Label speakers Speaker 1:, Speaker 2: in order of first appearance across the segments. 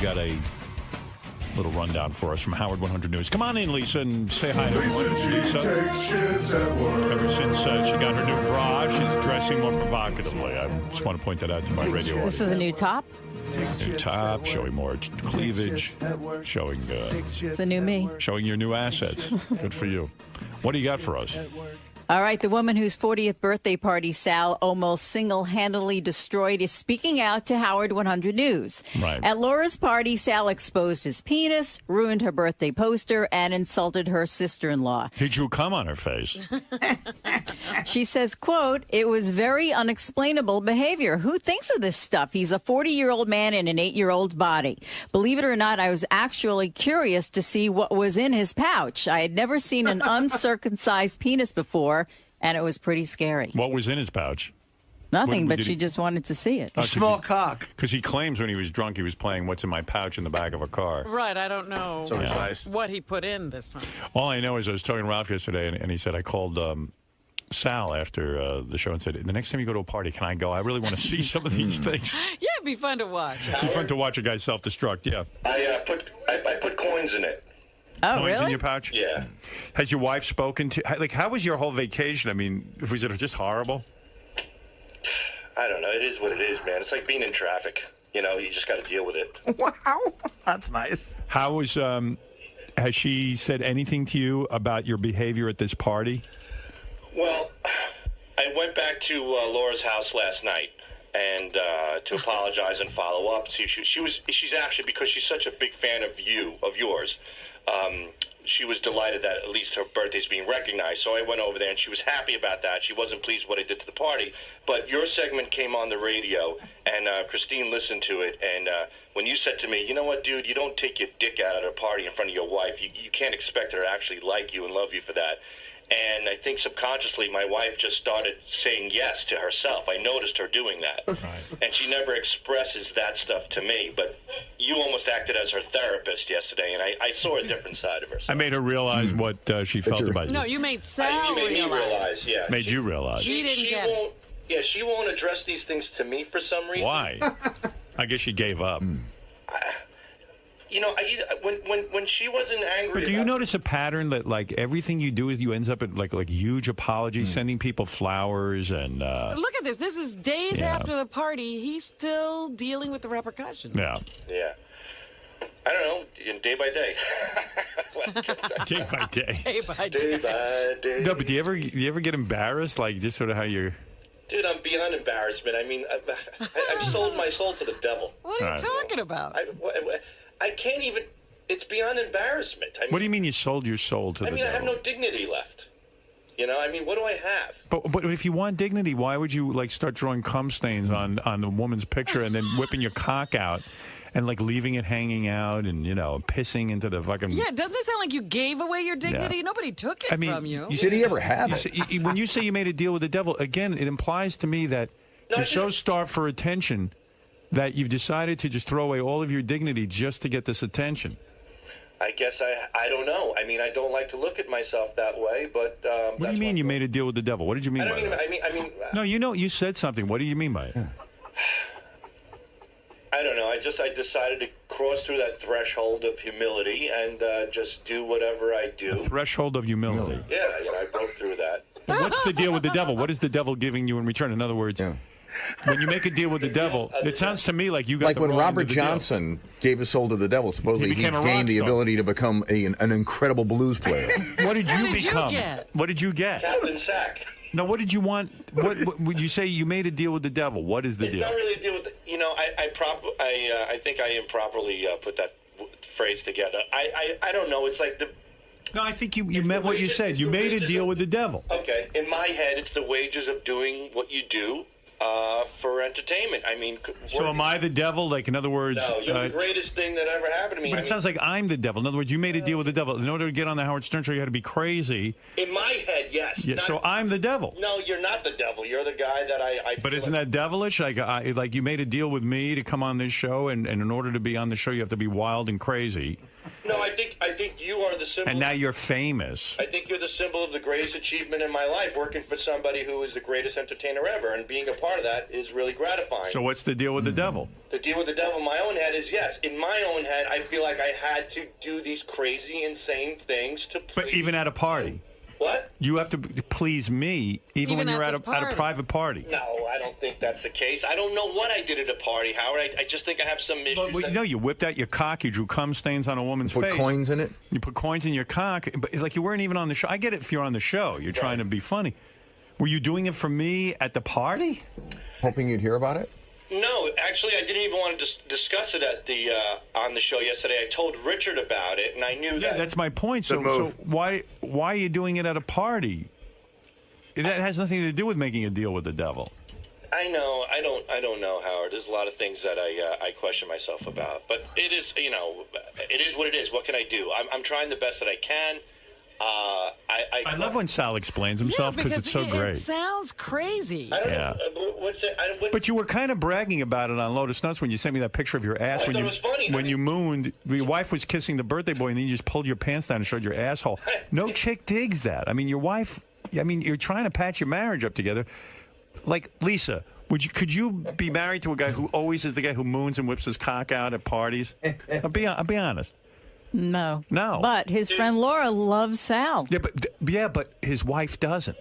Speaker 1: got a little rundown for us from Howard 100 News. Come on in, Lisa, and say hi to everyone. Lisa, ever since she got her new bra, she's dressing more provocatively. I just want to point that out to my radio audience.
Speaker 2: This is a new top?
Speaker 1: New top, showing more cleavage, showing...
Speaker 2: it's a new me.
Speaker 1: Showing your new assets. Good for you. What do you got for us?
Speaker 2: All right, the woman whose 40th birthday party Sal almost single-handedly destroyed is speaking out to Howard 100 News.
Speaker 1: Right.
Speaker 2: At Laura's party, Sal exposed his penis, ruined her birthday poster, and insulted her sister-in-law.
Speaker 1: He drew cum on her face.
Speaker 2: She says, quote, "It was very unexplainable behavior. Who thinks of this stuff? He's a 40-year-old man in an 8-year-old body. Believe it or not, I was actually curious to see what was in his pouch. I had never seen an uncircumcised penis before. And it was pretty scary."
Speaker 1: What was in his pouch?
Speaker 2: Nothing, but she just wanted to see it.
Speaker 3: A small cock.
Speaker 1: Because he claims when he was drunk, he was playing What's in My Pouch in the back of a car.
Speaker 4: Right, I don't know what he put in this time.
Speaker 1: All I know is I was talking to Ralph yesterday, and he said, I called Sal after the show and said, the next time you go to a party, can I go? I really want to see some of these things.
Speaker 4: Yeah, it'd be fun to watch.
Speaker 1: It'd be fun to watch a guy self-destruct, yeah.
Speaker 5: I put coins in it.
Speaker 2: Oh,
Speaker 1: Coins
Speaker 2: really?
Speaker 1: in your pouch?
Speaker 5: Yeah.
Speaker 1: Has your wife spoken to... Like, how was your whole vacation? I mean, was it just horrible?
Speaker 5: I don't know. It is what it is, man. It's like being in traffic. You know, you just got to deal with it.
Speaker 3: Wow. That's nice.
Speaker 1: How was... has she said anything to you about your behavior at this party?
Speaker 5: Well, I went back to Laura's house last night and to apologize and follow up. See, she's actually, because she's such a big fan of yours, she was delighted that at least her birthday's being recognized. So I went over there, and she was happy about that. She wasn't pleased with what I did to the party. But your segment came on the radio, and Christine listened to it. And when you said to me, you know what, dude, you don't take your dick out at a party in front of your wife. You can't expect her to actually like you and love you for that. And I think subconsciously my wife just started saying yes to herself. I noticed her doing that. Right. And she never expresses that stuff to me. But you almost acted as her therapist yesterday, and I saw a different side of her.
Speaker 1: I made her realize what she felt about you.
Speaker 4: No, you made Sal
Speaker 5: you made me realize, yeah.
Speaker 1: Made you realize.
Speaker 5: She won't address these things to me for some reason.
Speaker 1: Why? I guess she gave up.
Speaker 5: You know, when she wasn't angry.
Speaker 1: But do you notice a pattern that, like, everything you do is you ends up at like huge apologies, sending people flowers and.
Speaker 4: Look at this. This is days after the party. He's still dealing with the repercussions.
Speaker 1: Yeah.
Speaker 5: Yeah. I don't know. Day by day.
Speaker 1: Day by day.
Speaker 4: Day by day.
Speaker 5: Day by day.
Speaker 1: No, but do you ever get embarrassed, like just sort of how you're?
Speaker 5: Dude, I'm beyond embarrassment. I mean, I've sold my soul to the devil.
Speaker 4: What are you talking about?
Speaker 5: I can't even. It's beyond embarrassment. I mean,
Speaker 1: what do you mean you sold your soul to the devil?
Speaker 5: I have no dignity left. You know, I mean, what do I have?
Speaker 1: But if you want dignity, why would you like start drawing cum stains on the woman's picture and then whipping your cock out and like leaving it hanging out and pissing into the fucking?
Speaker 4: Yeah, doesn't it sound like you gave away your dignity? Yeah. Nobody took it from you.
Speaker 3: Did he ever have it?
Speaker 1: When you say you made a deal with the devil, again, it implies to me that you're so starved for attention that you've decided to just throw away all of your dignity just to get this attention.
Speaker 5: I guess I don't know. I mean, I don't like to look at myself that way, but...
Speaker 1: what do you mean you made a deal with the devil? What did you mean by that?
Speaker 5: I mean...
Speaker 1: No, you said something. What do you mean by it?
Speaker 5: I don't know. I decided to cross through that threshold of humility and just do whatever I do.
Speaker 1: The threshold of humility.
Speaker 5: Yeah, I broke through that.
Speaker 1: But what's the deal with the devil? What is the devil giving you in return? In other words... Yeah. When you make a deal with the devil, it sounds to me like you got
Speaker 3: like when Robert Johnson gave his soul to the devil. Supposedly, he gained the ability to become an incredible blues player.
Speaker 1: What did you become? What did you get?
Speaker 5: Captain Sack.
Speaker 1: No, what did you want? What would you say? You made a deal with the devil. What is the deal?
Speaker 5: It's not really a deal with. I think I improperly put that phrase together. I don't know. It's like the.
Speaker 1: No, I think you meant what you said. You made a deal with the devil.
Speaker 5: Okay, in my head, it's the wages of doing what you do. For entertainment. I mean...
Speaker 1: So am I the devil? Like, in other words...
Speaker 5: No, you're the greatest thing that ever happened to me.
Speaker 1: But it sounds like I'm the devil. In other words, you made a deal with the devil. In order to get on the Howard Stern show, you had to be crazy.
Speaker 5: In my head, yes.
Speaker 1: Yeah, so I'm the devil.
Speaker 5: No, you're not the devil. You're the guy that I
Speaker 1: but isn't that devilish? Like you made a deal with me to come on this show, and in order to be on the show, you have to be wild and crazy.
Speaker 5: No, I I think you are the symbol.
Speaker 1: And now you're famous.
Speaker 5: I think you're the symbol of the greatest achievement in my life, working for somebody who is the greatest entertainer ever, and being a part of that is really gratifying.
Speaker 1: So what's the deal with the devil?
Speaker 5: The deal with the devil in my own head is, yes, in my own head, I feel like I had to do these crazy, insane things to please.
Speaker 1: But even at a party.
Speaker 5: What?
Speaker 1: You have to please me even when you're at a private party.
Speaker 5: No, I don't think that's the case. I don't know what I did at a party, Howard. I just think I have some issues.
Speaker 1: Well, no, you whipped out your cock, you drew cum stains on a woman's face.
Speaker 3: Put coins in it?
Speaker 1: You put coins in your cock. But like you weren't even on the show. I get it if you're on the show. You're trying to be funny. Were you doing it for me at the party?
Speaker 3: Hoping you'd hear about it?
Speaker 5: No, actually, I didn't even want to discuss it at the on the show yesterday. I told Richard about it, and I knew that.
Speaker 1: Yeah, that's my point. So why are you doing it at a party? That has nothing to do with making a deal with the devil.
Speaker 5: I know. I don't know, Howard. There's a lot of things that I question myself about. But it is, it is what it is. What can I do? I'm trying the best that I can.
Speaker 1: I love when Sal explains himself because it's so great.
Speaker 4: It sounds crazy.
Speaker 5: I don't know. What's it?
Speaker 1: But you were kind of bragging about it on Lotus Nuts when you sent me that picture of your ass.
Speaker 5: I thought it was funny.
Speaker 1: When you mooned, your wife was kissing the birthday boy, and then you just pulled your pants down and showed your asshole. No chick digs that. I mean, your wife. I mean, you're trying to patch your marriage up together. Like Lisa, could you be married to a guy who always is the guy who moons and whips his cock out at parties? I'll be honest.
Speaker 2: No.
Speaker 1: But
Speaker 2: his friend Laura loves Sal.
Speaker 1: Yeah, but his wife doesn't.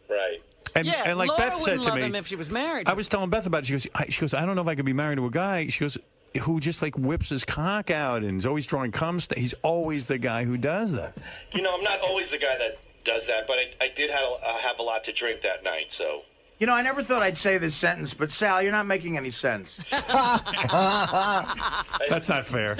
Speaker 5: Right.
Speaker 1: And like
Speaker 4: Laura
Speaker 1: Beth said to
Speaker 4: love
Speaker 1: me,
Speaker 4: him if she was married.
Speaker 1: I was telling Beth about it. She goes, I don't know if I could be married to a guy. She goes, who just like whips his cock out and is always drawing cum. He's always the guy who does that.
Speaker 5: I'm not always the guy that does that, but I did have a lot to drink that night, so.
Speaker 6: I never thought I'd say this sentence, but Sal, you're not making any sense.
Speaker 1: That's not fair.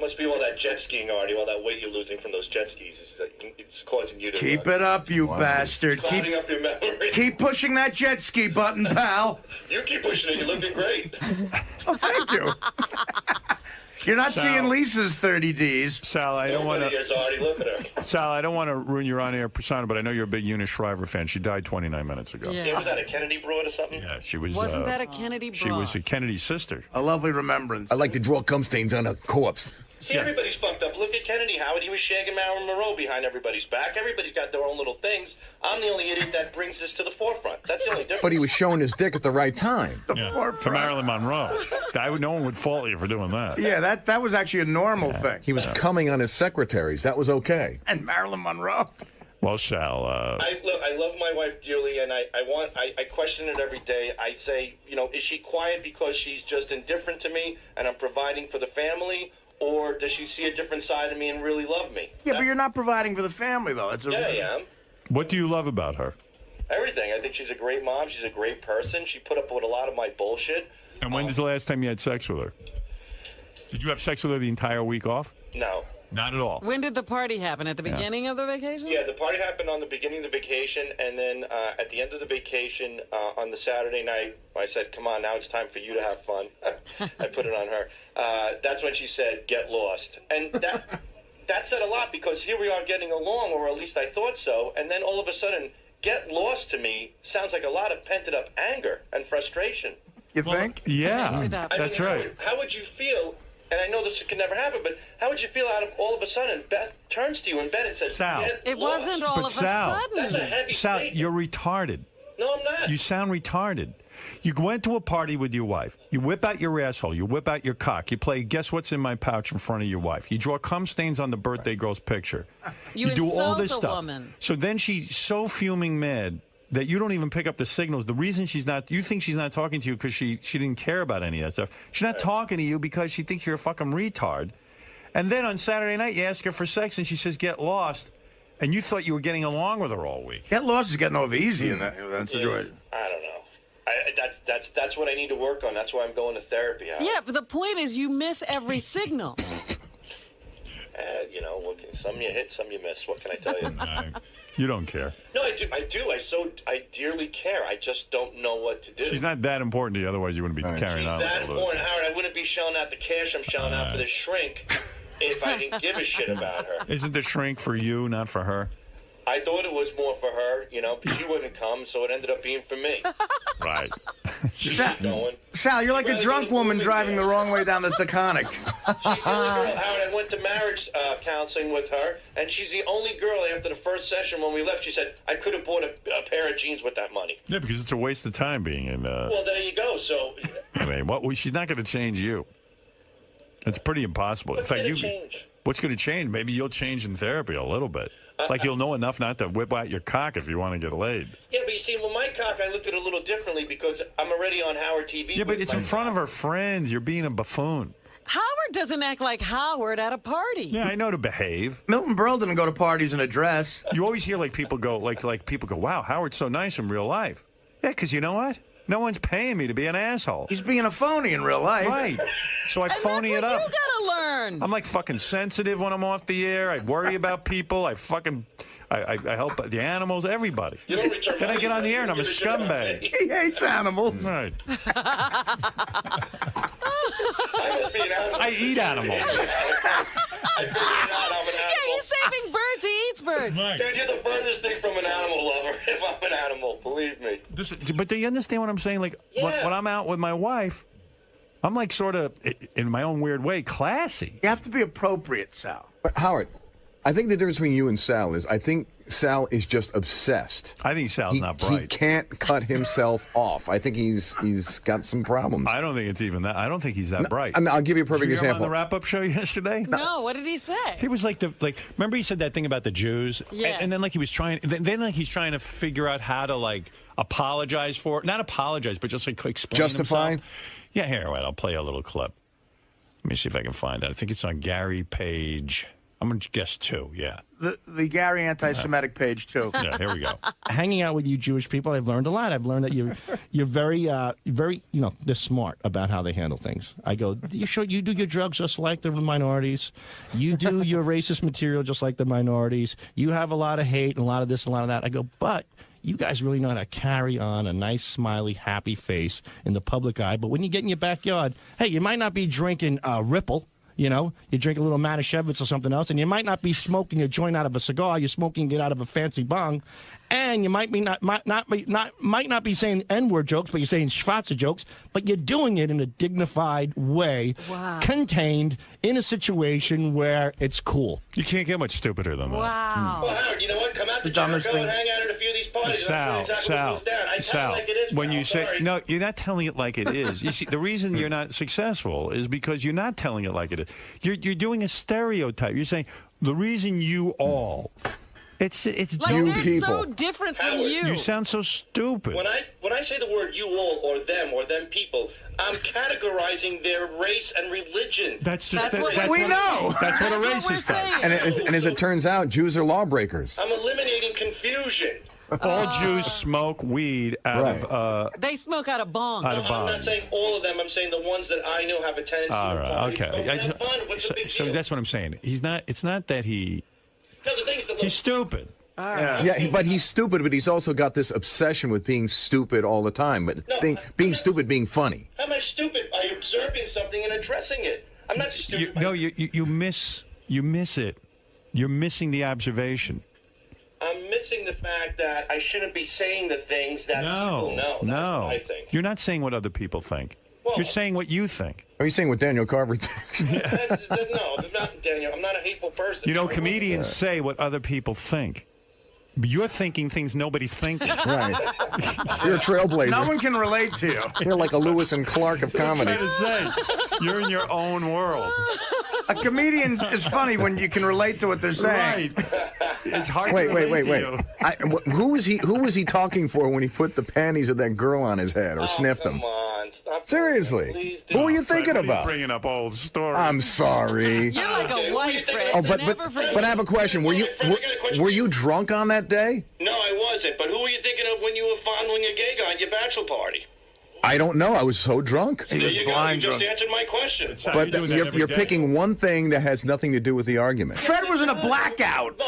Speaker 5: Must be all that jet skiing, Artie, all that weight you're losing from those jet skis. It's causing you to...
Speaker 6: Keep it up, you bastard.
Speaker 5: Clouding up your memory.
Speaker 6: Keep pushing that jet ski button, pal.
Speaker 5: You keep pushing it. You're looking great.
Speaker 6: Oh, thank you. You're not seeing Lisa's 30 Ds.
Speaker 1: Sal, I don't want to...
Speaker 5: Look at her.
Speaker 1: Sal, I don't want to ruin your on-air persona, but I know you're a big Eunice Shriver fan. She died 29 minutes ago.
Speaker 4: Yeah.
Speaker 5: Was that a Kennedy broad or something?
Speaker 1: Yeah, she was...
Speaker 4: Wasn't that a Kennedy broad?
Speaker 1: She was a Kennedy sister.
Speaker 6: A lovely remembrance.
Speaker 3: I like to draw cum stains on a corpse.
Speaker 5: See, everybody's fucked up. Look at Kennedy, Howard. He was shagging Marilyn Monroe behind everybody's back. Everybody's got their own little things. I'm the only idiot that brings this to the forefront. That's the only difference.
Speaker 3: But he was showing his dick at the right time.
Speaker 1: To Marilyn Monroe. No one would fault you for doing that.
Speaker 6: Yeah, that was actually a normal thing.
Speaker 3: He was coming on his secretaries. That was okay.
Speaker 6: And Marilyn Monroe.
Speaker 1: Well, Sal...
Speaker 5: I love my wife dearly, and I question it every day. I say, is she quiet because she's just indifferent to me and I'm providing for the family? Or does she see a different side of me and really love me?
Speaker 6: Yeah, but you're not providing for the family, though.
Speaker 5: Yeah, I am.
Speaker 1: What do you love about her?
Speaker 5: Everything. I think she's a great mom. She's a great person. She put up with a lot of my bullshit.
Speaker 1: And when was the last time you had sex with her? Did you have sex with her the entire week off?
Speaker 5: No.
Speaker 1: Not at all.
Speaker 4: When did the party happen? At the beginning of the vacation?
Speaker 5: Yeah, the party happened on the beginning of the vacation, and then at the end of the vacation, on the Saturday night, I said, come on, now it's time for you to have fun. I put it on her. That's when she said, get lost. And that said a lot, because here we are getting along, or at least I thought so, and then all of a sudden, get lost to me sounds like a lot of pent-up anger and frustration.
Speaker 6: You think?
Speaker 1: Yeah, that's right.
Speaker 5: How would you feel... And I know this can never happen, but how would you feel all of a sudden Beth turns to you in bed and says,
Speaker 1: Sal.
Speaker 4: It wasn't all of a sudden.
Speaker 5: That's a heavy statement.
Speaker 1: You're retarded.
Speaker 5: No, I'm not.
Speaker 1: You sound retarded. You went to a party with your wife. You whip out your asshole. You whip out your cock. You play Guess What's in My Pouch in front of your wife. You draw cum stains on the birthday girl's picture.
Speaker 4: You
Speaker 1: do all this stuff.
Speaker 4: Woman.
Speaker 1: So then she's so fuming mad that you don't even pick up the signals. The reason you think she's not talking to you because she didn't care about any of that stuff. She's not talking to you because she thinks you're a fucking retard. And then on Saturday night, you ask her for sex, and she says, get lost. And you thought you were getting along with her all week.
Speaker 6: Get lost is getting off easy in that situation.
Speaker 5: I don't know. That's what I need to work on. That's why I'm going to therapy.
Speaker 4: Yeah, but the point is you miss every signal.
Speaker 5: Some you hit, some you miss. What can I tell you?
Speaker 1: You don't care.
Speaker 5: No, I do. I dearly care. I just don't know what to do.
Speaker 1: She's not that important to you, otherwise you wouldn't be carrying on.
Speaker 5: She's that important, Howard. I wouldn't be shelling out the cash I'm shelling out for the shrink if I didn't give a shit about her.
Speaker 1: Isn't the shrink for you, not for her?
Speaker 5: I thought it was more for her, because she wouldn't come, so it ended up being for me.
Speaker 1: Right.
Speaker 6: Sal, you're like a drunk woman driving the wrong way down the Taconic.
Speaker 5: She's the only girl, Howard. I went to marriage counseling with her, and she's the only girl after the first session when we left. She said, I could have bought a pair of jeans with that money.
Speaker 1: Yeah, because it's a waste of time being in...
Speaker 5: Well, there you go. So,
Speaker 1: I mean, she's not going to change you. It's pretty impossible.
Speaker 5: What's going to change?
Speaker 1: What's going to change? Maybe you'll change in therapy a little bit. Like you'll know enough not to whip out your cock if you want to get laid.
Speaker 5: Yeah, but you see, well, my cock, I looked at it a little differently because I'm already on Howard TV.
Speaker 1: Yeah, but it's in front of her friends. You're being a buffoon.
Speaker 4: Howard doesn't act like Howard at a party.
Speaker 1: Yeah, I know to behave.
Speaker 6: Milton Berle didn't go to parties in a dress.
Speaker 1: You always hear people go, wow, Howard's so nice in real life. Yeah, because you know what? No one's paying me to be an asshole.
Speaker 6: He's being a phony in real life.
Speaker 1: Right. So I phony it up.
Speaker 4: You gotta learn.
Speaker 1: I'm like fucking sensitive when I'm off the air. I worry about people. I help the animals, everybody.
Speaker 5: You don't return
Speaker 1: Then I get on the air and I'm a
Speaker 5: return
Speaker 1: scumbag.
Speaker 6: He hates animals.
Speaker 1: Right.
Speaker 5: I must be an animal.
Speaker 1: I eat animals.
Speaker 5: I figured it out. I'm an animal.
Speaker 4: Yeah, he's saving birds. He eats birds.
Speaker 1: Right.
Speaker 5: Dude, you're the furthest thing from an animal lover if I'm an animal. Believe me.
Speaker 1: But do you understand what I'm saying? Like, when I'm out with my wife, I'm like sort of, in my own weird way, classy.
Speaker 6: You have to be appropriate, Sal.
Speaker 3: But Howard, I think the difference between you and Sal is I think Sal is just obsessed.
Speaker 1: I think Sal's not bright.
Speaker 3: He can't cut himself off. I think he's got some problems.
Speaker 1: I don't think it's even that. I don't think he's that bright.
Speaker 3: I mean, I'll give you a perfect
Speaker 1: Did you hear him
Speaker 3: example.
Speaker 1: on the wrap-up show yesterday?
Speaker 4: No, what did he say?
Speaker 1: He was remember he said that thing about the Jews?
Speaker 4: Yeah.
Speaker 1: And then he was trying, he's trying to figure out how to apologize for it. Not apologize, but just explain
Speaker 3: Justify?
Speaker 1: himself. Yeah, here, wait, I'll play a little clip. Let me see if I can find it. I think it's on Gary page. I'm going to guess 2, yeah.
Speaker 6: The Gary anti-Semitic page, too.
Speaker 1: Yeah, here we go.
Speaker 7: Hanging out with you Jewish people, I've learned a lot. I've learned that you're very, they're smart about how they handle things. I go, you do your drugs just like the minorities. You do your racist material just like the minorities. You have a lot of hate and a lot of this and a lot of that. I go, but you guys really know how to carry on a nice, smiley, happy face in the public eye. But when you get in your backyard, hey, you might not be drinking Ripple. You know, you drink a little Manischewitz or something else, and you might not be smoking a joint out of a cigar. You're smoking it out of a fancy bong, and you might not be saying N-word jokes, but you're saying Schwarzer jokes. But you're doing it in a dignified way, contained in a situation where it's cool.
Speaker 1: You can't get much stupider than that.
Speaker 4: Wow.
Speaker 5: Well, Howard, you know what? Come out to Jericho and hang out at a few of these parties.
Speaker 1: Sal,
Speaker 5: Sal, like it is,
Speaker 1: when
Speaker 5: pal.
Speaker 1: you say,
Speaker 5: Sorry.
Speaker 1: no, you're not telling it like it is. You see, the reason you're not successful is because you're not telling it like it is. You're doing a stereotype. You're saying, the reason you all... It's
Speaker 4: like
Speaker 1: you
Speaker 4: they're
Speaker 1: people.
Speaker 4: so different from you.
Speaker 1: You sound so stupid.
Speaker 5: When I say the word you all or them people, I'm categorizing their race and religion.
Speaker 1: That's
Speaker 4: what
Speaker 6: we know.
Speaker 1: That's what a
Speaker 4: That's what
Speaker 1: racist
Speaker 4: we're
Speaker 1: does.
Speaker 4: saying.
Speaker 3: And as it turns out, Jews are lawbreakers.
Speaker 5: I'm eliminating confusion.
Speaker 1: All Jews smoke weed out of...
Speaker 4: They smoke out of bong.
Speaker 1: Out of
Speaker 5: I'm
Speaker 1: bong.
Speaker 5: not saying all of them. I'm saying the ones that I know have a tendency
Speaker 1: All
Speaker 5: to
Speaker 1: right,
Speaker 5: party.
Speaker 1: okay.
Speaker 5: Have fun. What's the big
Speaker 1: So
Speaker 5: deal?
Speaker 1: that's what I'm saying. It's not that he...
Speaker 5: No, the thing is,
Speaker 1: He's stupid.
Speaker 3: Yeah, but he's stupid, but he's also got this obsession with being stupid all the time. But being stupid, being funny.
Speaker 5: How am I stupid? By observing something and addressing it. I'm not stupid.
Speaker 1: You miss it. You're missing the observation.
Speaker 5: I'm missing the fact that I shouldn't be saying the things that people know. That's
Speaker 1: No.
Speaker 5: what I think.
Speaker 1: You're not saying what other people think.
Speaker 5: Well,
Speaker 1: You're saying what you think.
Speaker 3: Are you saying what Daniel Carver thinks?
Speaker 5: No, I'm not, Daniel. I'm not a hateful person.
Speaker 1: You know, comedians say what other people think. But you're thinking things nobody's thinking.
Speaker 3: Right. You're a trailblazer.
Speaker 6: No one can relate to you.
Speaker 3: You're like a Lewis and Clark of comedy.
Speaker 1: I'm trying to say. You're in your own world.
Speaker 6: A comedian is funny when you can relate to what they're saying.
Speaker 1: Right. It's hard
Speaker 3: Wait.
Speaker 1: to relate to you.
Speaker 3: Who was he talking for when he put the panties of that girl on his head or sniffed them?
Speaker 5: Come on, stop.
Speaker 3: Seriously.
Speaker 5: Please
Speaker 3: Who
Speaker 5: do.
Speaker 3: were you thinking
Speaker 1: Fred, what are you
Speaker 3: about?
Speaker 1: bringing up old stories.
Speaker 3: I'm sorry.
Speaker 4: You're like
Speaker 5: Okay,
Speaker 4: a
Speaker 5: what do you
Speaker 4: white
Speaker 5: think
Speaker 4: Fred.
Speaker 5: of-
Speaker 3: But I have a question. Were you drunk on that day?
Speaker 5: No, I wasn't. But who were you thinking of when you were fondling a gay guy at your bachelor party?
Speaker 3: I don't know. I was so drunk.
Speaker 5: There you go. You
Speaker 6: blind
Speaker 5: just
Speaker 6: drunk.
Speaker 5: answered my question.
Speaker 1: Sal,
Speaker 3: But
Speaker 1: doing that every
Speaker 3: you're
Speaker 1: day.
Speaker 3: picking one thing that has nothing to do with the argument.
Speaker 6: Fred was in a blackout.
Speaker 5: No,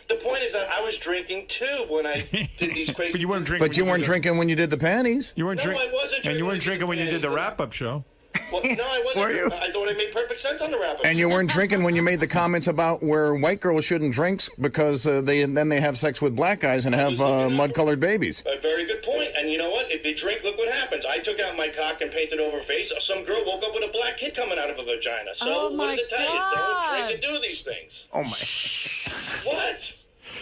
Speaker 5: the point is that I was drinking too when I did these crazy.
Speaker 1: But you weren't drinking.
Speaker 3: But you weren't drinking when you did the panties.
Speaker 1: You weren't
Speaker 5: No,
Speaker 1: drinking.
Speaker 5: I wasn't
Speaker 1: And you
Speaker 5: drinking
Speaker 1: weren't drinking when you did the
Speaker 5: panties.
Speaker 1: wrap-up show.
Speaker 5: Well, no, I wasn't.
Speaker 6: Were you?
Speaker 5: I thought it made perfect sense on the wrap-up.
Speaker 3: And you weren't drinking when you made the comments about where white girls shouldn't drink because they have sex with black guys and have mud-colored babies.
Speaker 5: A very good point. And you know what? If you drink, look what happens. I took out my cock and painted over her face. Some girl woke up with a black kid coming out of her vagina. So what does it tell you? Don't drink and do these things.
Speaker 6: Oh my!
Speaker 5: What?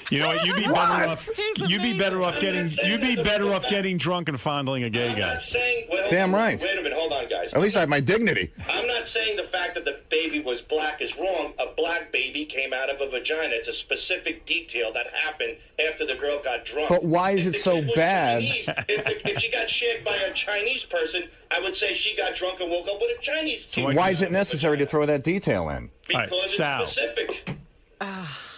Speaker 1: You know what? You'd be better off. You'd be better off getting. You'd be better off getting drunk and fondling a gay
Speaker 5: I'm
Speaker 1: guy.
Speaker 5: not saying. Well,
Speaker 3: Damn right.
Speaker 5: Wait a minute. Hold on, guys.
Speaker 3: At least I have my dignity.
Speaker 5: I'm not saying the fact that the baby was black is wrong. A black baby came out of a vagina. It's a specific detail that happened after the girl got drunk.
Speaker 3: But why is it so bad?
Speaker 5: If she got shagged by a Chinese person, I would say she got drunk and woke up with a Chinese kid.
Speaker 3: Why is it necessary to throw that detail in?
Speaker 5: Because
Speaker 1: All right, Sal.
Speaker 5: it's specific.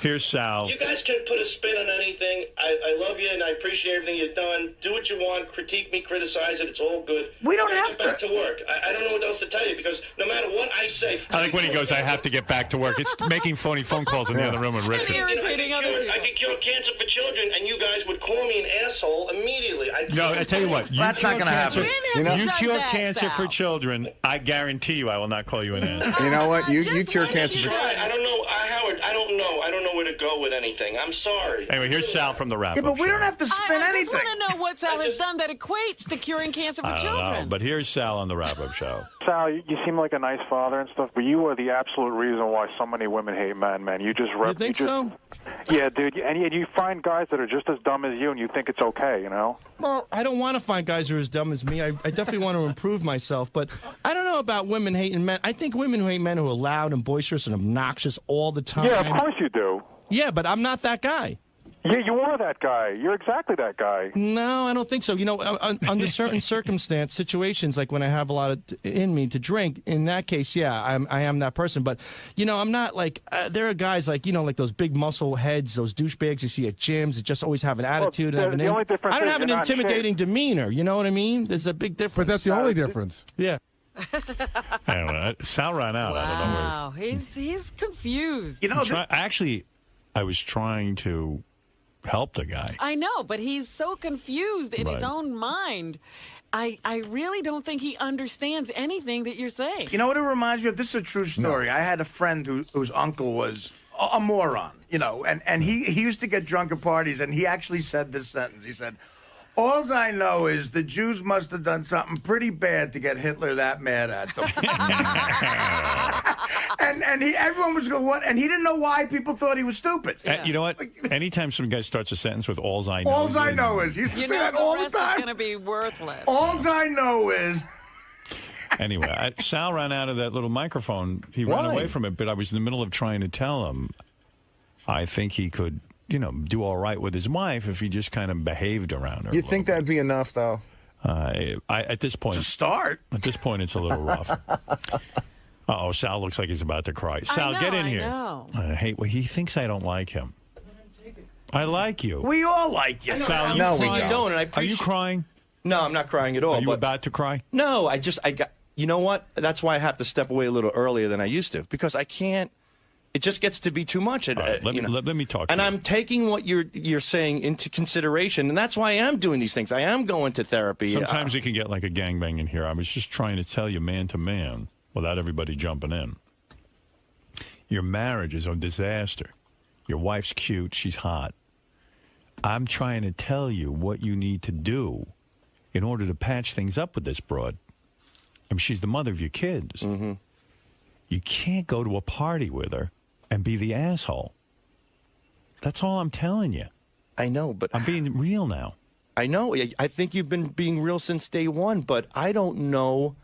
Speaker 1: Here's Sal.
Speaker 5: You guys can put a spin on anything. I love you and I appreciate everything you've done. Do what you want. Critique me, criticize it. It's all good.
Speaker 6: We don't have
Speaker 5: Get back to work. I don't know what else to tell you because no matter what I say.
Speaker 1: I like when he goes, I have to get back to work. It's making phony phone calls in the other room with Richard.
Speaker 4: Irritating other people.
Speaker 5: I could cure cancer for children and you guys would call me an asshole immediately.
Speaker 1: No, I tell you what.
Speaker 6: That's not going to happen.
Speaker 1: You cure cancer for children. I guarantee you I will not call you an asshole.
Speaker 3: You know what? You cure cancer for...
Speaker 5: I don't know, Howard. I don't know. I don't know where to go with anything. I'm sorry.
Speaker 1: Anyway, here's Sal from the wrap-up
Speaker 6: Yeah, but we
Speaker 1: show.
Speaker 6: don't have to spin
Speaker 4: I
Speaker 6: anything.
Speaker 4: just want to know what Sal has done that equates to curing cancer for
Speaker 1: I don't
Speaker 4: children.
Speaker 1: know, but here's Sal on the wrap-up show.
Speaker 8: Sal, you seem like a nice father and stuff, but you are the absolute reason why so many women hate men, man. You just
Speaker 7: You think so?
Speaker 8: Yeah, dude. And you find guys that are just as dumb as you, and you think it's okay, you know?
Speaker 7: Well, I don't want to find guys who are as dumb as me. I definitely want to improve myself, but I don't know about women hating men. I think women who hate men who are loud and boisterous and obnoxious all the time.
Speaker 8: Yeah, of course you do.
Speaker 7: Yeah, but I'm not that guy.
Speaker 8: Yeah, you are that guy. You're exactly that guy.
Speaker 7: No, I don't think so. You know, under certain situations, like when I have a lot in me to drink, in that case, yeah, I am that person. But, you know, I'm not like, there are guys like, you know, like those big muscle heads, those douchebags you see at gyms that just always have an attitude.
Speaker 8: Well,
Speaker 7: and
Speaker 8: the only difference
Speaker 7: I don't
Speaker 8: is
Speaker 7: have an
Speaker 8: you're not
Speaker 7: intimidating demeanor. You know what I mean? There's a big difference.
Speaker 9: But that's the only difference.
Speaker 7: Yeah.
Speaker 1: Anyway, Sal ran out. I don't know where.
Speaker 4: Wow, he's confused.
Speaker 6: You know,
Speaker 1: Actually, I was trying to help the guy.
Speaker 4: I know, but he's so confused in his
Speaker 1: Right.
Speaker 4: own mind. I really don't think he understands anything that you're saying.
Speaker 6: you know what it reminds me of? This is a true story. I had a friend whose uncle was a moron, you know, and he used to get drunk at parties, and he actually said this sentence. He said, "All I know is the Jews must have done something pretty bad to get Hitler that mad at them." and everyone was going, "What?" And he didn't know why people thought he was stupid.
Speaker 1: You know what? Anytime some guy starts a sentence with "All's I know,"
Speaker 6: All I know is, he used to
Speaker 4: You
Speaker 6: say
Speaker 4: know
Speaker 6: that
Speaker 4: the
Speaker 6: all the
Speaker 4: rest is
Speaker 6: time.
Speaker 4: going to be worthless.
Speaker 6: All I know is.
Speaker 1: Anyway, Sal ran out of that little microphone. He ran away from it, but I was in the middle of trying to tell him I think he could, you know, do all right with his wife if he just kind of behaved around her.
Speaker 3: You think that'd be enough, though?
Speaker 1: At this point,
Speaker 6: To start.
Speaker 1: At this point, it's a little rough. Uh-oh, Sal looks like he's about to cry. Sal,
Speaker 4: know,
Speaker 1: get in
Speaker 4: I
Speaker 1: here.
Speaker 4: know.
Speaker 1: Well, he thinks I don't like him. I like you.
Speaker 6: We all like you.
Speaker 1: Sal, you
Speaker 3: No, we
Speaker 1: crying?
Speaker 3: don't.
Speaker 7: And I
Speaker 1: Are you crying?
Speaker 7: No, I'm not crying at all.
Speaker 1: Are you
Speaker 7: but
Speaker 1: about to cry?
Speaker 7: No, I got. You know what? That's why I have to step away a little earlier than I used to, because I can't. It just gets to be too much.
Speaker 1: Right, let me talk to
Speaker 7: and
Speaker 1: you.
Speaker 7: I'm taking what you're saying into consideration, and that's why I am doing these things. I am going to therapy.
Speaker 1: Sometimes it can get like a gangbang in here. I was just trying to tell you man to man without everybody jumping in. Your marriage is a disaster. Your wife's cute. She's hot. I'm trying to tell you what you need to do in order to patch things up with this broad. I mean, she's the mother of your kids.
Speaker 7: Mm-hmm.
Speaker 1: You can't go to a party with her and be the asshole. That's all I'm telling you.
Speaker 7: I know, but
Speaker 1: I'm being real now.
Speaker 7: I know. I think you've been being real since day one, but I don't know.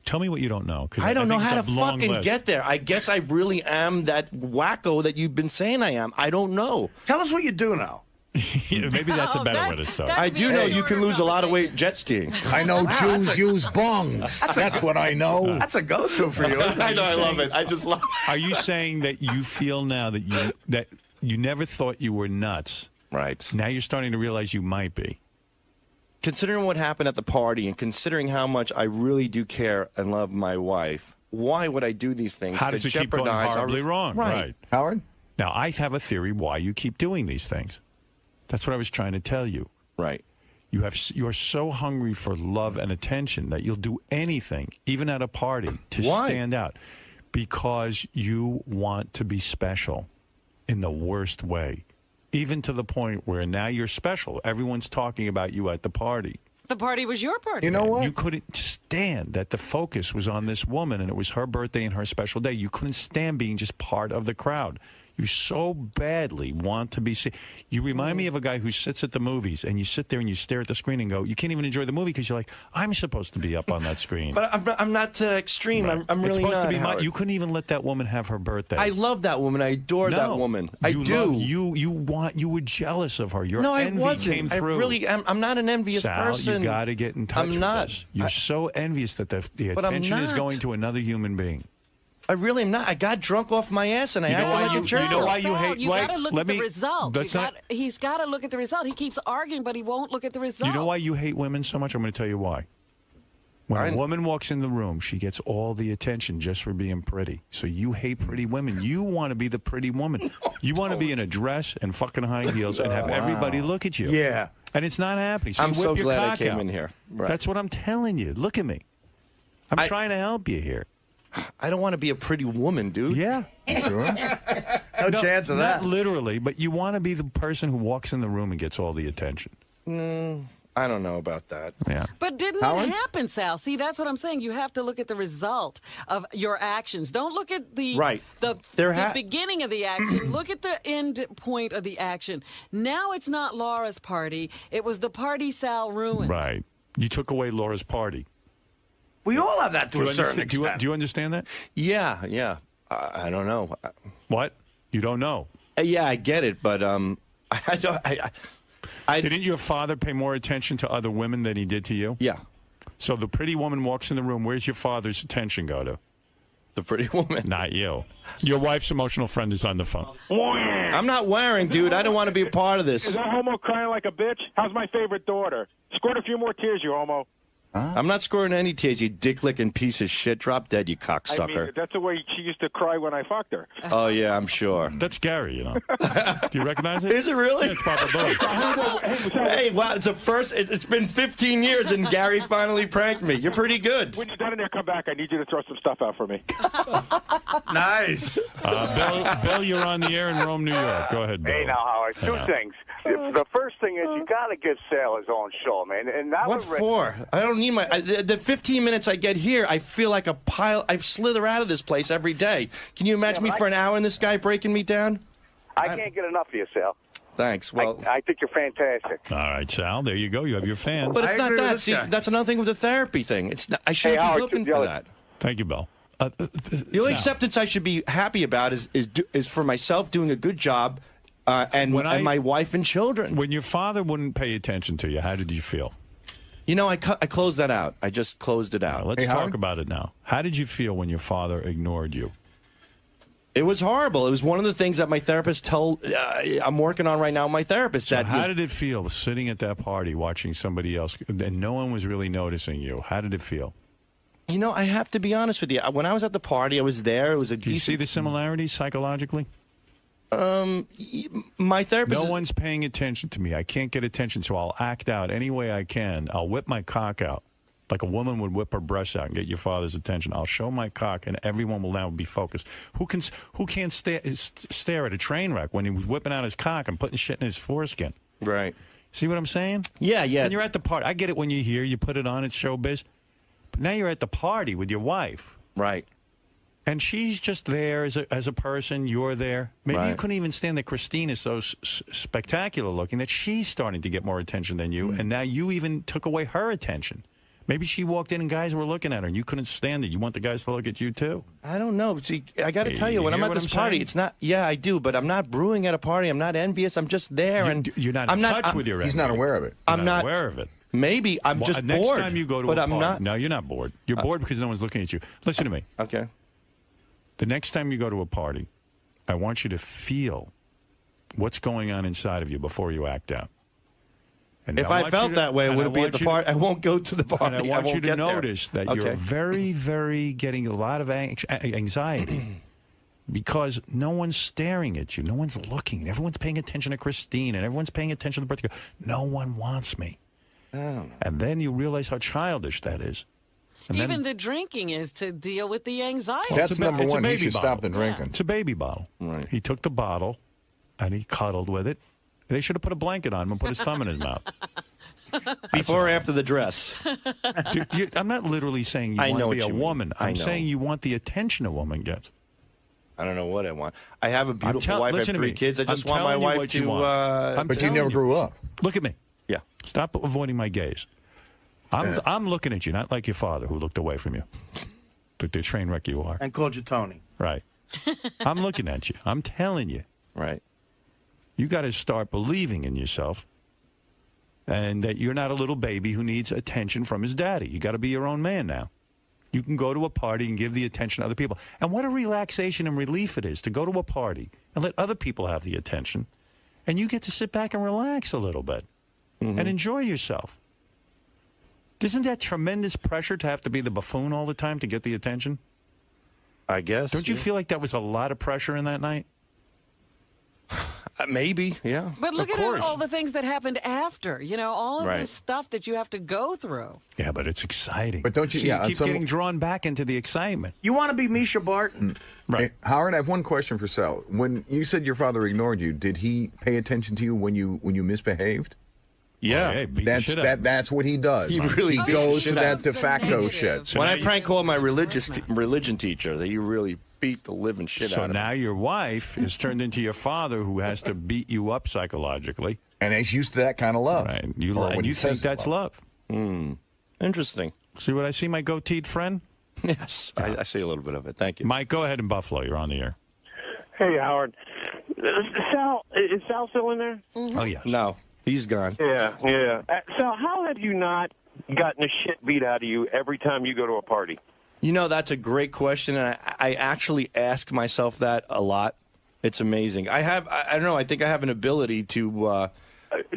Speaker 1: Tell me what you don't know. 'Cause
Speaker 7: I don't know
Speaker 1: think
Speaker 7: how
Speaker 1: it's
Speaker 7: to
Speaker 1: a long
Speaker 7: fucking
Speaker 1: list.
Speaker 7: get there. I guess I really am that wacko that you've been saying I am. I don't know.
Speaker 6: Tell us what you do now.
Speaker 1: Maybe that's a better way to start.
Speaker 7: I do know you can lose a lot of weight jet skiing.
Speaker 3: I know Jews use bongs. That's what I know.
Speaker 6: That's a go-to for you.
Speaker 7: I know. I love it. I just love it.
Speaker 1: Are you saying that you feel now that you never thought you were nuts?
Speaker 7: Right.
Speaker 1: Now you're starting to realize you might be.
Speaker 7: Considering what happened at the party and considering how much I really do care and love my wife, why would I do these things?
Speaker 1: How
Speaker 7: to
Speaker 1: does it keep going
Speaker 7: jeopardize
Speaker 1: horribly wrong?
Speaker 7: Right.
Speaker 3: Howard?
Speaker 1: Now, I have a theory why you keep doing these things. That's what I was trying to tell you.
Speaker 7: Right.
Speaker 1: You're so hungry for love and attention that you'll do anything, even at a party, to stand out, because you want to be special in the worst way, even to the point where now you're special. Everyone's talking about you at the party.
Speaker 4: The party was your party.
Speaker 3: You know what?
Speaker 1: You couldn't stand that the focus was on this woman, and it was her birthday and her special day. You couldn't stand being just part of the crowd. You so badly want to be seen. You remind me of a guy who sits at the movies, and you sit there and you stare at the screen and go, you can't even enjoy the movie because you're like, I'm supposed to be up on that screen.
Speaker 7: But I'm not to extreme.
Speaker 1: Right.
Speaker 7: I'm really
Speaker 1: supposed
Speaker 7: not.
Speaker 1: to be you couldn't even let that woman have her birthday.
Speaker 7: I love that woman. I adore that woman. I do.
Speaker 1: You were jealous of her. Your envy
Speaker 7: I wasn't.
Speaker 1: came through.
Speaker 7: I'm not an envious
Speaker 1: Sal,
Speaker 7: person.
Speaker 1: You got to get in touch with us. You're so envious that the attention is going to another human being.
Speaker 7: I really am not. I got drunk off my ass, and I acted like a jerk.
Speaker 1: You know why you hate?
Speaker 4: You got to look at the result. He's got to look at the result. He keeps arguing, but he won't look at the result.
Speaker 1: You know why you hate women so much? I'm going to tell you why. When a woman walks in the room, she gets all the attention just for being pretty. So you hate pretty women. You want to be the pretty woman. You want to be in a dress and fucking high heels and have everybody look at you.
Speaker 6: Yeah.
Speaker 1: And it's not happening. So
Speaker 7: I'm so glad I came
Speaker 1: out.
Speaker 7: in here. Right.
Speaker 1: That's what I'm telling you. Look at me. I'm trying to help you here.
Speaker 7: I don't want to be a pretty woman, dude.
Speaker 1: Yeah.
Speaker 3: Sure.
Speaker 6: No chance of that.
Speaker 1: Not literally, but you want to be the person who walks in the room and gets all the attention.
Speaker 7: I don't know about that.
Speaker 1: Yeah.
Speaker 4: But didn't it happen, Sal? See, that's what I'm saying. You have to look at the result of your actions. Don't look at the the beginning of the action. Look at the end point of the action. Now it's not Laura's party. It was the party Sal ruined.
Speaker 1: Right. You took away Laura's party.
Speaker 6: We all have that to a certain extent.
Speaker 1: Do you understand that?
Speaker 7: Yeah. I don't know.
Speaker 1: What? You don't know?
Speaker 7: Yeah, I get it, but I don't.
Speaker 1: Didn't your father pay more attention to other women than he did to you?
Speaker 7: Yeah.
Speaker 1: So the pretty woman walks in the room. Where's your father's attention go to?
Speaker 7: The pretty woman.
Speaker 1: Not you. Your wife's emotional friend is on the phone.
Speaker 7: I'm not wearing, dude. I don't want to be a part of this.
Speaker 8: Is that homo crying like a bitch? How's my favorite daughter? Squirt a few more tears, you homo.
Speaker 7: I'm not scoring any tears, you dick-licking piece of shit. Drop dead, you cocksucker.
Speaker 8: I mean, that's the way she used to cry when I fucked her.
Speaker 7: Oh, yeah, I'm sure.
Speaker 1: That's Gary, you know. Do you recognize it?
Speaker 7: Is it really?
Speaker 1: Yeah, it's Papa Billy.
Speaker 7: Hey, wow, it's been 15 years, and Gary finally pranked me. You're pretty good.
Speaker 8: When you're done in there, come back. I need you to throw some stuff out for me.
Speaker 6: Nice.
Speaker 1: Bill, you're on the air in Rome, New York. Go ahead, Bill.
Speaker 9: Hey, now, Howard, two things. The first thing is you got to give Sal his own show, man. And that
Speaker 7: What for? I don't need the 15 minutes I get here, I feel like a pile. I slither out of this place every day. Can you imagine me for an hour and this guy breaking me down?
Speaker 9: I can't get enough of you, Sal.
Speaker 7: Thanks. Well,
Speaker 9: I think you're fantastic.
Speaker 1: All right, Sal. There you go. You have your fans.
Speaker 7: But it's not that. See, that's another thing with the therapy thing. It's not, I shouldn't be looking for that.
Speaker 1: Thank you, Bill.
Speaker 7: The only acceptance I should be happy about is for myself doing a good job. And my wife and children.
Speaker 1: When your father wouldn't pay attention to you, how did you feel?
Speaker 7: You know, I closed that out. I just closed it out.
Speaker 1: Let's talk about it now. How did you feel when your father ignored you?
Speaker 7: It was horrible. It was one of the things that my therapist told. I'm working on right now with my therapist.
Speaker 1: So how did it feel sitting at that party watching somebody else and no one was really noticing you? How did it feel?
Speaker 7: You know, I have to be honest with you. When I was at the party, I was there. It was a
Speaker 1: Do you see the similarities psychologically?
Speaker 7: My therapist.
Speaker 1: No one's paying attention to me. I can't get attention, so I'll act out any way I can. I'll whip my cock out like a woman would whip her breast out and get your father's attention. I'll show my cock, and everyone will now be focused. Who can't stare at a train wreck when he was whipping out his cock and putting shit in his foreskin?
Speaker 7: Right.
Speaker 1: See what I'm saying?
Speaker 7: Yeah.
Speaker 1: And you're at the party. I get it when you're here. You put it on. It's showbiz. But now you're at the party with your wife.
Speaker 7: Right.
Speaker 1: And she's just there as a person. You're there. Maybe you couldn't even stand that Christine is so spectacular looking that she's starting to get more attention than you. And now you even took away her attention. Maybe she walked in and guys were looking at her and you couldn't stand it. You want the guys to look at you too?
Speaker 7: I don't know. See, I got to tell you, when I'm at this party, it's not. Yeah, I do, but I'm not brewing at a party. I'm not envious. I'm just there, and
Speaker 1: you're not in touch with your.
Speaker 3: He's not aware of it.
Speaker 7: I'm not
Speaker 1: aware of it.
Speaker 7: Maybe I'm just
Speaker 1: next
Speaker 7: bored.
Speaker 1: Next time you go to
Speaker 7: but
Speaker 1: a
Speaker 7: I'm
Speaker 1: party,
Speaker 7: not.
Speaker 1: no, you're not bored. You're bored because no one's looking at you. Listen to me.
Speaker 7: Okay.
Speaker 1: The next time you go to a party, I want you to feel what's going on inside of you before you act out. And
Speaker 7: if I felt that way, would it be at the party? I won't go to the party.
Speaker 1: And I want you to notice that you're
Speaker 7: Okay.
Speaker 1: very, very getting a lot of anxiety because no one's staring at you. No one's looking. Everyone's paying attention to Christine, and everyone's paying attention to the birthday girl. No one wants me. And then you realize how childish that is. And
Speaker 4: even the drinking is to deal with the anxiety.
Speaker 3: That's number one. He should stop the drinking.
Speaker 1: It's a baby bottle.
Speaker 7: Right.
Speaker 1: He took the bottle, and he cuddled with it. They should have put a blanket on him and put his thumb in his mouth.
Speaker 10: Before or after the dress?
Speaker 1: Dude, I'm not literally saying you want to be a woman. I'm saying you want the attention a woman gets.
Speaker 10: I don't know what I want. I have a beautiful wife. I have 3 kids. I just want my wife to...
Speaker 3: but you never grew up.
Speaker 1: Look at me.
Speaker 10: Yeah.
Speaker 1: Stop avoiding my gaze. I'm looking at you, not like your father who looked away from you. But the train wreck you are.
Speaker 6: And called you Tony.
Speaker 1: Right. I'm looking at you. I'm telling you.
Speaker 10: Right.
Speaker 1: You got to start believing in yourself and that you're not a little baby who needs attention from his daddy. You got to be your own man now. You can go to a party and give the attention to other people. And what a relaxation and relief it is to go to a party and let other people have the attention. And you get to sit back and relax a little bit and enjoy yourself. Isn't that tremendous pressure to have to be the buffoon all the time to get the attention?
Speaker 10: I guess.
Speaker 1: Don't you feel like that was a lot of pressure in that night?
Speaker 10: Maybe, yeah.
Speaker 4: But look at all the things that happened after. You know, all of this stuff that you have to go through.
Speaker 1: Yeah, but it's exciting.
Speaker 3: But don't you?
Speaker 1: See, you keep getting drawn back into the excitement.
Speaker 6: You want to be Misha Barton.
Speaker 1: Right.
Speaker 3: Hey, Howard, I have one question for Sal. When you said your father ignored you, did he pay attention to you when you misbehaved?
Speaker 10: Yeah,
Speaker 3: that's what he does.
Speaker 10: He really
Speaker 3: goes to that de facto shit.
Speaker 10: So when I prank called my religion teacher, that you really beat the living shit out of him.
Speaker 1: So now your wife is turned into your father, who has to beat you up psychologically,
Speaker 3: and he's used to that kind of love.
Speaker 1: Right? You think that's love?
Speaker 10: Interesting.
Speaker 1: See what I see, my goateed friend?
Speaker 10: Yes, I see a little bit of it. Thank you,
Speaker 1: Mike. Go ahead in Buffalo. You're on the air.
Speaker 11: Hey, Howard. Sal, is Sal still in there?
Speaker 1: Oh yes.
Speaker 10: No. He's gone.
Speaker 11: Yeah. So how have you not gotten the shit beat out of you every time you go to a party?
Speaker 10: You know, that's a great question, and I actually ask myself that a lot. It's amazing. I don't know, I think I have an ability to,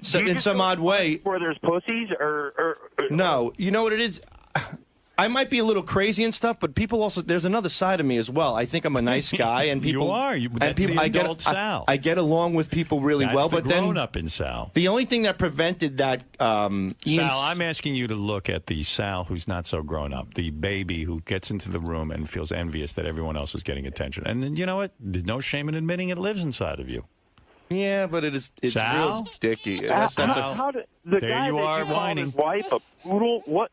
Speaker 10: in some odd way.
Speaker 11: Where there's pussies or...
Speaker 10: No, you know what it is? I might be a little crazy and stuff, but people also, there's another side of me as well. I think I'm a nice guy, and people...
Speaker 1: You are. That's the adult Sal.
Speaker 10: I get along with people really well, but then...
Speaker 1: grown-up in Sal.
Speaker 10: The only thing that prevented that...
Speaker 1: Sal, I'm asking you to look at the Sal who's not so grown up, the baby who gets into the room and feels envious that everyone else is getting attention. And then, you know what? There's no shame in admitting it lives inside of you.
Speaker 10: Yeah, but it's
Speaker 1: Sal?
Speaker 10: real dicky.
Speaker 1: There you are whining.
Speaker 11: His wife, a poodle, what...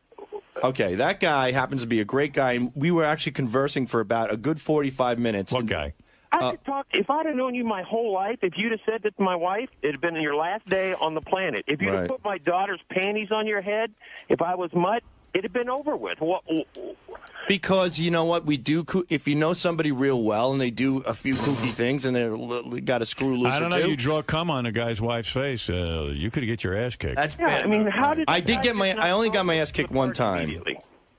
Speaker 10: Okay, that guy happens to be a great guy, and we were actually conversing for about a good 45 minutes.
Speaker 1: What guy?
Speaker 11: I could talk. If I'd have known you my whole life, if you'd have said that to my wife, it'd have been your last day on the planet. If you'd have put my daughter's panties on your head, if I was mud, it'd have been over with.
Speaker 10: Because you know what we do, if you know somebody real well and they do a few kooky things and they got a screw loose.
Speaker 1: I don't know. You draw cum on a guy's wife's face, you could get your ass kicked.
Speaker 11: That's bad. I mean, how did
Speaker 10: I only got my ass kicked one time.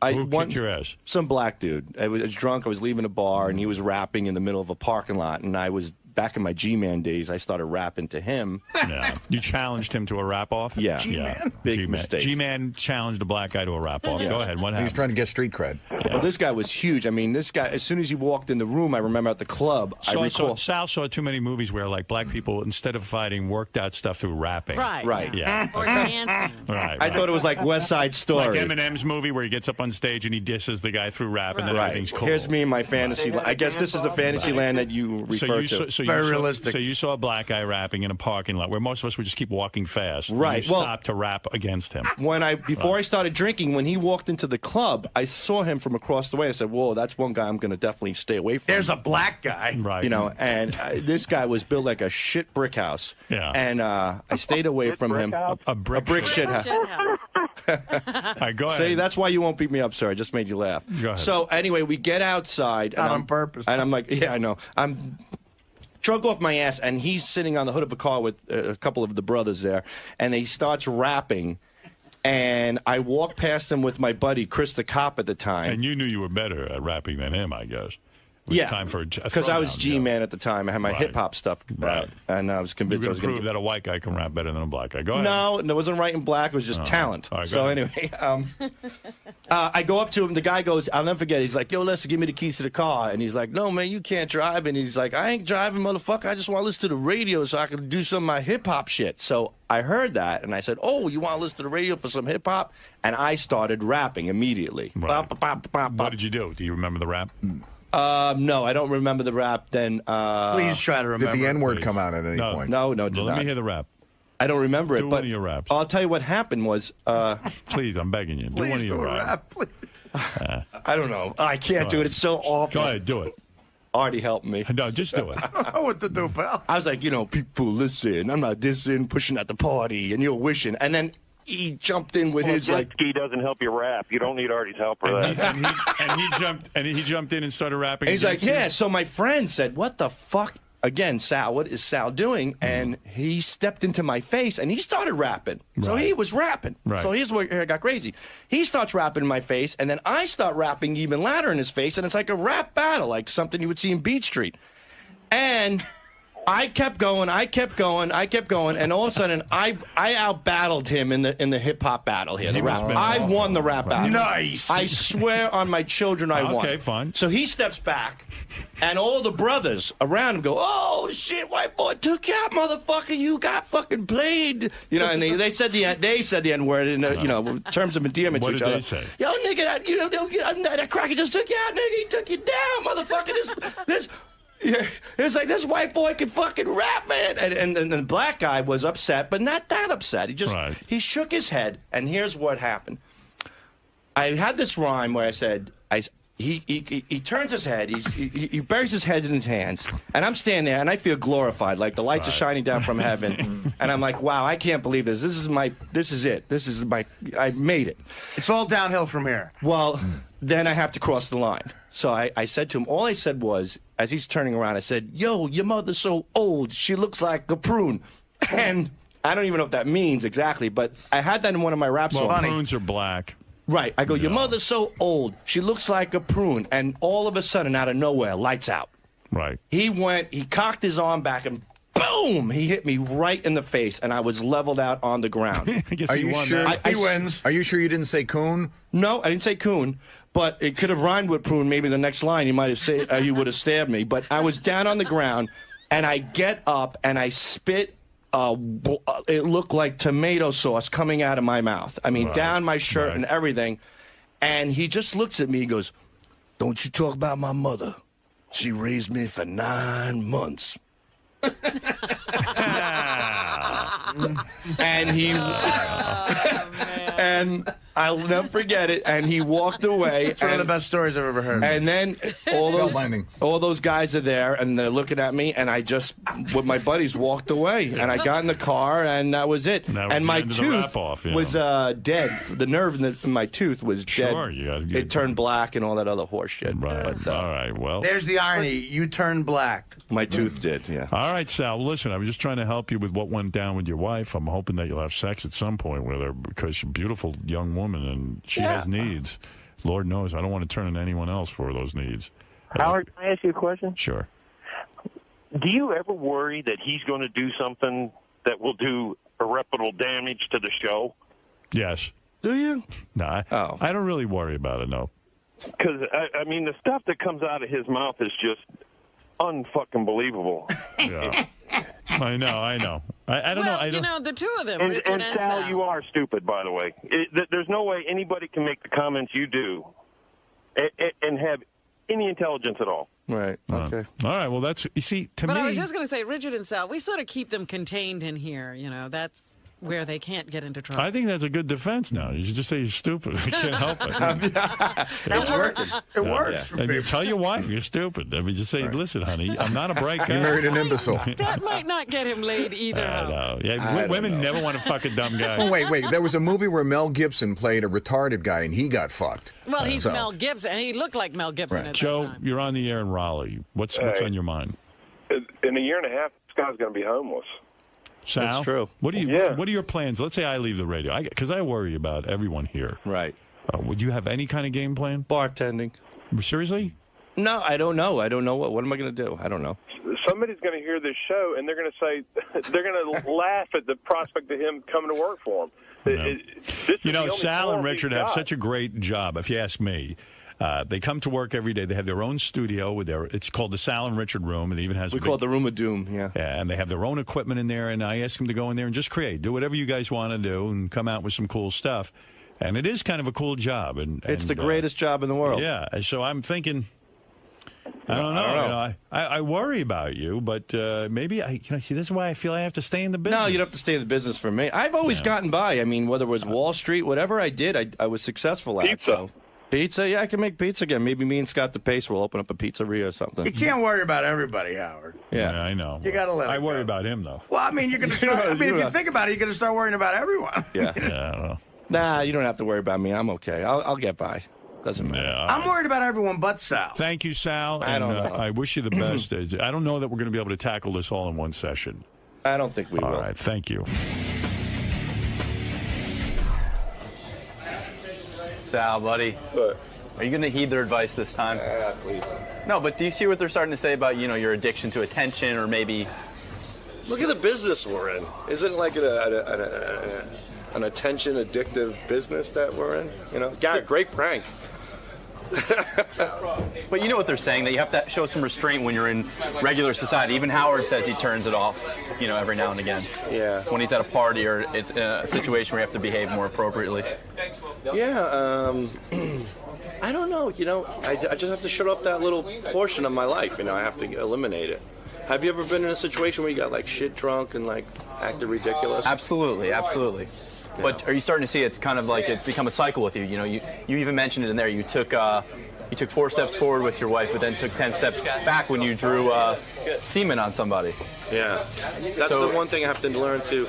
Speaker 1: Who kicked your ass?
Speaker 10: Some black dude. I was drunk. I was leaving a bar, and he was rapping in the middle of a parking lot. And I was back in my G-Man days. I started rapping to him.
Speaker 1: Yeah. You challenged him to a rap-off?
Speaker 10: Yeah.
Speaker 1: G-Man.
Speaker 10: Big mistake.
Speaker 1: G-Man challenged a black guy to a rap-off.
Speaker 10: Yeah.
Speaker 1: Go ahead. What happened?
Speaker 3: He was trying to get street cred.
Speaker 10: Yeah. Well, this guy was huge. I mean, this guy, as soon as he walked in the room, I remember at the club,
Speaker 1: So Sal saw too many movies where, like, black people, instead of fighting, worked out stuff through rapping.
Speaker 4: Right.
Speaker 1: Yeah.
Speaker 4: Or dancing.
Speaker 1: Right.
Speaker 10: I thought it was like West Side Story.
Speaker 1: Like Eminem's movie where he gets up on stage and he disses the guy through rap and then everything's cool.
Speaker 10: Here's me in my fantasy. I guess this is the fantasy land that you refer to.
Speaker 6: Very realistic.
Speaker 1: So you saw a black guy rapping in a parking lot where most of us would just keep walking fast.
Speaker 10: Right.
Speaker 1: You stopped to rap against him.
Speaker 10: Before I started drinking, when he walked into the club, I saw him from across the way. I said, "Whoa, that's one guy I'm going to definitely stay away from."
Speaker 6: There's a black guy.
Speaker 1: Right.
Speaker 10: You know, and this guy was built like a shit brick house.
Speaker 1: Yeah.
Speaker 10: And I stayed away from him.
Speaker 1: A brick
Speaker 10: shit house.
Speaker 1: All right, go ahead.
Speaker 10: See, that's why you won't beat me up, sir. I just made you laugh.
Speaker 1: Go ahead.
Speaker 10: So anyway, we get outside.
Speaker 6: Not on purpose.
Speaker 10: And I'm like, yeah, I know. I'm drunk off my ass, and he's sitting on the hood of a car with a couple of the brothers there, and he starts rapping. And I walk past him with my buddy, Chris the cop at the time.
Speaker 1: And you knew you were better at rapping than him, I guess.
Speaker 10: Yeah,
Speaker 1: time for
Speaker 10: because I was G-Man at the time. I had my hip-hop stuff.
Speaker 1: Right.
Speaker 10: And I was convinced I was going to
Speaker 1: prove that a white guy can rap better than a black guy. Go ahead.
Speaker 10: No, it wasn't right and black. It was just talent.
Speaker 1: All right,
Speaker 10: so
Speaker 1: ahead.
Speaker 10: anyway, I go up to him. The guy goes, I'll never forget. He's like, yo, Lester, give me the keys to the car. And he's like, no, man, you can't drive. And he's like, I ain't driving, motherfucker. I just want to listen to the radio so I can do some of my hip-hop shit. So I heard that, and I said, oh, you want to listen to the radio for some hip-hop? And I started rapping immediately.
Speaker 1: Right. What did you do? Do you remember the rap?
Speaker 10: No, I don't remember the rap then.
Speaker 6: Please try to remember.
Speaker 3: Did the N-word come out at any point?
Speaker 10: No,
Speaker 1: let me hear the rap.
Speaker 10: I don't remember it,
Speaker 1: do
Speaker 10: but
Speaker 1: one of your raps.
Speaker 10: I'll tell you what happened was...
Speaker 1: Please, I'm begging you. Do one of your raps.
Speaker 10: I don't know. I can't do it. It's so awful.
Speaker 1: Go ahead, do it.
Speaker 10: Artie helped me.
Speaker 1: No, just do it.
Speaker 6: I don't know what to do, pal.
Speaker 10: I was like, people, listen. I'm not dissing, pushing at the party, and you're wishing. And then he jumped in with his like...
Speaker 11: Ski doesn't help you rap. You don't need Artie's help for that.
Speaker 1: And he jumped in and started rapping.
Speaker 10: And he's like, yeah. So my friend said, what the fuck? Again, Sal, what is Sal doing? And he stepped into my face, and he started rapping. Right. So he was rapping. Right. So here's where it got crazy. He starts rapping in my face, and then I start rapping even louder in his face, and it's like a rap battle, like something you would see in Beach Street. And I kept going, and all of a sudden, I out-battled him in the hip-hop battle here. I won the rap battle.
Speaker 6: Nice.
Speaker 10: I swear on my children I won.
Speaker 1: Okay, fine.
Speaker 10: So he steps back, and all the brothers around him go, oh, shit, white boy took you out, motherfucker. You got fucking played. You know, and they said the N-word in terms of endearment to each other.
Speaker 1: What did they say?
Speaker 10: Yo, nigga, that cracker just took you out, nigga. He took you down, motherfucker. This Yeah, it's like this white boy can fucking rap, man. And the black guy was upset, but not that upset. He just he shook his head, and here's what happened. I had this rhyme where I said, he turns his head, he buries his head in his hands, and I'm standing there, and I feel glorified, like the lights are shining down from heaven, and I'm like, wow, I can't believe this. This is it. I made it.
Speaker 6: It's all downhill from here.
Speaker 10: Well, then I have to cross the line. So I said to him, all I said was, as he's turning around, I said, yo, your mother's so old, she looks like a prune. And I don't even know what that means exactly, but I had that in one of my rap songs.
Speaker 1: Well, prunes are black.
Speaker 10: Right. I go, your mother's so old, she looks like a prune. And all of a sudden, out of nowhere, lights out.
Speaker 1: Right.
Speaker 10: He cocked his arm back, and boom, he hit me right in the face, and I was leveled out on the ground.
Speaker 1: I guess he won.
Speaker 3: Sure he wins. Are you sure you didn't say coon?
Speaker 10: No, I didn't say coon. But it could have rhymed with prune. Maybe the next line he might have said he would have stabbed me. But I was down on the ground, and I get up and I spit. It looked like tomato sauce coming out of my mouth. I mean, down my shirt and everything. And he just looks at me. He goes, "Don't you talk about my mother? She raised me for 9 months." And he and I'll never forget it. And he walked away.
Speaker 6: It's one of the best stories I've ever heard.
Speaker 10: And then all those guys are there, and they're looking at me. And I just, with my buddies, walked away. And I got in the car, and that was it. And my tooth was dead. The nerve in my tooth was dead. It turned black and all that other horse shit.
Speaker 1: Right.
Speaker 10: But,
Speaker 1: all right. Well,
Speaker 6: there's the irony. You turned black.
Speaker 10: My tooth did. Yeah.
Speaker 1: All right, Sal. Listen, I was just trying to help you with what went down with your wife. I'm hoping that you'll have sex at some point with her, because she's a beautiful young woman and she has needs. Lord knows, I don't want to turn into anyone else for those needs.
Speaker 11: Howard, can I ask you a question?
Speaker 1: Sure.
Speaker 11: Do you ever worry that he's going to do something that will do irreparable damage to the show?
Speaker 1: Yes.
Speaker 10: Do you?
Speaker 1: No, I don't really worry about it, no.
Speaker 11: Because, I mean, the stuff that comes out of his mouth is just unfucking believable.
Speaker 1: Yeah. I know. I don't know.
Speaker 4: You know, the two of them,
Speaker 11: and
Speaker 4: Richard and
Speaker 11: Sal, you are stupid, by the way. There's no way anybody can make the comments you do and have any intelligence at all.
Speaker 10: Right. Okay.
Speaker 1: All right. Well, that's, you see, to me.
Speaker 4: But I was just going to say, Richard and Sal, we sort of keep them contained in here. You know, that's where they can't get into trouble.
Speaker 1: I think that's a good defense now. You should just say you're stupid. You can't help it.
Speaker 6: It's working. It works.
Speaker 1: And you tell your wife you're stupid. I mean, just say, listen, honey, I'm not a bright guy.
Speaker 3: You married an imbecile.
Speaker 4: That might not get him laid either.
Speaker 1: I know. Yeah, women never want to fuck a dumb guy.
Speaker 3: Oh, wait. There was a movie where Mel Gibson played a retarded guy, and he got fucked.
Speaker 4: Well, he's Mel Gibson. He looked like Mel Gibson at that
Speaker 1: Joe,
Speaker 4: time.
Speaker 1: you're on the air in Raleigh. What's on your mind?
Speaker 12: In a year and a half, this guy's going to be homeless.
Speaker 1: Sal,
Speaker 10: that's true.
Speaker 1: What are your plans? Let's say I leave the radio, because I worry about everyone here.
Speaker 10: Right.
Speaker 1: Would you have any kind of game plan?
Speaker 10: Bartending.
Speaker 1: Seriously?
Speaker 10: No, I don't know. What am I going to do? I don't know.
Speaker 12: somebody's going to hear this show, and they're going to say, they're going to laugh at the prospect of him coming to work for them.
Speaker 1: You know, Sal and Richard have such a great job, if you ask me. They come to work every day. They have their own studio with it's called the Sal and Richard Room. It even has
Speaker 10: call it the Room of Doom. Yeah,
Speaker 1: and they have their own equipment in there. And I ask them to go in there and just do whatever you guys want to do, and come out with some cool stuff. And it is kind of a cool job. And
Speaker 10: it's the greatest job in the world.
Speaker 1: Yeah. So I'm thinking, I don't know. You know, I worry about you, but maybe this is why I feel I have to stay in the business.
Speaker 10: No, you don't have to stay in the business for me. I've always gotten by. I mean, whether it was Wall Street, whatever I did, I was successful at.
Speaker 12: Pizza.
Speaker 10: Pizza, yeah, I can make pizza again. Maybe me and Scott DePace will open up a pizzeria or something.
Speaker 6: You can't worry about everybody, Howard.
Speaker 1: Yeah, I know.
Speaker 6: You got to let it
Speaker 1: I worry
Speaker 6: go.
Speaker 1: about him, though.
Speaker 6: Well, I mean, you're going to start. I mean, if you think about it, you're going to start worrying about everyone.
Speaker 10: Yeah.
Speaker 1: I don't know.
Speaker 10: Nah, you don't have to worry about me. I'm okay. I'll get by. Doesn't matter.
Speaker 1: Yeah,
Speaker 6: I'm worried about everyone but Sal.
Speaker 1: Thank you, Sal.
Speaker 10: I don't know.
Speaker 1: I wish you the best. I don't know that we're going to be able to tackle this all in one session.
Speaker 10: I don't think we will.
Speaker 1: All right, thank you.
Speaker 13: Sal, buddy.
Speaker 12: What?
Speaker 13: Are you going to heed their advice this time?
Speaker 12: Yeah, please.
Speaker 13: No, but do you see what they're starting to say about, your addiction to attention, or maybe...
Speaker 14: Look at the business we're in. Isn't it like an attention addictive business that we're in? You know, got a great prank.
Speaker 13: But you know what they're saying, that you have to show some restraint when you're in regular society. Even Howard says he turns it off, every now and again.
Speaker 14: Yeah.
Speaker 13: When he's at a party or it's in a situation where you have to behave more appropriately.
Speaker 14: Yeah, I don't know, I just have to shut off that little portion of my life, I have to eliminate it. Have you ever been in a situation where you got, shit drunk and, acted ridiculous?
Speaker 13: Absolutely. Yeah. But are you starting to see it's kind of like it's become a cycle with you? You even mentioned it in there. You took 4 steps forward with your wife, but then took 10 steps back when you drew semen on somebody.
Speaker 14: Yeah, that's the one thing I have to learn to.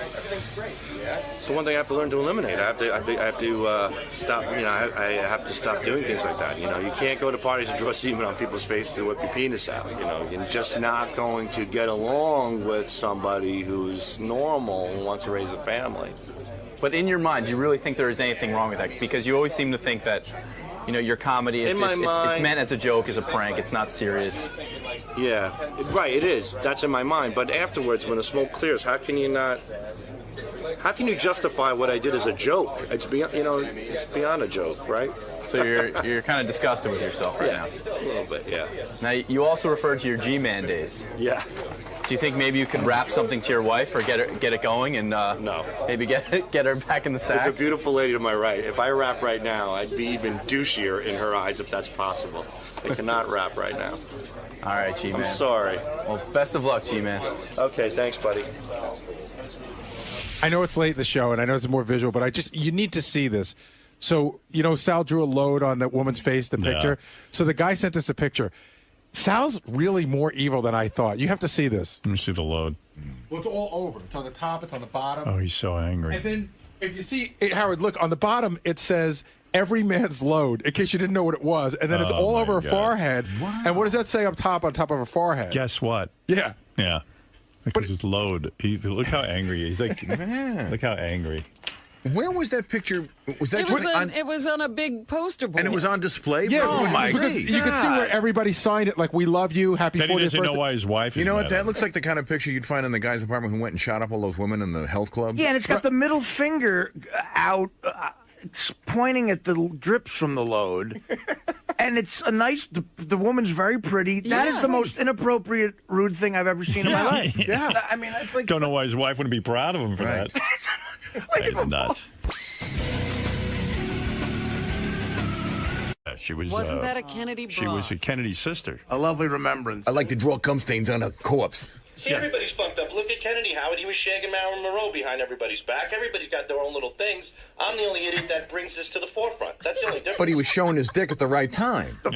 Speaker 14: It's the one thing I have to learn to eliminate. I have to stop. I have to stop doing things like that. You can't go to parties and draw semen on people's faces and whip your penis out. You're just not going to get along with somebody who's normal and wants to raise a family.
Speaker 13: But in your mind, do you really think there is anything wrong with that? Because you always seem to think that, your comedy, it's meant as a joke, as a prank. It's not serious.
Speaker 14: Yeah, right, it is. That's in my mind. But afterwards, when the smoke clears, how can you justify what I did as a joke? It's beyond, it's beyond a joke, right?
Speaker 13: So you're kind of disgusted with yourself right now.
Speaker 14: A little bit, yeah.
Speaker 13: Now, you also referred to your G-Man days.
Speaker 14: Yeah.
Speaker 13: Do you think maybe you could rap something to your wife or get it going and
Speaker 14: no,
Speaker 13: maybe get her back in the sack?
Speaker 14: There's a beautiful lady to my right. If I rap right now, I'd be even douchier in her eyes if that's possible. I cannot rap right now.
Speaker 13: All right, G-Man.
Speaker 14: I'm sorry.
Speaker 13: Well, best of luck, G-Man.
Speaker 14: Okay, thanks, buddy.
Speaker 15: I know it's late in the show, and I know it's more visual, but you need to see this. So, Sal drew a load on that woman's face, the picture. Yeah. So the guy sent us a picture. Sal's really more evil than I thought. You have to see this.
Speaker 1: Let me see the load.
Speaker 15: Well, it's all over. It's on the top. It's on the bottom.
Speaker 1: Oh, he's so angry.
Speaker 15: And then, if you see, Howard, look, on the bottom, it says, every man's load, in case you didn't know what it was. And then it's all over her forehead. Wow. And what does that say on top of her forehead?
Speaker 1: Guess what?
Speaker 15: Yeah.
Speaker 1: Yeah. Because his load. Look how angry he is. He's like, look how angry.
Speaker 3: Where was that picture? Was that
Speaker 4: it was on a big poster board.
Speaker 3: And it was on display?
Speaker 15: Yeah,
Speaker 3: oh my God.
Speaker 15: You could see where everybody signed it, like, we love you, happy 40th birthday.
Speaker 1: He doesn't know why his wife is
Speaker 3: You know what?
Speaker 1: mad
Speaker 3: That looks like the kind of picture you'd find in the guy's apartment who went and shot up all those women in the health club.
Speaker 6: Yeah, and it's got the middle finger out, pointing at the drips from the load. And it's a nice, the woman's very pretty. That is the most inappropriate, rude thing I've ever seen in my life. Yeah. I mean, I think.
Speaker 1: Don't know why his wife wouldn't be proud of him for that. That's nuts. She was.
Speaker 4: Wasn't that a Kennedy bra?
Speaker 1: She was a Kennedy sister.
Speaker 6: A lovely remembrance.
Speaker 3: I like to draw cum stains on a corpse.
Speaker 5: See, everybody's fucked up. Look at Kennedy, Howard. He was shagging Marilyn Monroe behind everybody's back. Everybody's got their own little things. I'm the only idiot that brings this to the forefront. That's the only difference.
Speaker 3: But he was showing his dick at the right time.
Speaker 1: To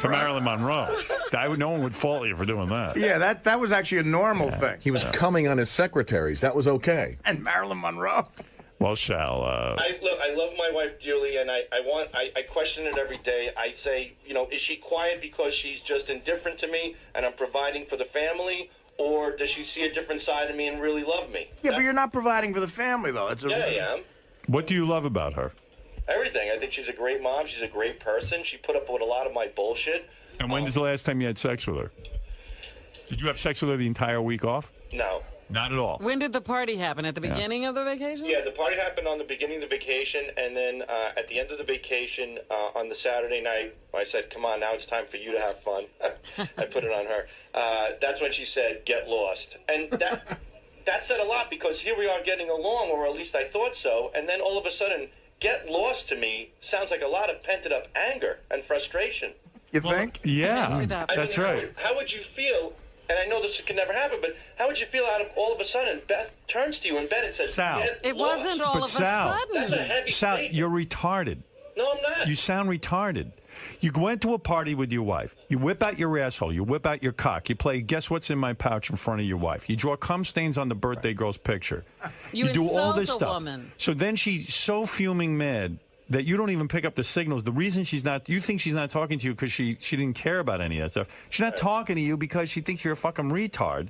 Speaker 1: Marilyn Monroe. No one would fault you for doing that.
Speaker 6: Yeah, that was actually a normal thing.
Speaker 3: He was coming on his secretaries. That was okay.
Speaker 6: And Marilyn Monroe.
Speaker 1: Well, Sal.
Speaker 5: I love my wife dearly, and I question it every day. I say, is she quiet because she's just indifferent to me and I'm providing for the family? Or does she see a different side of me and really love me?
Speaker 6: Yeah, but you're not providing for the family, though.
Speaker 5: Yeah, I am.
Speaker 1: What do you love about her?
Speaker 5: Everything. I think she's a great mom. She's a great person. She put up with a lot of my bullshit.
Speaker 1: And when's the last time you had sex with her? Did you have sex with her the entire week off?
Speaker 5: No.
Speaker 1: Not at all.
Speaker 4: When did the party happen? At the beginning of the vacation?
Speaker 5: Yeah, the party happened on the beginning of the vacation, and then at the end of the vacation, on the Saturday night, I said, come on, now it's time for you to have fun. I put it on her. That's when she said, get lost. And that said a lot, because here we are getting along, or at least I thought so, and then all of a sudden, get lost to me sounds like a lot of pent-up anger and frustration.
Speaker 6: You think?
Speaker 1: Yeah, that's right.
Speaker 5: How would you feel? And I know this can never happen, but how would you feel out of all of a sudden Beth turns to you in bed and says,
Speaker 1: Sal.
Speaker 4: It wasn't all of a sudden.
Speaker 5: That's a heavy
Speaker 1: Sal,
Speaker 5: statement.
Speaker 1: you're retarded.
Speaker 5: No, I'm not.
Speaker 1: You sound retarded. You went to a party with your wife. You whip out your asshole. You whip out your cock. You play Guess What's in My Pouch in front of your wife. You draw cum stains on the birthday girl's picture.
Speaker 4: You
Speaker 1: do all
Speaker 4: insult
Speaker 1: this
Speaker 4: a
Speaker 1: stuff.
Speaker 4: woman.
Speaker 1: So then she's so fuming mad that you don't even pick up the signals. The reason you think she's not talking to you because she didn't care about any of that stuff. She's not talking to you because she thinks you're a fucking retard.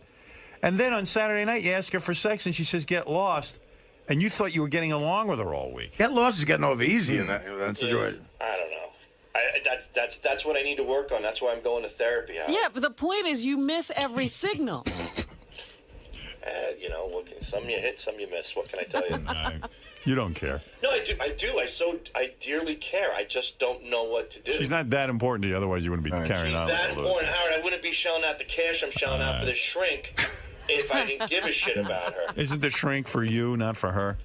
Speaker 1: And then on Saturday night, you ask her for sex, and she says, get lost. And you thought you were getting along with her all week.
Speaker 6: Get lost is getting over easy in that situation.
Speaker 5: I don't know. That's what I need to work on. That's why I'm going to therapy.
Speaker 4: Yeah, but the point is you miss every signal.
Speaker 5: You know, some you hit, some you miss. What can I tell you?
Speaker 1: You don't care.
Speaker 5: No, I do. I dearly care. I just don't know what to do.
Speaker 1: She's not that important to you, otherwise you wouldn't be carrying on.
Speaker 5: She's that
Speaker 1: with
Speaker 5: important, Howard. I wouldn't be shelling out the cash I'm shelling out for the shrink if I didn't give a shit about her.
Speaker 1: Isn't the shrink for you, not for her?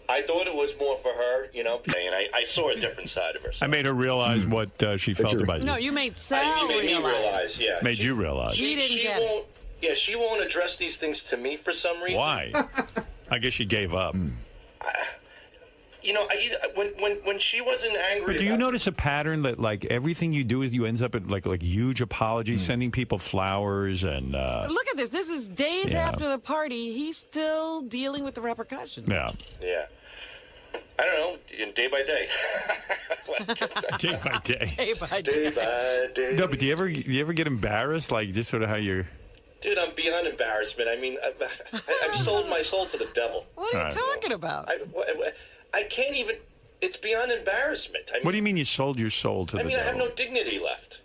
Speaker 5: I thought it was more for her, you know, and I saw a different side of her.
Speaker 1: I made her realize what she felt about you.
Speaker 4: No, you made Sal
Speaker 5: you made me realize, yeah.
Speaker 1: Made you realize.
Speaker 4: He didn't get it.
Speaker 5: Yeah, she won't address these things to me for some reason.
Speaker 1: Why? I guess she gave up.
Speaker 5: You know, when she wasn't angry.
Speaker 1: But do you notice a pattern that like everything you do is you ends up at like huge apologies, sending people flowers and.
Speaker 4: Look at this. This is days after the party. He's still dealing with the repercussions.
Speaker 1: Yeah.
Speaker 5: Yeah. I don't know. Day by day.
Speaker 1: Day by day.
Speaker 4: Day by day.
Speaker 5: Day by day.
Speaker 1: No, but do you ever get embarrassed, like just sort of how you're?
Speaker 5: Dude, I'm beyond embarrassment. I mean, I've sold my soul to the devil.
Speaker 4: What are you talking about?
Speaker 5: I can't even. It's beyond embarrassment. I mean,
Speaker 1: What do you mean you sold your soul to the devil?
Speaker 5: I have no dignity left.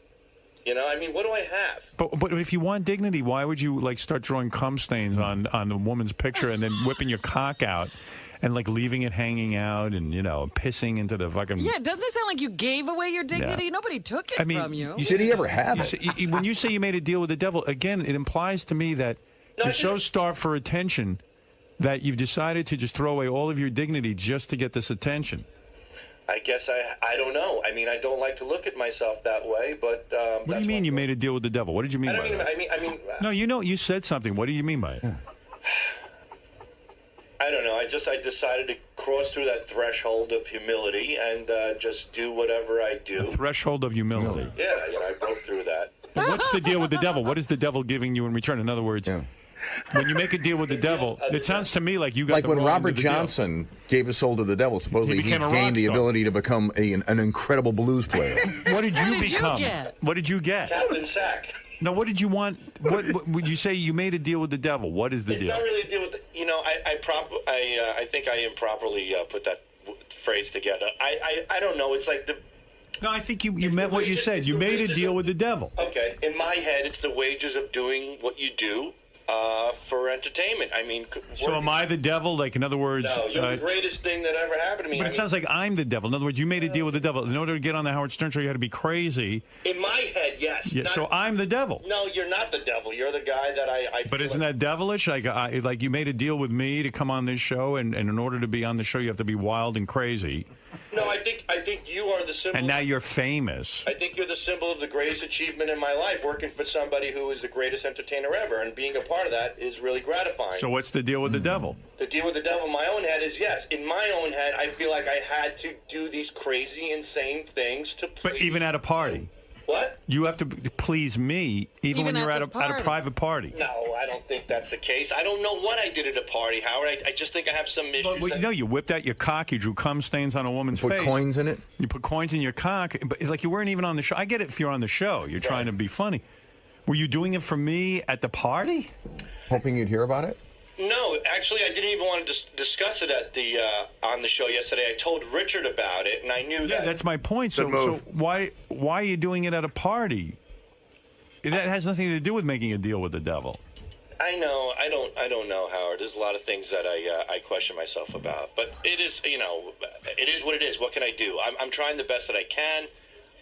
Speaker 5: You know, I mean, what do I have?
Speaker 1: But if you want dignity, why would you like start drawing cum stains on the woman's picture and then whipping your cock out and like leaving it hanging out and pissing into the fucking?
Speaker 4: Yeah, doesn't it sound like you gave away your dignity?
Speaker 1: Yeah.
Speaker 4: Nobody took it from you.
Speaker 3: Did he ever have
Speaker 1: it? When you say you made a deal with the devil, again, it implies to me that you're so starved for attention that you've decided to just throw away all of your dignity just to get this attention.
Speaker 5: I guess I don't know. I mean, I don't like to look at myself that way, but
Speaker 1: What do you mean you made a deal with the devil? What did you mean by that?
Speaker 5: I mean.
Speaker 1: No, you said something. What do you mean by it?
Speaker 5: I don't know. I decided to cross through that threshold of humility and just do whatever I do.
Speaker 1: The threshold of humility.
Speaker 5: Yeah, I broke through that.
Speaker 1: But what's the deal with the devil? What is the devil giving you in return? In other words, when you make a deal with the devil, it sounds to me like you got
Speaker 3: like
Speaker 1: the
Speaker 3: when
Speaker 1: wrong
Speaker 3: Robert
Speaker 1: end of the deal.
Speaker 3: Johnson gave his soul to the devil. Supposedly he
Speaker 1: became a rock
Speaker 3: gained the
Speaker 1: star.
Speaker 3: ability to become an incredible blues player.
Speaker 1: What did you
Speaker 4: What did you
Speaker 1: become?
Speaker 4: get?
Speaker 1: What did you get?
Speaker 5: Captain Sack.
Speaker 1: No, what did you want? What would you say you made a deal with the devil? What is the
Speaker 5: It's
Speaker 1: deal?
Speaker 5: not really a deal with. I think I improperly put that phrase together. I don't know. It's like the.
Speaker 1: No, I think you meant what you said. You made a deal with the devil.
Speaker 5: Okay, in my head, it's the wages of doing what you do for entertainment. I mean,
Speaker 1: So am I the devil? Like, in other words...
Speaker 5: No, you're the greatest thing that ever happened to me.
Speaker 1: But it sounds like I'm the devil. In other words, you made a deal with the devil. In order to get on the Howard Stern show, you had to be crazy.
Speaker 5: In my head, yes.
Speaker 1: Yeah, so I'm the devil.
Speaker 5: No, you're not the devil. You're the guy that I
Speaker 1: But isn't that devilish? Like you made a deal with me to come on this show, and in order to be on the show, you have to be wild and crazy.
Speaker 5: No, I think you are the symbol.
Speaker 1: And now you're famous.
Speaker 5: I think you're the symbol of the greatest achievement in my life, working for somebody who is the greatest entertainer ever, and being a part of that is really gratifying.
Speaker 1: So what's the deal with the devil?
Speaker 5: The deal with the devil in my own head is yes. In my own head, I feel like I had to do these crazy, insane things to please.
Speaker 1: But even at a party.
Speaker 5: What?
Speaker 1: You have to please me even when you're at a private party.
Speaker 5: No, I don't think that's the case. I don't know what I did at a party, Howard. I just think I have some issues.
Speaker 1: Well, no, you whipped out your cock. You drew cum stains on a woman's face.
Speaker 3: Put coins in it?
Speaker 1: You put coins in your cock. But like you weren't even on the show. I get it if you're on the show. You're trying to be funny. Were you doing it for me at the party?
Speaker 3: Hoping you'd hear about it?
Speaker 5: No, actually, I didn't even want to discuss it at the on the show yesterday. I told Richard about it, and I knew that.
Speaker 1: Yeah, that's my point. So why are you doing it at a party? that has nothing to do with making a deal with the devil.
Speaker 5: I know. I don't know, Howard. There's a lot of things that I question myself about. But it is, it is what it is. What can I do? I'm trying the best that I can.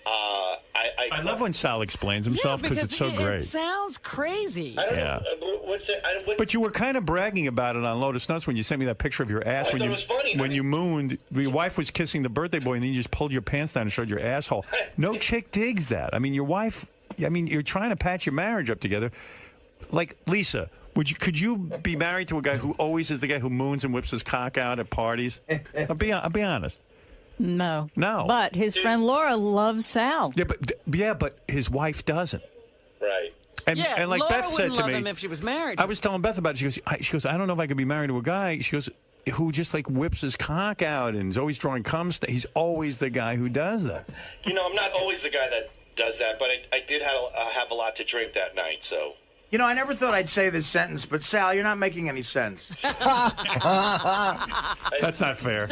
Speaker 1: I love when Sal explains himself because it's so great.
Speaker 4: It sounds crazy.
Speaker 5: I don't know. What's it?
Speaker 1: But you were kind of bragging about it on Lotus Notes when you sent me that picture of your ass.
Speaker 5: I thought it was funny.
Speaker 1: When you mooned, your wife was kissing the birthday boy, and then you just pulled your pants down and showed your asshole. No chick digs that. I mean, your wife. I mean, you're trying to patch your marriage up together. Like Lisa, could you be married to a guy who always is the guy who moons and whips his cock out at parties? I'll be honest.
Speaker 2: No.
Speaker 1: No.
Speaker 2: But his friend Laura loves Sal.
Speaker 1: Yeah, but his wife doesn't.
Speaker 5: Right.
Speaker 1: And like
Speaker 4: Laura
Speaker 1: Beth said
Speaker 4: wouldn't
Speaker 1: to
Speaker 4: love
Speaker 1: me,
Speaker 4: him if she was married.
Speaker 1: I was telling Beth about it. She goes, I don't know if I could be married to a guy. She goes, who just like whips his cock out and is always drawing cum. He's always the guy who does that.
Speaker 5: I'm not always the guy that does that, but I did have a lot to drink that night, so.
Speaker 6: I never thought I'd say this sentence, but Sal, you're not making any sense.
Speaker 1: That's not fair.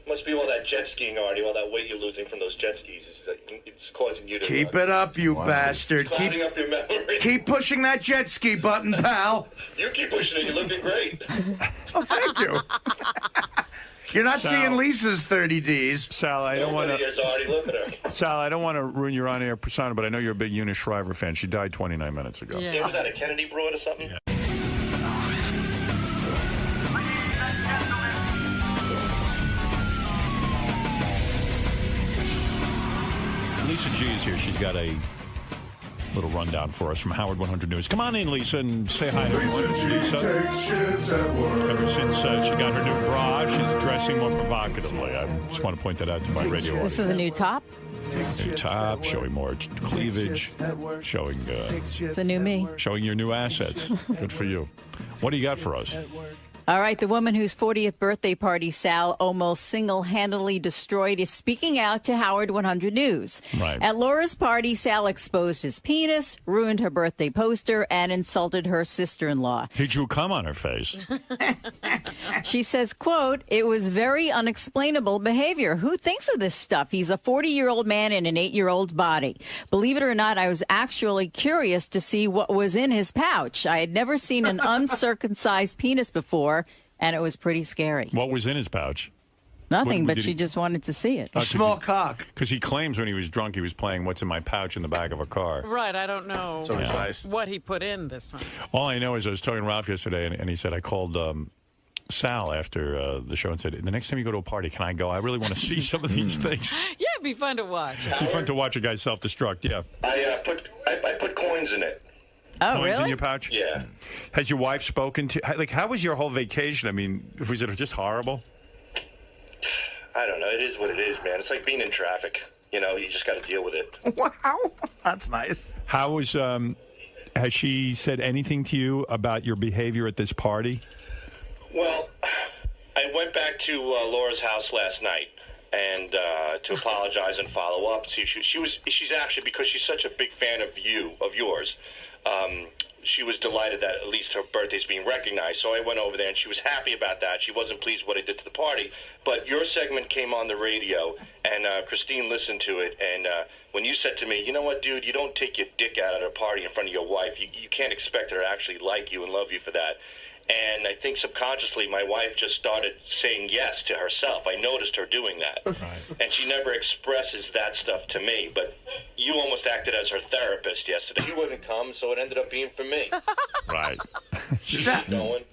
Speaker 5: Must be all that jet skiing, Artie, all that weight you're losing from those jet skis. It's causing you to...
Speaker 6: Keep it up, you bastard.
Speaker 5: Clouding up your memory.
Speaker 6: Keep pushing that jet ski button, pal.
Speaker 5: You keep pushing it. You're looking great.
Speaker 6: Oh, thank you. You're not seeing Lisa's 30 Ds.
Speaker 1: Sal, I don't want to...
Speaker 5: Look at her.
Speaker 1: Sal, I don't want to ruin your on-air persona, but I know you're a big Eunice Shriver fan. She died 29 minutes ago.
Speaker 5: Yeah, was that a Kennedy broad or something? Yeah.
Speaker 1: Lisa G is here. She's got a little rundown for us from Howard 100 News. Come on in, Lisa, and say hi to everyone. Lisa
Speaker 16: takes shits at work.
Speaker 1: Ever since she got her new bra, she's dressing more provocatively. I just want to point that out to my radio audience.
Speaker 2: This is a new top?
Speaker 1: New top, showing more cleavage, showing...
Speaker 2: it's a new me.
Speaker 1: Showing your new assets. Good for you. What do you got for us?
Speaker 2: All right, the woman whose 40th birthday party Sal almost single-handedly destroyed is speaking out to Howard 100 News.
Speaker 1: Right.
Speaker 2: At Laura's party, Sal exposed his penis, ruined her birthday poster, and insulted her sister-in-law.
Speaker 1: He drew cum on her face.
Speaker 2: She says, quote, "It was very unexplainable behavior. Who thinks of this stuff? He's a 40-year-old man in an 8-year-old body. Believe it or not, I was actually curious to see what was in his pouch. I had never seen an uncircumcised penis before, and it was pretty scary."
Speaker 1: What was in his pouch?
Speaker 2: Nothing, but she just wanted to see it.
Speaker 6: A small cock.
Speaker 1: Because he claims when he was drunk he was playing What's in My Pouch in the back of a car.
Speaker 4: Right, I don't know what he put in this time.
Speaker 1: All I know is I was talking to Ralph yesterday, and he said, I called Sal after the show and said, the next time you go to a party, can I go? I really want to see some of these things.
Speaker 4: Yeah, it'd be fun to watch.
Speaker 1: It'd be fun to watch a guy self-destruct, yeah.
Speaker 5: I put coins in it.
Speaker 2: Oh,
Speaker 1: coins
Speaker 2: really?
Speaker 1: in your pouch?
Speaker 5: Yeah.
Speaker 1: Has your wife spoken to... Like, how was your whole vacation? I mean, was it just horrible?
Speaker 5: I don't know. It is what it is, man. It's like being in traffic. You just got to deal with it.
Speaker 6: Wow. That's nice.
Speaker 1: How was... has she said anything to you about your behavior at this party?
Speaker 5: Well, I went back to Laura's house last night and to apologize and follow up. See, she's actually, because she's such a big fan of yours, she was delighted that at least her birthday's being recognized. So I went over there, and she was happy about that. She wasn't pleased with what I did to the party. But your segment came on the radio, and Christine listened to it. And when you said to me, you know what, dude, you don't take your dick out at a party in front of your wife. You can't expect her to actually like you and love you for that. And I think subconsciously my wife just started saying yes to herself. I noticed her doing that. Right. And she never expresses that stuff to me. But you almost acted as her therapist yesterday. She wouldn't come, so it ended up being for me.
Speaker 1: Right.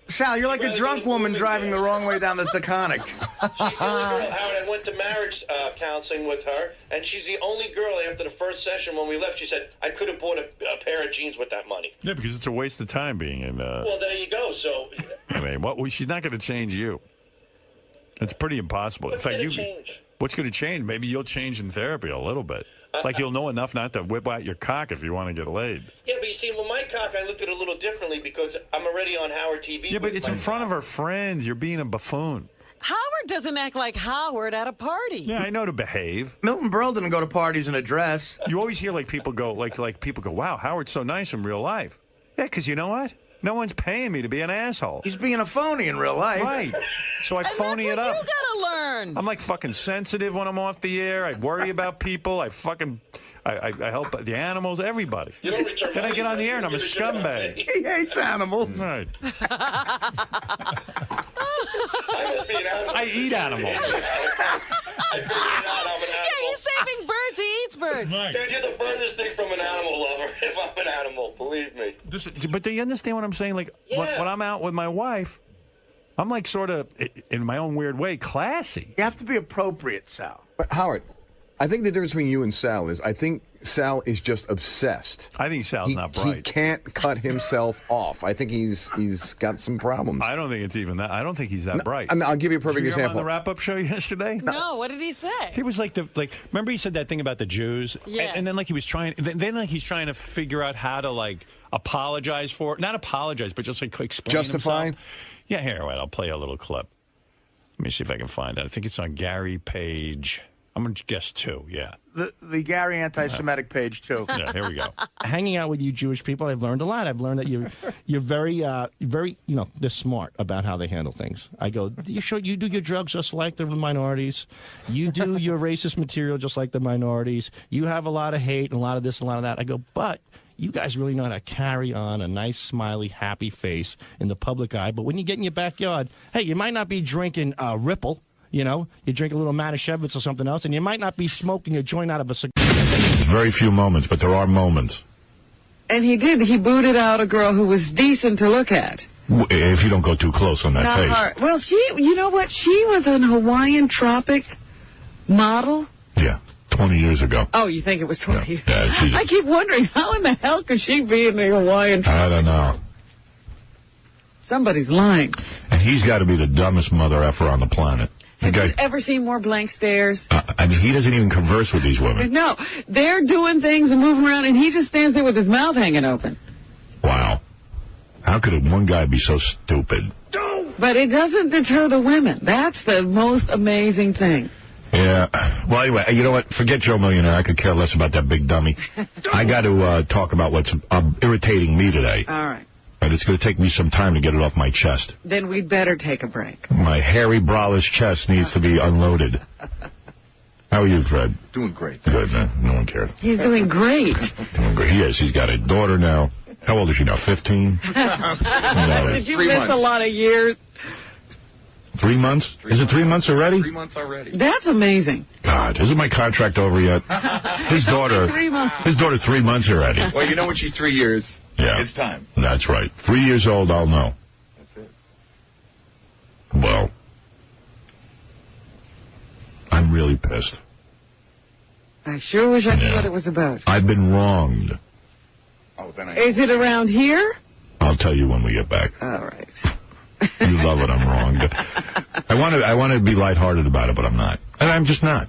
Speaker 6: Sal, you're like a drunk woman driving the wrong way down the Taconic.
Speaker 5: She's the only girl, Howard. I went to marriage counseling with her, and she's the only girl after the first session when we left. She said, I could have bought a pair of jeans with that money.
Speaker 1: Yeah, because it's a waste of time being in...
Speaker 5: Well, there you go. So...
Speaker 1: I mean, she's not going to change you. It's pretty impossible.
Speaker 5: What's going to change?
Speaker 1: What's going to change? Maybe you'll change in therapy a little bit. Like you'll know enough not to whip out your cock if you want to get laid.
Speaker 5: Yeah, but you see, with my cock, I looked at it a little differently because I'm already on Howard TV.
Speaker 1: Yeah, but it's in front of her friends. You're being a buffoon.
Speaker 4: Howard doesn't act like Howard at a party.
Speaker 1: Yeah, I know to behave.
Speaker 6: Milton Berle didn't go to parties in a dress.
Speaker 1: You always hear people go, wow, Howard's so nice in real life. Yeah, because you know what? No one's paying me to be an asshole.
Speaker 6: He's being a phony in real life.
Speaker 1: Right. So I phony it up.
Speaker 4: You gotta learn.
Speaker 1: I'm like fucking sensitive when I'm off the air. I worry about people. I help the animals, everybody.
Speaker 5: You don't return
Speaker 1: Then I get on the air and I'm a scumbag.
Speaker 6: He hates animals.
Speaker 1: Right.
Speaker 5: I must be an animal.
Speaker 1: I eat animals.
Speaker 5: I figured it out. I'm an animal.
Speaker 4: Yeah, he's saving birds. He eats birds.
Speaker 1: Right.
Speaker 5: Dude, you're the furthest thing from an animal lover. If I'm an animal, believe me.
Speaker 1: But do you understand what I'm saying? Like, when I'm out with my wife, I'm like sort of, in my own weird way, classy.
Speaker 6: You have to be appropriate, Sal.
Speaker 3: But Howard, I think the difference between you and Sal is I think Sal is just obsessed.
Speaker 1: I think Sal's not bright.
Speaker 3: He can't cut himself off. I think he's got some problems.
Speaker 1: I don't think it's even that. I don't think he's that bright.
Speaker 3: I mean, I'll give you a perfect
Speaker 1: Did you hear him
Speaker 3: example.
Speaker 1: on the wrap-up show yesterday?
Speaker 4: No, what did he say?
Speaker 1: He was like remember he said that thing about the Jews?
Speaker 4: Yeah.
Speaker 1: And then like he was trying, then like he's trying to figure out how to like apologize for it. Not apologize, but just like explain
Speaker 3: Justify?
Speaker 1: himself. Yeah, here, wait, I'll play a little clip. Let me see if I can find it. I think it's on Gary Page. I'm going to guess 2, yeah.
Speaker 6: The Gary anti-Semitic page, too.
Speaker 1: Yeah, here we go.
Speaker 7: Hanging out with you Jewish people, I've learned a lot. I've learned that you're very, they're smart about how they handle things. I go, you do your drugs just like the minorities. You do your racist material just like the minorities. You have a lot of hate and a lot of this and a lot of that. I go, but you guys really know how to carry on a nice, smiley, happy face in the public eye. But when you get in your backyard, hey, you might not be drinking Ripple. You know, you drink a little Manischewitz or something else, and you might not be smoking a joint out of a cigar.
Speaker 17: Very few moments, but there are moments.
Speaker 18: And he did. He booted out a girl who was decent to look at.
Speaker 17: If you don't go too close on that
Speaker 18: Not
Speaker 17: face.
Speaker 18: her. Well, you know what? She was an Hawaiian tropic model.
Speaker 17: Yeah, 20 years ago.
Speaker 18: Oh, you think it was 20 years?
Speaker 17: Yeah,
Speaker 18: I keep wondering, how in the hell could she be in the Hawaiian tropic?
Speaker 17: I don't know.
Speaker 18: Somebody's lying.
Speaker 17: And he's got to be the dumbest mother effer on the planet.
Speaker 18: Have you ever seen more blank stares?
Speaker 17: I mean, he doesn't even converse with these women.
Speaker 18: No, they're doing things and moving around, and he just stands there with his mouth hanging open.
Speaker 17: Wow. How could one guy be so stupid?
Speaker 18: But it doesn't deter the women. That's the most amazing thing.
Speaker 17: Yeah. Well, anyway, you know what? Forget Joe Millionaire. I could care less about that big dummy. I got to talk about what's irritating me today.
Speaker 18: All right.
Speaker 17: And it's going to take me some time to get it off my chest.
Speaker 18: Then we'd better take a break.
Speaker 17: My hairy, braless chest needs to be unloaded. How are you, Fred?
Speaker 19: Doing great.
Speaker 17: Good, man. No one cares.
Speaker 18: He's doing great.
Speaker 17: Doing great. He is. He's got a daughter now. How old is she now? 15?
Speaker 18: Did you miss a lot of years?
Speaker 17: 3 months? Is it 3 months already?
Speaker 19: 3 months already.
Speaker 18: That's amazing.
Speaker 17: God, isn't my contract over yet? His daughter.
Speaker 18: 3 months.
Speaker 17: His daughter 3 months already.
Speaker 19: Well, you know when she's 3 years,
Speaker 17: yeah.
Speaker 19: It's time.
Speaker 17: That's right. 3 years old, I'll know.
Speaker 19: That's it.
Speaker 17: Well, I'm really pissed.
Speaker 18: I sure wish I knew what it was about.
Speaker 17: I've been wronged.
Speaker 19: Oh, then
Speaker 18: Is it around here?
Speaker 17: I'll tell you when we get back.
Speaker 18: All right.
Speaker 17: You love it, I'm wronged. I want to be lighthearted about it, but I'm not. And I'm just not.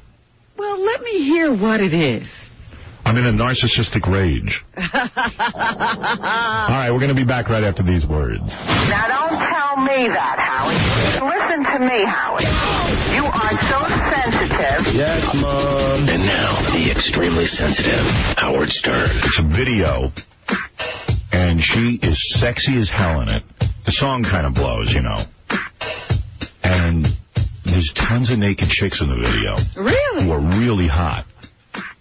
Speaker 18: Well, let me hear what it is.
Speaker 17: I'm in a narcissistic rage. All right, we're going to be back right after these words.
Speaker 20: Now, don't tell me that, Howie. Listen to me, Howie. You are so sensitive.
Speaker 17: Yes, Mom.
Speaker 21: And now, the extremely sensitive Howard Stern.
Speaker 17: It's a video, and she is sexy as hell in it. The song kind of blows, you know. And there's tons of naked chicks in the video.
Speaker 18: Really?
Speaker 17: Who are really hot.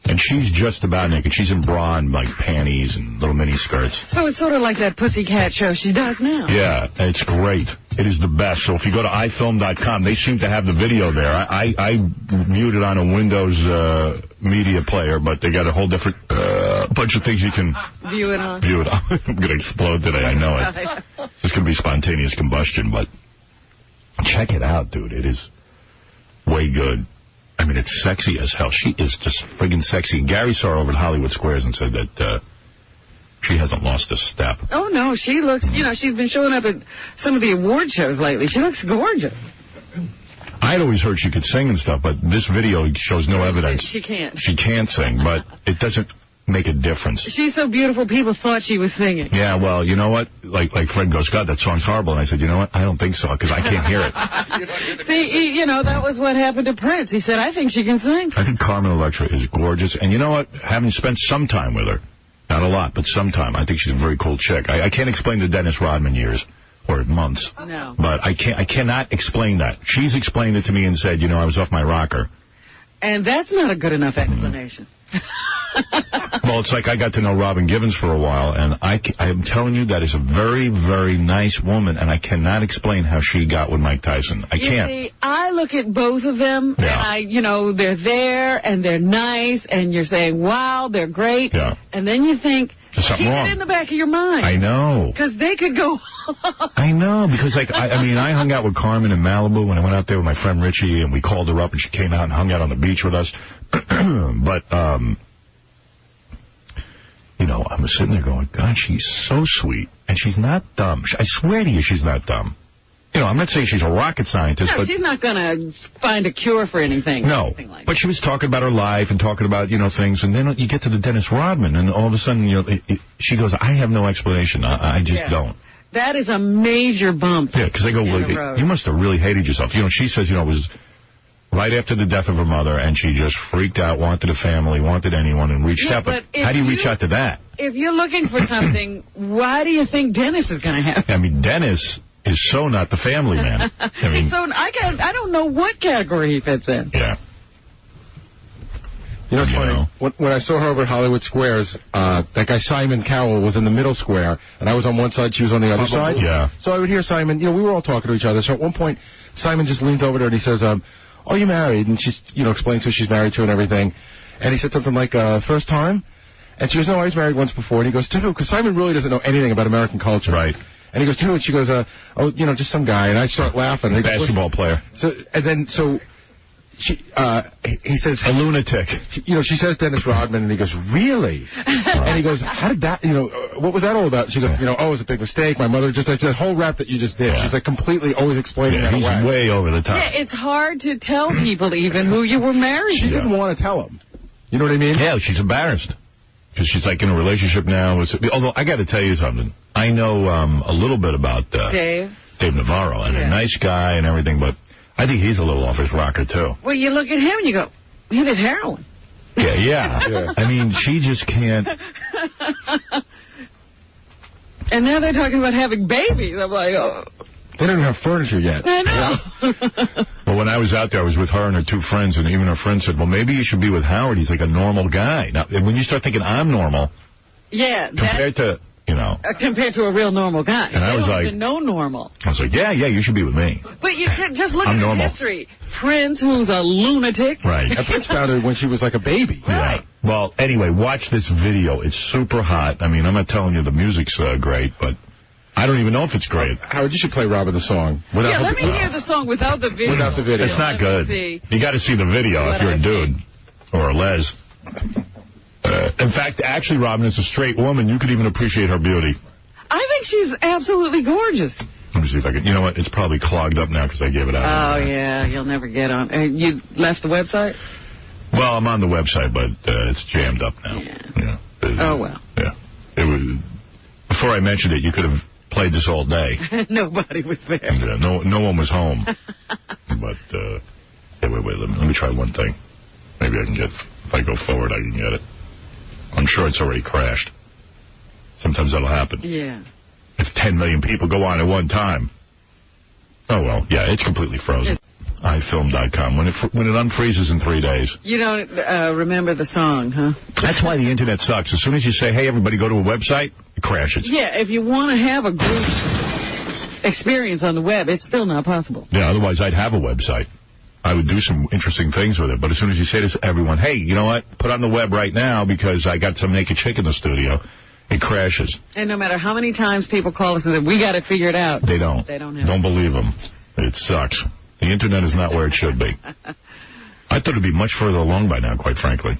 Speaker 17: And she's just about naked. She's in bra and, like, panties and little mini skirts.
Speaker 18: So it's sort of like that pussycat show she does now.
Speaker 17: Yeah, it's great. It is the best. So if you go to iFilm.com, they seem to have the video there. I viewed it on a Windows media player, but they got a whole different bunch of things you can
Speaker 18: view it on.
Speaker 17: I'm going to explode today. I know it. It's going to be spontaneous combustion, but check it out, dude. It is way good. I mean, it's sexy as hell. She is just friggin' sexy. Gary saw her over at Hollywood Squares and said that she hasn't lost a step.
Speaker 18: Oh, no, she looks, she's been showing up at some of the award shows lately. She looks gorgeous.
Speaker 17: I had always heard she could sing and stuff, but this video shows no evidence.
Speaker 18: She can't.
Speaker 17: She can't sing, but it doesn't make a difference.
Speaker 18: She's so beautiful, people thought she was singing.
Speaker 17: Yeah, well, you know what? Like Fred goes, God, that song's horrible. And I said, you know what? I don't think so, because I can't hear it.
Speaker 18: See, that was what happened to Prince. He said, I think she can sing.
Speaker 17: I think Carmen Electra is gorgeous. And you know what? Having spent some time with her, not a lot, but some time, I think she's a very cool chick. I can't explain the Dennis Rodman years. Or months.
Speaker 18: No.
Speaker 17: But I cannot explain that. She's explained it to me and said, I was off my rocker.
Speaker 18: And that's not a good enough explanation.
Speaker 17: Well, it's like I got to know Robin Givens for a while, and I'm telling you, that is a very, very nice woman, and I cannot explain how she got with Mike Tyson. I can't.
Speaker 18: See, I look at both of them, and they're there, and they're nice, and you're saying, wow, they're great. Yeah. And then you think,
Speaker 17: there's something wrong.
Speaker 18: Keep it in the back of your mind.
Speaker 17: I know.
Speaker 18: Because they could go...
Speaker 17: I know, because, like, I hung out with Carmen in Malibu when I went out there with my friend Richie, and we called her up, and she came out and hung out on the beach with us. But, I was sitting there going, God, she's so sweet, and she's not dumb. I swear to you, she's not dumb. I'm not saying she's a rocket scientist.
Speaker 18: No,
Speaker 17: but
Speaker 18: she's not going to find a cure for anything.
Speaker 17: No, but she was talking about her life and talking about, things, and then you get to the Dennis Rodman, and all of a sudden, she goes, I have no explanation. I just don't.
Speaker 18: That is a major bump.
Speaker 17: Yeah, because I go, well, you must have really hated yourself. She says, it was right after the death of her mother, and she just freaked out, wanted a family, wanted anyone, and reached out. But how do you reach out to that?
Speaker 18: If you're looking for something, why do you think Dennis is going to have?
Speaker 17: Dennis is so not the family man.
Speaker 18: I don't know what category he fits in.
Speaker 17: Yeah.
Speaker 15: It's funny. When I saw her over at Hollywood Squares, that guy Simon Cowell was in the middle square, and I was on one side, she was on the other side.
Speaker 17: Yeah.
Speaker 15: So I would hear Simon, we were all talking to each other. So at one point, Simon just leans over to her and he says, "Oh, you married?" And she's, explains who she's married to and everything. And he said something like, "First time?" And she goes, "No, I was married once before." And he goes, "To who?" Because Simon really doesn't know anything about American culture.
Speaker 17: Right.
Speaker 15: And he goes, "To who?" And she goes, "Oh, just some guy." And I start laughing.
Speaker 17: Basketball player.
Speaker 15: He says,
Speaker 17: a lunatic.
Speaker 15: She says Dennis Rodman, and he goes, "Really?" And he goes, "How did that, what was that all about?" She goes, "Oh, it was a big mistake. My mother just, that whole rap that you just did." Yeah. She's like completely always explaining that
Speaker 17: away. He's way over the top.
Speaker 18: Yeah, it's hard to tell people even who you were married to.
Speaker 15: She didn't want to tell him. You know what I mean?
Speaker 17: Yeah, she's embarrassed. Because she's like in a relationship now. Although, I got to tell you something. I know a little bit about Dave Navarro, and a nice guy and everything, but I think he's a little off his rocker, too.
Speaker 18: Well, you look at him and you go, he did heroin.
Speaker 17: Yeah. I mean, she just can't.
Speaker 18: And now they're talking about having babies. I'm like, oh.
Speaker 15: They don't have furniture yet.
Speaker 18: I know.
Speaker 17: Well, when I was out there, I was with her and her two friends, and even her friend said, well, maybe you should be with Howard. He's like a normal guy. Now, when you start thinking I'm normal, compared to,
Speaker 18: compared to a real normal guy.
Speaker 17: And I was like,
Speaker 18: even know normal.
Speaker 17: I was like, yeah, you should be with me.
Speaker 18: But you can't just look at the history. Prince, who's a lunatic.
Speaker 17: Right.
Speaker 15: And Prince found her when she was like a baby.
Speaker 18: Right.
Speaker 17: Yeah. Well, anyway, watch this video. It's super hot. I mean, I'm not telling you the music's great, but I don't even know if it's great.
Speaker 15: Howard, you should play Robin the song.
Speaker 18: Let me hear the song without the video.
Speaker 15: Without the video.
Speaker 17: It's not good. You got to see the video if you're a dude or a les. In fact, actually, Robin is a straight woman. You could even appreciate her beauty.
Speaker 18: I think she's absolutely gorgeous.
Speaker 17: Let me see if I can. You know what? It's probably clogged up now because I gave it out.
Speaker 18: Oh, yeah. You'll never get on. You left the website?
Speaker 17: Well, I'm on the website, but it's jammed up now.
Speaker 18: Yeah. Oh, well.
Speaker 17: Yeah. It was. Before I mentioned it, you could have played this all day.
Speaker 18: Nobody was there.
Speaker 17: Yeah, no one was home. But, wait. Let me try one thing. Maybe I can get, if I go forward, I can get it. I'm sure it's already crashed. Sometimes that'll happen.
Speaker 18: Yeah.
Speaker 17: If 10 million people go on at one time. Oh, well, yeah, it's completely frozen. iFilm.com. When it unfreezes in 3 days.
Speaker 18: You don't remember the song, huh?
Speaker 17: That's why the Internet sucks. As soon as you say, hey, everybody go to a website, it crashes.
Speaker 18: Yeah, if you want to have a group experience on the web, it's still not possible.
Speaker 17: Yeah, otherwise I'd have a website. I would do some interesting things with it. But as soon as you say to everyone, hey, you know what? Put on the web right now because I got some naked chick in the studio. It crashes.
Speaker 18: And no matter how many times people call us and say, we got it figured out.
Speaker 17: They don't.
Speaker 18: They don't have
Speaker 17: Don't believe them. It sucks. The Internet is not where it should be. I thought it would be much further along by now, quite frankly.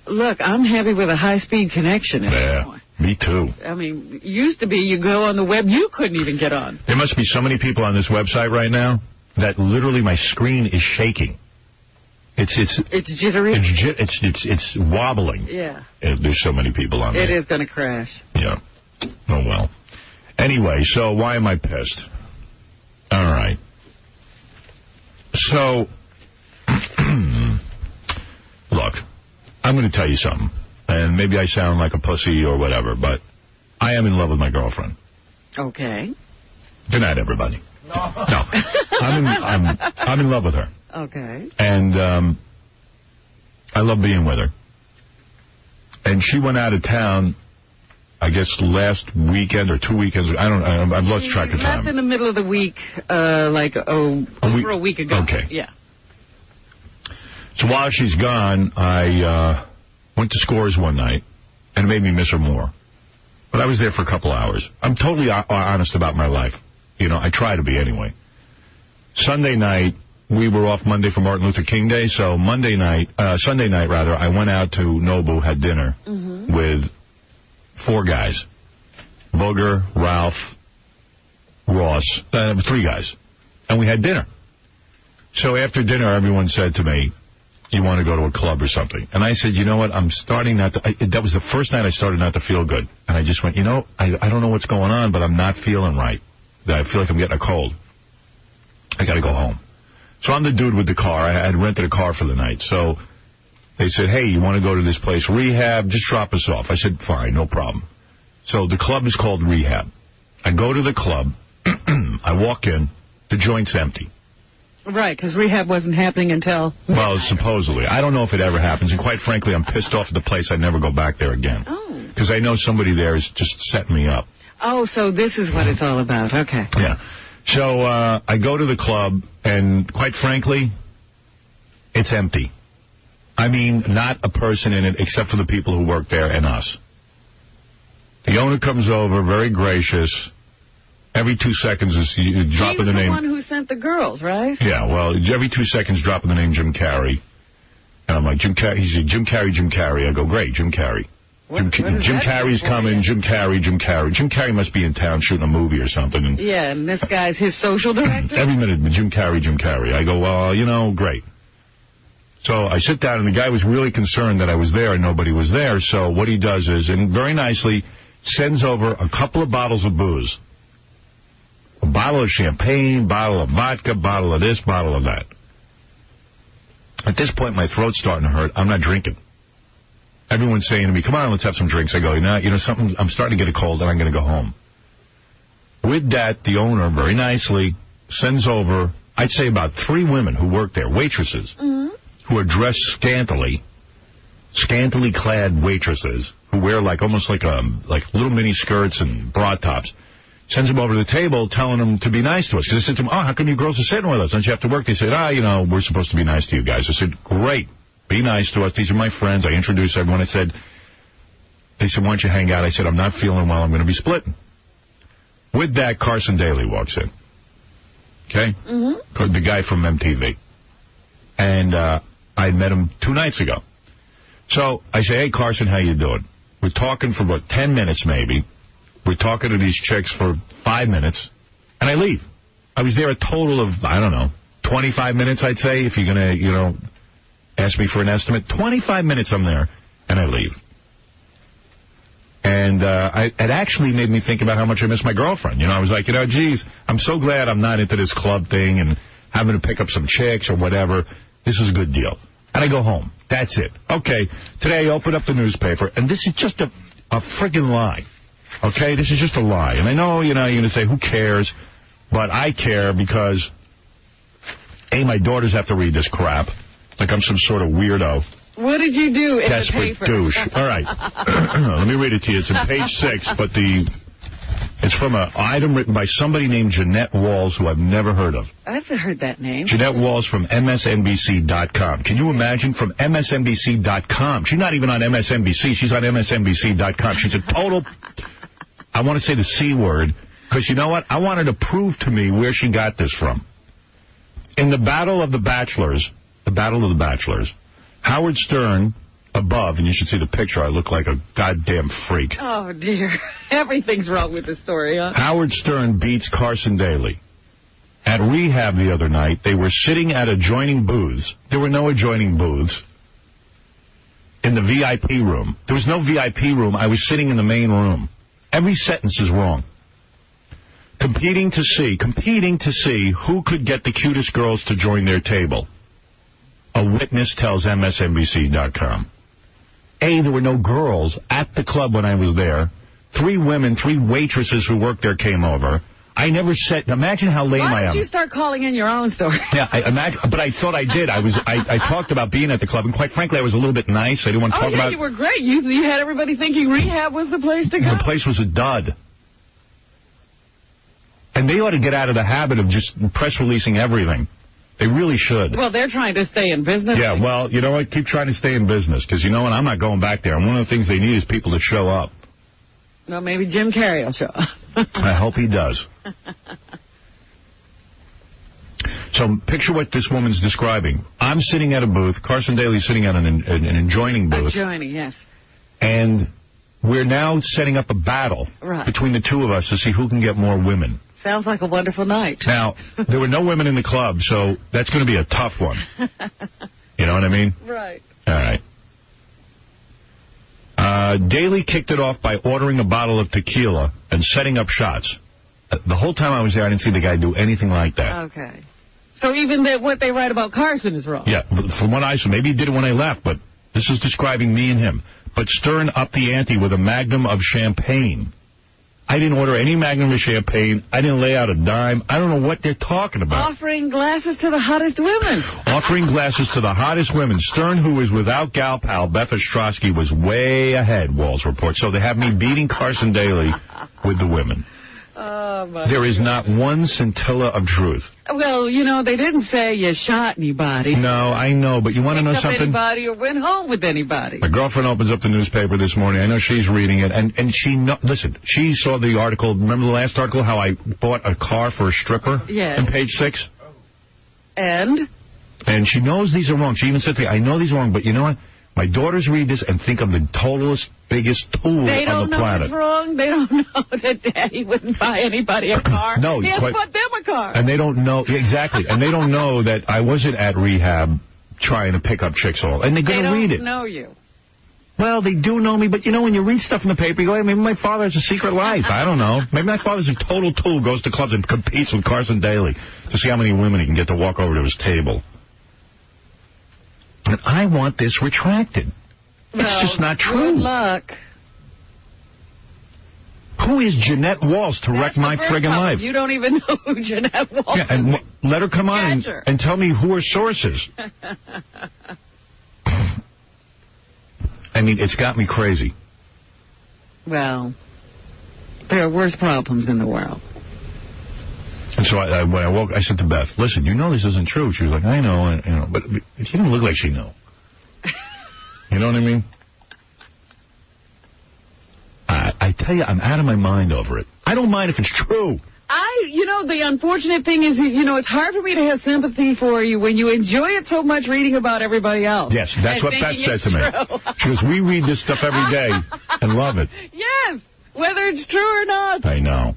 Speaker 18: Look, I'm happy with a high-speed connection.
Speaker 17: Yeah, me too.
Speaker 18: I mean, it used to be you go on the web, you couldn't even get on.
Speaker 17: There must be so many people on this website right now that literally my screen is shaking. It's
Speaker 18: jittery?
Speaker 17: It's wobbling.
Speaker 18: Yeah.
Speaker 17: There's so many people on there.
Speaker 18: It is going to crash.
Speaker 17: Yeah. Oh, well. Anyway, so why am I pissed? All right. So, look, I'm going to tell you something, and maybe I sound like a pussy or whatever, but I am in love with my girlfriend.
Speaker 18: Okay.
Speaker 17: Good night, everybody. No. I'm in love with her.
Speaker 18: Okay.
Speaker 17: And I love being with her. and she went out of town, I guess last weekend or 2 weekends. I've lost track of time.
Speaker 18: She left in the middle of the week, over a week ago.
Speaker 17: Okay.
Speaker 18: Yeah.
Speaker 17: So while she's gone, I went to Scores one night, and it made me miss her more. But I was there for a couple hours. I'm totally honest about my life. You know, I try to be anyway. Sunday night, we were off Monday for Martin Luther King Day, so Sunday night, I went out to Nobu, had dinner with 4 guys. Booger, Ralph, Ross, 3 guys. And we had dinner. So after dinner, everyone said to me, you want to go to a club or something? And I said, you know what, I'm starting not to... that was the first night I started not to feel good. And I just went, you know, I don't know what's going on, but I'm not feeling right. I feel like I'm getting a cold. I got to go home. So I'm the dude with the car. I had rented a car for the night. So they said, hey, you want to go to this place, Rehab? Just drop us off. I said, fine, no problem. So the club is called Rehab. I go to the club. I walk in. The joint's empty.
Speaker 18: Right, because Rehab wasn't happening until...
Speaker 17: Well, supposedly. I don't know if it ever happens. And quite frankly, I'm pissed off at the place. I'd never go back there again. Oh. Because I know somebody there is just setting me up.
Speaker 18: Oh, so this is what it's all about. Okay.
Speaker 17: Yeah. So I go to the club, and quite frankly, it's empty. I mean, not a person in it except for the people who work there and us. The owner comes over, very gracious. Every 2 seconds is dropping the name.
Speaker 18: He was the one who sent the girls, right?
Speaker 17: Yeah, well, every 2 seconds dropping the name Jim Carrey. And I'm like, Jim Carrey. He said, Jim Carrey, Jim Carrey. I go, great, Jim Carrey. Jim Carrey's coming, Jim Carrey, Jim Carrey. Jim Carrey must be in town shooting a movie or something. And
Speaker 18: yeah, and this guy's his social director?
Speaker 17: Every minute, Jim Carrey, Jim Carrey. I go, well, you know, great. So I sit down, and the guy was really concerned that I was there and nobody was there. So what he does is, and very nicely, sends over a couple of bottles of booze. A bottle of champagne, bottle of vodka, bottle of this, bottle of that. At this point, my throat's starting to hurt. I'm not drinking. Everyone's saying to me, come on, let's have some drinks. I go, you know something, I'm starting to get a cold, and I'm going to go home. With that, the owner, very nicely, sends over, I'd say about 3 women who work there, waitresses, who are dressed scantily clad waitresses, who wear almost like little mini skirts and bra tops. Sends them over to the table, telling them to be nice to us. Because I said to them, oh, how come you girls are sitting with us? Don't you have to work? They said, we're supposed to be nice to you guys. I said, great. Be nice to us. These are my friends. I introduced everyone. They said, why don't you hang out? I said, I'm not feeling well. I'm going to be splitting. With that, Carson Daly walks in. Okay? The guy from MTV. And I met him 2 nights ago. So I say, hey, Carson, how you doing? We're talking for about 10 minutes maybe. We're talking to these chicks for 5 minutes. And I leave. I was there a total of, 25 minutes, I'd say, if you're going to, ask me for an estimate. 25 minutes I'm there, and I leave. And it actually made me think about how much I miss my girlfriend. I was like, geez, I'm so glad I'm not into this club thing and having to pick up some chicks or whatever. This is a good deal. And I go home. That's it. Okay, today I open up the newspaper, and this is just a friggin' lie. Okay, this is just a lie. And I know, you're going to say, who cares? But I care because, A, my daughters have to read this crap. Like I'm some sort of weirdo.
Speaker 18: What did you do in
Speaker 17: Desperate
Speaker 18: the paper?
Speaker 17: douche. All right. Let me read it to you. It's on page 6, but it's from an item written by somebody named Jeanette Walls, who I've never heard of.
Speaker 18: I've heard that name.
Speaker 17: Jeanette Walls from MSNBC.com. Can you imagine? From MSNBC.com. She's not even on MSNBC. She's on MSNBC.com. She's a total, I want to say the C word, because you know what? I wanted to prove to me where she got this from. In the Battle of the Bachelors, Howard Stern above, and you should see the picture. I look like a goddamn freak.
Speaker 18: Oh, dear. Everything's wrong with the story, huh?
Speaker 17: Howard Stern beats Carson Daly. At Rehab the other night, they were sitting at adjoining booths. There were no adjoining booths. In the VIP room. There was no VIP room. I was sitting in the main room. Every sentence is wrong. Competing to see who could get the cutest girls to join their table. A witness tells MSNBC.com. A, there were no girls at the club when I was there. 3 women, 3 waitresses who worked there came over. I never said. Imagine how lame I am.
Speaker 18: Why don't you start calling in your own story?
Speaker 17: Yeah, but I thought I did. I talked about being at the club, and quite frankly, I was a little bit nice. I didn't want to talk about.
Speaker 18: You were great. You had everybody thinking rehab was the place to go.
Speaker 17: The place was a dud. And they ought to get out of the habit of just press releasing everything. They really should.
Speaker 18: Well, they're trying to stay in business.
Speaker 17: Yeah, well, you know what? Keep trying to stay in business, because you know what? I'm not going back there. And one of the things they need is people to show up.
Speaker 18: Well, maybe Jim Carrey will show up.
Speaker 17: I hope he does. So picture what this woman's describing. I'm sitting at a booth. Carson Daly's sitting at an adjoining booth.
Speaker 18: Adjoining, yes.
Speaker 17: And we're now setting up a battle between the two of us to see who can get more women.
Speaker 18: Sounds like a wonderful night.
Speaker 17: Now, there were no women in the club, so that's going to be a tough one. You know what I mean?
Speaker 18: Right.
Speaker 17: All right. Daly kicked it off by ordering a bottle of tequila and setting up shots. The whole time I was there, I didn't see the guy do anything like that.
Speaker 18: Okay. So even what they write about Carson is wrong.
Speaker 17: Yeah, from what I saw, maybe he did it when I left, but this is describing me and him. But Stern upped the ante with a magnum of champagne. I didn't order any magnum of champagne. I didn't lay out a dime. I don't know what they're talking about.
Speaker 18: Offering glasses to the hottest women.
Speaker 17: Offering glasses to the hottest women. Stern, who was without gal pal Beth Ostrowski, was way ahead, Walls reports. So they have me beating Carson Daly with the women. There is not one scintilla of truth.
Speaker 18: Well, you know, they didn't say you shot anybody.
Speaker 17: No, I know, but you want to know something?
Speaker 18: Anybody or went home with anybody.
Speaker 17: My girlfriend opens up the newspaper this morning. I know she's reading it, and she listen. She saw the article. Remember the last article? How I bought a car for a stripper?
Speaker 18: Yes.
Speaker 17: On page 6.
Speaker 18: And
Speaker 17: she knows these are wrong. She even said to me, "I know these are wrong, but you know what? My daughters read this and think I'm the totalest, biggest tool on the planet."
Speaker 18: They don't know it's wrong. They don't know that Daddy wouldn't buy anybody a car.
Speaker 17: No,
Speaker 18: he has bought them a car.
Speaker 17: And they don't know, exactly, and they don't know that I wasn't at rehab trying to pick up chicks all. And they're going to read it.
Speaker 18: They don't know you.
Speaker 17: Well, they do know me, but you know, when you read stuff in the paper, you go, hey, maybe my father has a secret life. I don't know. Maybe my father's a total tool, goes to clubs and competes with Carson Daly to see how many women he can get to walk over to his table. And I want this retracted. It's just not true.
Speaker 18: Good luck.
Speaker 17: Who is Jeanette Walls to wreck my friggin' life?
Speaker 18: You don't even know who Jeanette Walls is.
Speaker 17: Yeah, and let her come on and tell me who her source is. I mean, it's got me crazy.
Speaker 18: Well, there are worse problems in the world.
Speaker 17: And so when I woke, I said to Beth, listen, you know this isn't true. She was like, I know, but she didn't look like she knew. You know what I mean? I tell you, I'm out of my mind over it. I don't mind if it's true.
Speaker 18: The unfortunate thing is, it's hard for me to have sympathy for you when you enjoy it so much reading about everybody else.
Speaker 17: Yes, that's what Beth said to me. She goes, we read this stuff every day and love it.
Speaker 18: Yes, whether it's true or not.
Speaker 17: I know.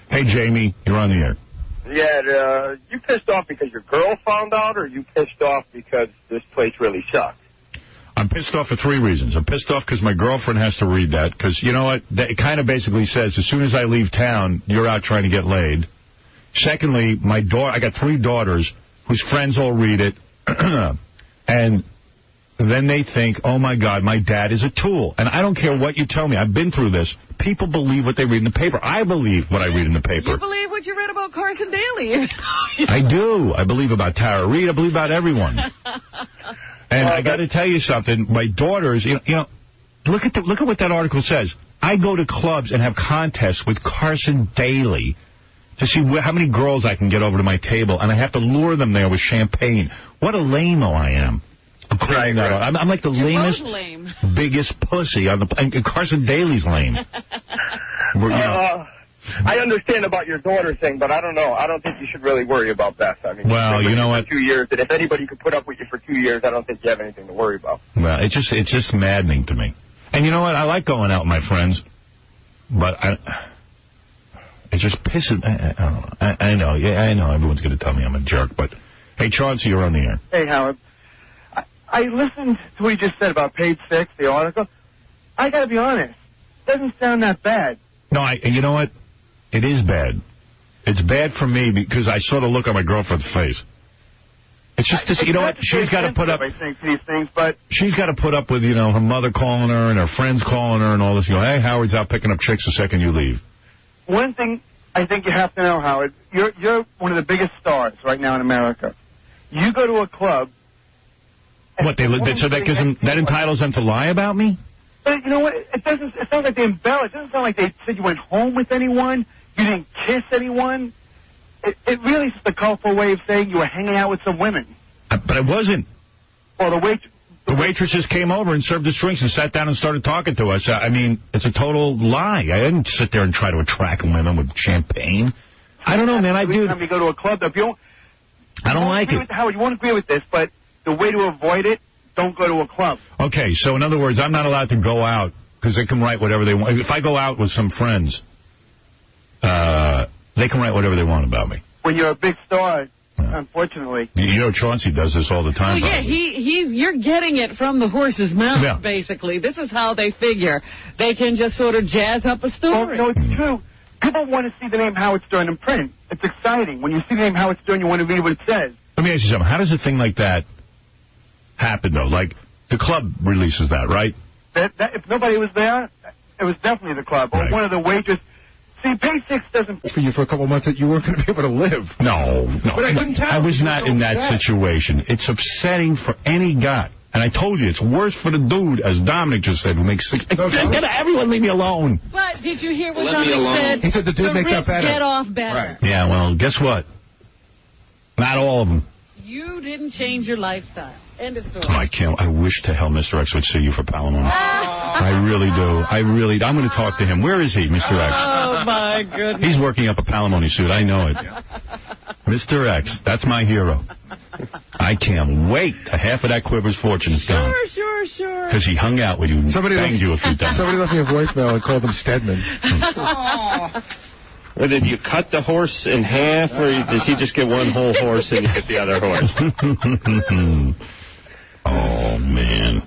Speaker 17: Hey, Jamie, you're on the air.
Speaker 8: Yeah, you pissed off because your girl found out, or you pissed off because this place really sucks?
Speaker 17: I'm pissed off for 3 reasons. I'm pissed off because my girlfriend has to read that, because, you know what, it kind of basically says, as soon as I leave town, you're out trying to get laid. Secondly, I got 3 daughters whose friends all read it, and then they think, oh, my God, my dad is a tool. And I don't care what you tell me. I've been through this. People believe what they read in the paper. I believe what I read in the paper.
Speaker 18: You believe what you read about Carson Daly.
Speaker 17: I do. I believe about Tara Reid. I believe about everyone. And I got to tell you something. My daughters, look at what that article says. I go to clubs and have contests with Carson Daly to see how many girls I can get over to my table, and I have to lure them there with champagne. What a lame-o I am. I'm like the lamest, biggest pussy on the. And Carson Daly's lame.
Speaker 8: I understand about your daughter thing, but I don't know. I don't think you should really worry about Beth. I mean,
Speaker 17: well, you know what?
Speaker 8: 2 years, and if anybody could put up with you for 2 years, I don't think you have anything to worry about.
Speaker 17: Well, it's just maddening to me. And you know what? I like going out with my friends, but it just pisses. I know. Yeah, I know. Everyone's going to tell me I'm a jerk, but hey, Chauncey, you're on the air.
Speaker 8: Hey, Howard. I listened to what you just said about page 6, the article. I got to be honest. It doesn't sound that bad.
Speaker 17: No, you know what? It is bad. It's bad for me because I saw the look on my girlfriend's face. It's just this, you know what? She's got to put up.
Speaker 8: I think these things, but
Speaker 17: she's got to put up with, her mother calling her and her friends calling her and all this. Hey, Howard's out picking up chicks the second you leave.
Speaker 8: One thing I think you have to know, Howard, you're one of the biggest stars right now in America. You go to a club.
Speaker 17: What, so that entitles them to lie about me?
Speaker 8: But you know what? It sounds like they embellish. It doesn't sound like they said you went home with anyone. You didn't kiss anyone. It really is just a colorful way of saying you were hanging out with some women.
Speaker 17: But I wasn't.
Speaker 8: Well,
Speaker 17: the waitresses came over and served us drinks and sat down and started talking to us. I mean, it's a total lie. I didn't sit there and try to attract women with champagne. I don't know, man.
Speaker 8: Every time you go to a club, I don't like it. Howard, you won't agree with this, but the way to avoid it, don't go to a club.
Speaker 17: Okay, so in other words, I'm not allowed to go out because they can write whatever they want. If I go out with some friends, they can write whatever they want about me.
Speaker 8: When you're a big star, unfortunately.
Speaker 17: Chauncey does this all the time.
Speaker 18: Well, yeah, you're getting it from the horse's mouth, basically. This is how they figure. They can just sort of jazz up a story.
Speaker 8: No, it's true. People want to see the name Howard Stern in print. It's exciting. When you see the name Howard Stern, you want to read what it says.
Speaker 17: Let me ask you something. How does a thing like that happen, though? Like, the club releases that, right?
Speaker 8: If nobody was there, it was definitely the club. Or one of the waitresses. See, Page 6 doesn't...
Speaker 15: For you for a couple months that you weren't going to be able to live.
Speaker 17: No.
Speaker 15: But I couldn't tell.
Speaker 17: I was not in that situation. It's upsetting for any guy. And I told you, it's worse for the dude, as Dominic just said, who makes six... Everyone leave me alone.
Speaker 18: But did you hear what Dominic said?
Speaker 15: He said the dude makes up better.
Speaker 18: Get off better.
Speaker 17: Right. Yeah, well, guess what? Not all of them.
Speaker 18: You didn't change your lifestyle. End of story.
Speaker 17: Oh, I can't. I wish to hell Mr. X would sue you for palimony. I really do. I'm going to talk to him. Where is he, Mr. X?
Speaker 18: Oh, my goodness.
Speaker 17: He's working up a palimony suit. I know it. Mr. X, that's my hero. I can't wait. Half of that quiver's fortune is gone.
Speaker 18: Sure.
Speaker 17: Because he hung out with you and banged you a few times.
Speaker 15: Somebody left me a voicemail and called him Stedman.
Speaker 9: Or did you cut the horse in half, or does he just get one whole horse and you get the other horse?
Speaker 17: Oh, man.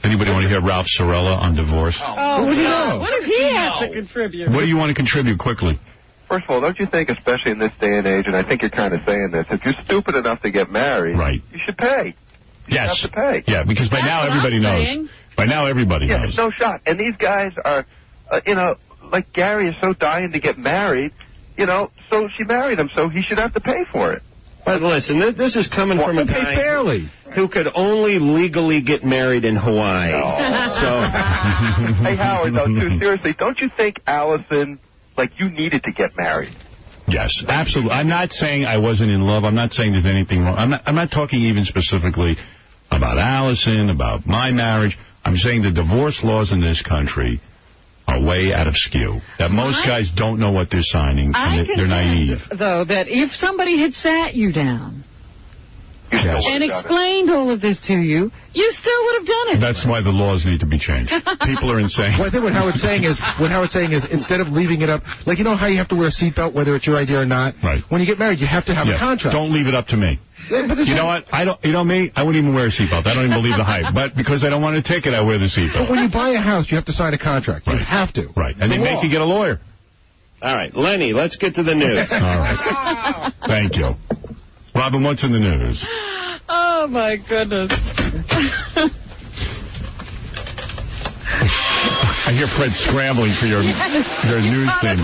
Speaker 17: Anybody want to hear Ralph Sorella on divorce?
Speaker 18: Oh, what do you know? What does he have to contribute?
Speaker 17: What do you want to contribute quickly?
Speaker 19: First of all, don't you think, especially in this day and age, and I think you're kind of saying this, if you're stupid enough to get married, you should pay. You have to pay.
Speaker 17: Yeah, because by now everybody knows. By now everybody knows.
Speaker 19: It's no shot. And these guys are, like Gary is so dying to get married, so she married him, so he should have to pay for it.
Speaker 9: But listen, this is coming from a guy who could only legally get married in Hawaii.
Speaker 19: Hey, Howard, though, too, seriously, don't you think Allison, you needed to get married?
Speaker 17: Yes, absolutely. I'm not saying I wasn't in love. I'm not saying there's anything wrong. I'm not talking even specifically about Allison, about my marriage. I'm saying the divorce laws in this country are way out of skew. That most guys don't know what they're signing, and they're naive.
Speaker 18: Though, that if somebody had sat you down and explained all of this to you, you still would have done it.
Speaker 17: That's why the laws need to be changed. People are insane.
Speaker 15: Well, I think what Howard's saying is instead of leaving it up, you know how you have to wear a seatbelt whether it's your idea or not?
Speaker 17: Right.
Speaker 15: When you get married, you have to have a contract.
Speaker 17: Don't leave it up to me. You know what? Me, I wouldn't even wear a seatbelt. I don't even believe the hype. But because I don't want a ticket, I wear the seatbelt.
Speaker 15: But when you buy a house, you have to sign a contract.
Speaker 17: Right.
Speaker 15: You have to.
Speaker 17: Right. And they make you get a lawyer.
Speaker 9: All right, Lenny, let's get to the news.
Speaker 17: All right. Thank you. Robin, what's in the news?
Speaker 18: Oh, my goodness.
Speaker 17: I hear Fred scrambling for your news thing.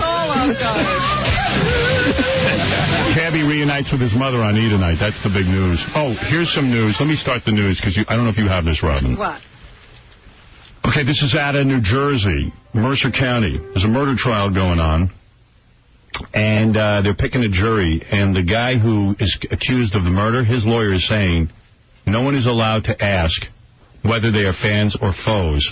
Speaker 17: Cabby reunites with his mother on E! tonight. That's the big news. Oh, here's some news. Let me start the news, because I don't know if you have this, Robin.
Speaker 18: What?
Speaker 17: Okay, this is out of New Jersey, Mercer County. There's a murder trial going on, and they're picking a jury, and the guy who is accused of the murder, his lawyer is saying no one is allowed to ask whether they are fans or foes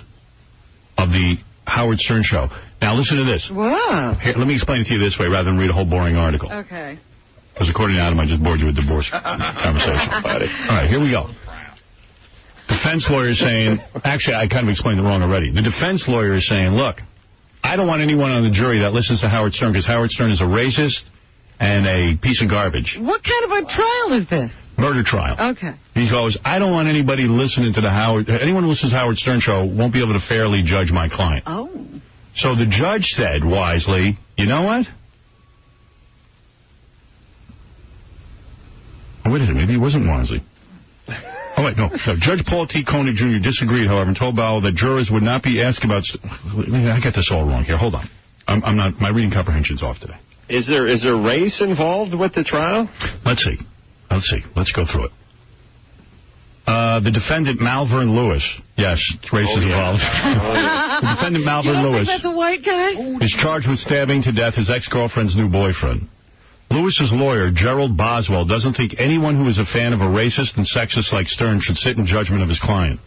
Speaker 17: of the Howard Stern Show. Now, listen to this.
Speaker 18: Wow.
Speaker 17: Here, let me explain it to you this way rather than read a whole boring article.
Speaker 18: Okay.
Speaker 17: Because according to Adam, I just bored you with divorce conversation. All right, here we go. Defense lawyer is saying, actually, I kind of explained it wrong already. The defense lawyer is saying, look, I don't want anyone on the jury that listens to Howard Stern, because Howard Stern is a racist and a piece of garbage.
Speaker 18: What kind of a trial is this?
Speaker 17: Murder trial.
Speaker 18: Okay.
Speaker 17: He goes, I don't want anybody listening to anyone who listens to Howard Stern Show won't be able to fairly judge my client.
Speaker 18: Oh.
Speaker 17: So the judge said, wisely, you know what? Barnsley. Oh, wait, no. Judge Paul T. Koenig Jr. disagreed, however, and told Bowell that jurors would not be asked about... I got this all wrong here. Hold on. I'm not... My reading comprehension's off today.
Speaker 9: Is there race involved with the trial?
Speaker 17: Let's see. Let's go through it. The defendant, Malvern Lewis. Yes, race is involved. The defendant, Malvern Lewis.
Speaker 18: That's a white guy?
Speaker 17: Is charged with stabbing to death his ex-girlfriend's new boyfriend. Lewis's lawyer, Gerald Boswell, doesn't think anyone who is a fan of a racist and sexist like Stern should sit in judgment of his client.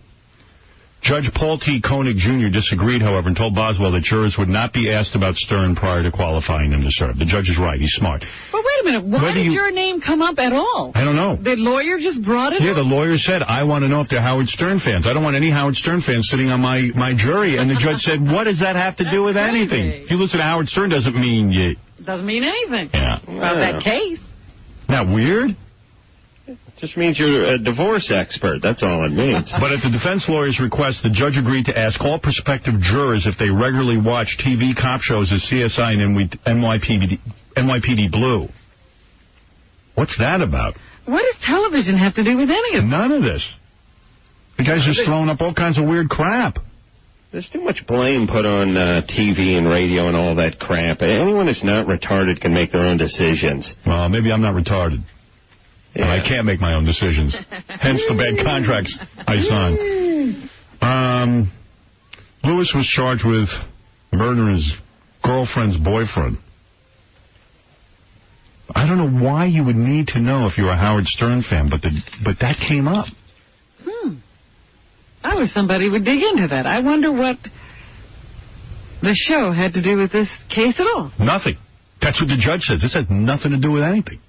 Speaker 17: Judge Paul T. Koenig Jr. disagreed, however, and told Boswell that jurors would not be asked about Stern prior to qualifying him to serve. The judge is right. He's smart.
Speaker 18: But wait a minute. Why did your name come up at all?
Speaker 17: I don't know.
Speaker 18: The lawyer just brought it up?
Speaker 17: Yeah, the lawyer said, I want to know if they're Howard Stern fans. I don't want any Howard Stern fans sitting on my jury. And the judge said, what does that have to do with anything? If you listen to Howard Stern, doesn't mean you...
Speaker 18: Doesn't mean anything.
Speaker 17: Yeah.
Speaker 18: About that case.
Speaker 17: Isn't that weird?
Speaker 9: It just means you're a divorce expert. That's all it means.
Speaker 17: But at the defense lawyer's request, the judge agreed to ask all prospective jurors if they regularly watch TV cop shows as CSI and NYPD Blue. What's that about?
Speaker 18: What does television have to do with any of it?
Speaker 17: None of this. The guy's just throwing up all kinds of weird crap.
Speaker 9: There's too much blame put on TV and radio and all that crap. Anyone that's not retarded can make their own decisions.
Speaker 17: Well, maybe I'm not retarded. Yeah. I can't make my own decisions. Hence the bad contracts I signed. Lewis was charged with murdering his girlfriend's boyfriend. I don't know why you would need to know if you're a Howard Stern fan, but that came up.
Speaker 18: I wish somebody would dig into that. I wonder what the show had to do with this case at all.
Speaker 17: Nothing. That's what the judge says. This has nothing to do with anything.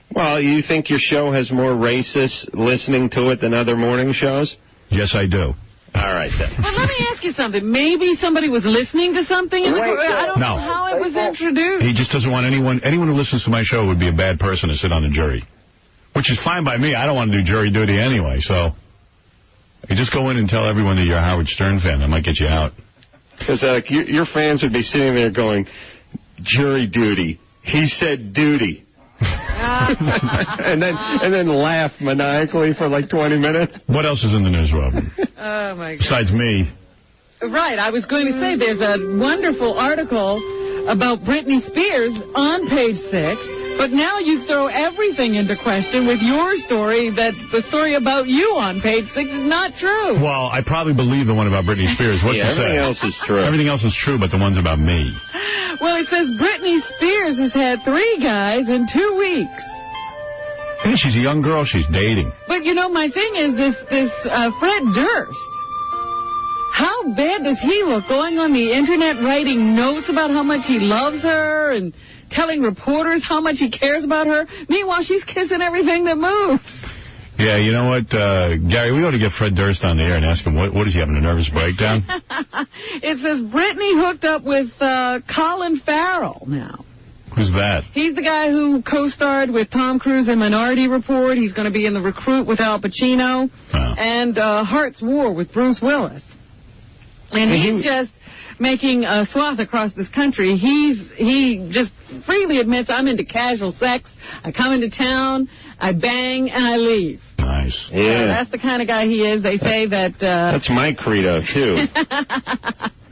Speaker 9: Well, you think your show has more racists listening to it than other morning shows?
Speaker 17: Yes, I do.
Speaker 9: All right, then.
Speaker 18: Well, let me ask you something. Maybe somebody was listening to something in the court. I don't know how it was introduced.
Speaker 17: He just doesn't want anyone who listens to my show would be a bad person to sit on the jury, which is fine by me. I don't want to do jury duty anyway, so you just go in and tell everyone that you're a Howard Stern fan. That might get you out.
Speaker 9: Because your fans would be sitting there going, jury duty. He said duty. and then laugh maniacally for like 20 minutes.
Speaker 17: What else is in the news, Robin?
Speaker 18: Oh, my God.
Speaker 17: Besides me.
Speaker 18: Right. I was going to say there's a wonderful article about Britney Spears on page 6, but now you throw everything into question with your story that the story about you on page 6 is not true.
Speaker 17: Well, I probably believe the one about Britney Spears. What's it say?
Speaker 9: Everything else is true.
Speaker 17: Everything else is true, but the one's about me.
Speaker 18: Well, it says Britney Spears has had 3 guys in 2 weeks.
Speaker 17: Hey, she's a young girl. She's dating.
Speaker 18: But, you know, my thing is this Fred Durst. How bad does he look going on the Internet writing notes about how much he loves her and telling reporters how much he cares about her? Meanwhile, she's kissing everything that moves.
Speaker 17: Yeah, you know what, Gary, we ought to get Fred Durst on the air and ask him, what is he having, a nervous breakdown?
Speaker 18: It says Britney hooked up with Colin Farrell now.
Speaker 17: Who's that?
Speaker 18: He's the guy who co-starred with Tom Cruise in Minority Report. He's going to be in The Recruit with Al Pacino. And Heart's War with Bruce Willis. And he's just making a swath across this country. He just freely admits, I'm into casual sex. I come into town, I bang, and I leave.
Speaker 17: Nice.
Speaker 9: Yeah.
Speaker 18: That's the kind of guy he is. They say that...
Speaker 9: That's my credo, too.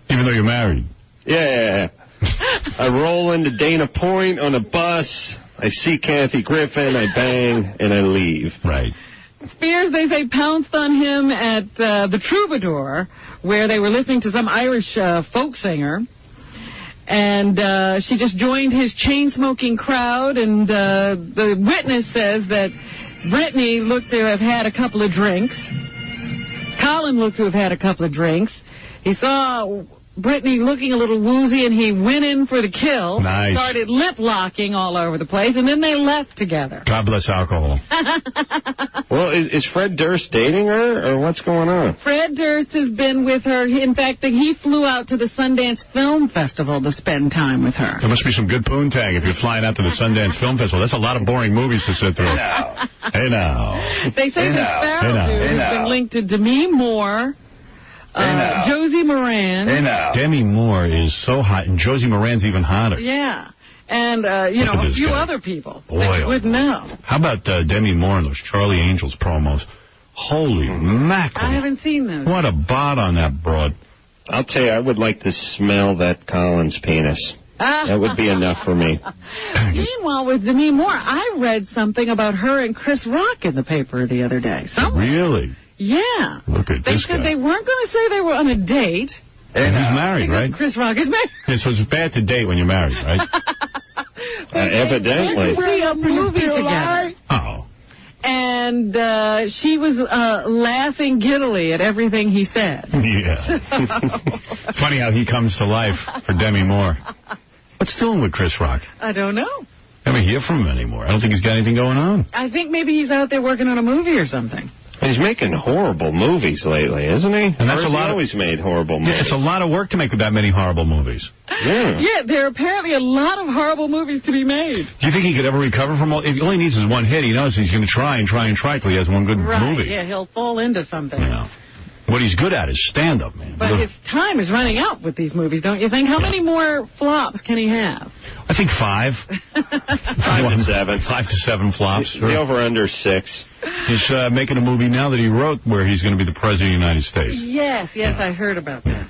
Speaker 17: Even though you're married?
Speaker 9: Yeah. I roll into Dana Point on a bus. I see Kathy Griffin. I bang, and I leave.
Speaker 17: Right.
Speaker 18: Spears, they say, pounced on him at the Troubadour, where they were listening to some Irish folk singer. And she just joined his chain-smoking crowd, and the witness says that Britney looked to have had a couple of drinks. Colin looked to have had a couple of drinks. He saw Britney looking a little woozy, and he went in for the kill.
Speaker 17: Nice.
Speaker 18: Started lip-locking all over the place, and then they left together.
Speaker 17: God bless alcohol.
Speaker 9: Well, is Fred Durst dating her, or what's going on?
Speaker 18: Fred Durst has been with her. In fact, he flew out to the Sundance Film Festival to spend time with her.
Speaker 17: There must be some good poontang if you're flying out to the Sundance Film Festival. That's a lot of boring movies to sit through. Hey, now.
Speaker 18: They say this Farrell dude has been linked to Demi Moore, Josie Moran.
Speaker 17: Demi Moore is so hot, and Josie Moran's even hotter.
Speaker 18: Yeah. And, a few other people.
Speaker 17: Boy,
Speaker 18: you wouldn't know.
Speaker 17: How about Demi Moore and those Charlie Angels promos? Holy mackerel.
Speaker 18: I haven't seen those.
Speaker 17: What a bod on that broad.
Speaker 9: I'll tell you, I would like to smell that Collins penis. That would be enough for me.
Speaker 18: Meanwhile, with Demi Moore, I read something about her and Chris Rock in the paper the other day.
Speaker 17: Really?
Speaker 18: Yeah.
Speaker 17: Look at this guy.
Speaker 18: They said they weren't going to say they were on a date.
Speaker 17: And he's married, right?
Speaker 18: Chris Rock is married.
Speaker 17: Yeah, so it's bad to date when you're married, right?
Speaker 9: Evidently.
Speaker 18: They see a movie together.
Speaker 17: Oh.
Speaker 18: And she was laughing giddily at everything he said.
Speaker 17: Yeah. Funny how he comes to life for Demi Moore. What's doing with Chris Rock?
Speaker 18: I don't know.
Speaker 17: I don't hear from him anymore. I don't think he's got anything going on.
Speaker 18: I think maybe he's out there working on a movie or something.
Speaker 9: He's making horrible movies lately, isn't he?
Speaker 17: And that's
Speaker 9: always made horrible movies.
Speaker 17: Yeah, it's a lot of work to make that many horrible movies.
Speaker 18: Yeah, there are apparently a lot of horrible movies to be made.
Speaker 17: Do you think he could ever recover from all... If he only needs his one hit, he knows he's going to try until he has one good movie.
Speaker 18: Yeah, he'll fall into something.
Speaker 17: Yeah. What he's good at is stand-up, man.
Speaker 18: But his time is running out with these movies, don't you think? How many more flops can he have?
Speaker 17: I think 5.
Speaker 9: 5 to 7.
Speaker 17: 5 to 7 flops.
Speaker 9: The over-under 6.
Speaker 17: He's making a movie now that he wrote where he's going to be the President of the United States.
Speaker 18: Yes, I heard about that.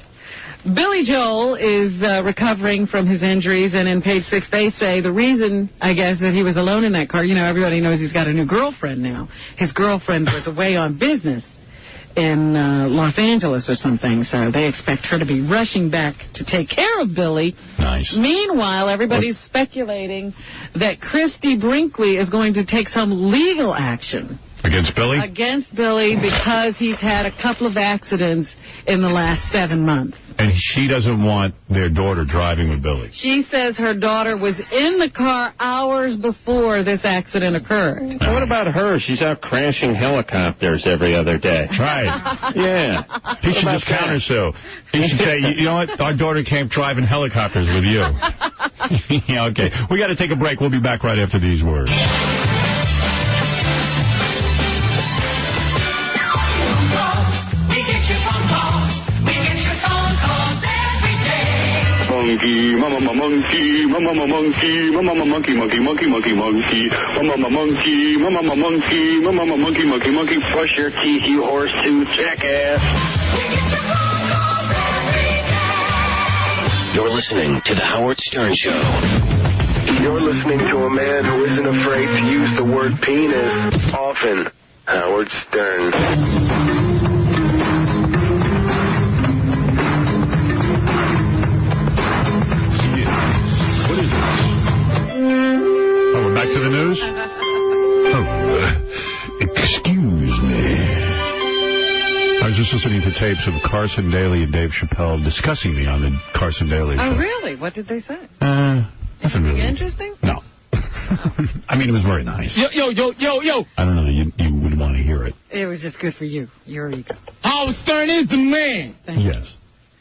Speaker 18: Billy Joel is recovering from his injuries, and in Page 6 they say the reason, I guess, that he was alone in that car, everybody knows he's got a new girlfriend now. His girlfriend was away on business in Los Angeles or something, so they expect her to be rushing back to take care of Billy.
Speaker 17: Nice.
Speaker 18: Meanwhile, everybody's speculating that Christy Brinkley is going to take some legal action.
Speaker 17: Against Billy?
Speaker 18: Against Billy because he's had a couple of accidents in the last 7 months.
Speaker 17: And she doesn't want their daughter driving with Billy.
Speaker 18: She says her daughter was in the car hours before this accident occurred.
Speaker 9: So what about her? She's out crashing helicopters every other day.
Speaker 17: Right.
Speaker 9: Yeah.
Speaker 17: He should just counter-sue. He should say, you know what? Our daughter came driving helicopters with you. Yeah, okay. We got to take a break. We'll be back right after these words.
Speaker 16: Monkey, mama monkey, mama monkey, mama monkey, monkey, monkey, monkey, monkey, mama monkey, mama monkey, mama monkey, monkey, monkey, brush your teeth, you horseshoe jackass.
Speaker 21: You're listening to The Howard Stern Show.
Speaker 16: You're listening to a man who isn't afraid to use the word penis often. Howard Stern.
Speaker 17: Back to the news? Excuse me. I was just listening to tapes of Carson Daly and Dave Chappelle discussing me on the Carson Daly show.
Speaker 18: Oh, really? What did they say?
Speaker 17: Nothing really
Speaker 18: interesting?
Speaker 17: No. I mean, it was very nice.
Speaker 18: Yo.
Speaker 17: I don't know that you would want to hear it.
Speaker 18: It was just good for you, your ego.
Speaker 11: Howard Stern is the man.
Speaker 17: Yes.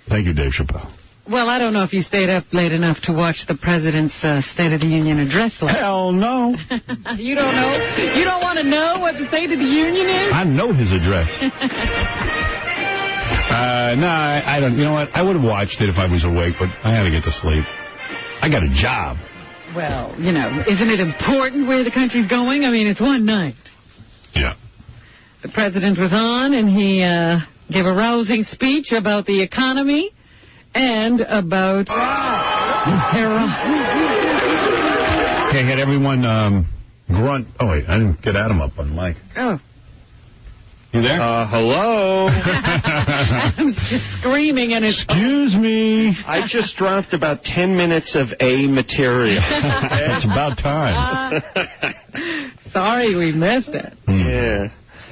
Speaker 17: Thank you, Dave Chappelle.
Speaker 18: Well, I don't know if you stayed up late enough to watch the President's State of the Union address last.
Speaker 17: Hell no.
Speaker 18: You don't know? You don't want to know what the State of the Union is?
Speaker 17: I know his address. No, I don't. You know what? I would have watched it if I was awake, but I had to get to sleep. I got a job.
Speaker 18: Well, isn't it important where the country's going? I mean, it's one night.
Speaker 17: Yeah.
Speaker 18: The President was on, and he gave a rousing speech about the economy. And about Iran.
Speaker 17: Okay, had everyone grunt. Oh, wait, I didn't get Adam up on the mic.
Speaker 18: Oh.
Speaker 17: You there?
Speaker 9: Hello?
Speaker 18: Adam's just screaming and it's...
Speaker 17: Excuse me.
Speaker 9: I just dropped about 10 minutes of A material.
Speaker 17: It's about time.
Speaker 9: Sorry we missed it. Yeah.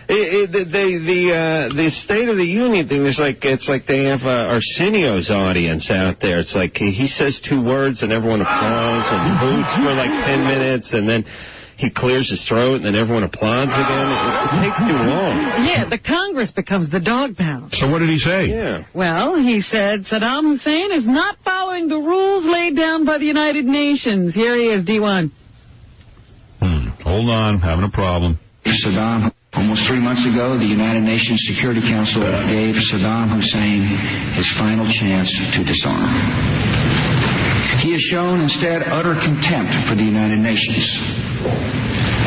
Speaker 9: The State of the Union thing is it's like they have Arsenio's audience out there. It's like he says 2 words and everyone applauds and hoots for like 10 minutes and then he clears his throat and then everyone applauds again. It takes too long.
Speaker 18: Yeah, the Congress becomes the dog pound.
Speaker 17: So what did he say?
Speaker 9: Yeah.
Speaker 18: Well, he said Saddam Hussein is not following the rules laid down by the United Nations. Here he is, D1.
Speaker 17: Hold on, having a problem.
Speaker 22: Saddam. Almost 3 months ago, the United Nations Security Council gave Saddam Hussein his final chance to disarm. He has shown instead utter contempt for the United Nations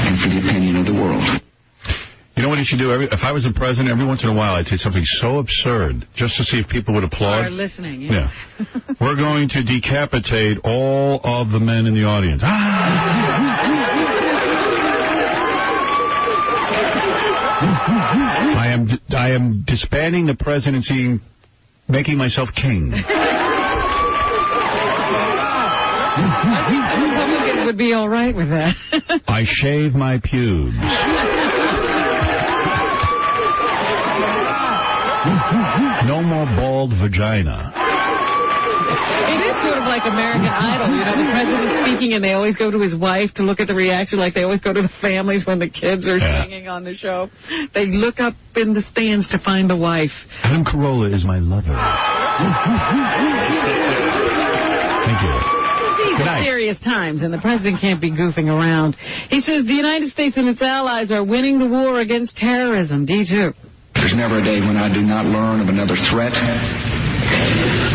Speaker 22: and for the opinion of the world.
Speaker 17: You know what he should do? If I was the president, every once in a while I'd say something so absurd just to see if people would applaud.
Speaker 18: Are listening, yeah.
Speaker 17: We're going to decapitate all of the men in the audience. I am disbanding the presidency, making myself king.
Speaker 18: Republicans would be all right with that.
Speaker 17: I shave my pubes. No more bald vagina.
Speaker 18: It is sort of like American Idol. You know, the president's speaking and they always go to his wife to look at the reaction, like they always go to the families when the kids are singing on the show. They look up in the stands to find the wife.
Speaker 17: 𝗦𝗵cie𝘄𝗿𝗱 is my lover. Thank you.
Speaker 18: These are serious times, and the president can't be goofing around. He says the United States and its allies are winning the war against terrorism. D2.
Speaker 22: There's never a day when I do not learn of another threat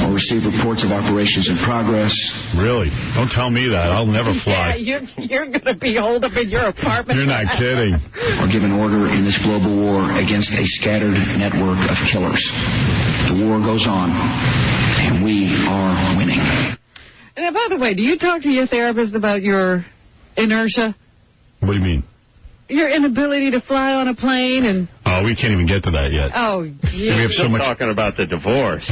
Speaker 22: or receive reports of operations in progress.
Speaker 17: Really? Don't tell me that. I'll never fly.
Speaker 18: Yeah, you're going to be holed up in your apartment.
Speaker 17: You're not kidding.
Speaker 22: Or given order in this global war against a scattered network of killers. The war goes on, and we are winning.
Speaker 18: And by the way, do you talk to your therapist about your inertia?
Speaker 17: What do you mean?
Speaker 18: Your inability to fly on a plane and...
Speaker 17: Oh, we can't even get to that yet.
Speaker 18: Oh, yeah.
Speaker 17: We have so much...
Speaker 9: talking about the divorce.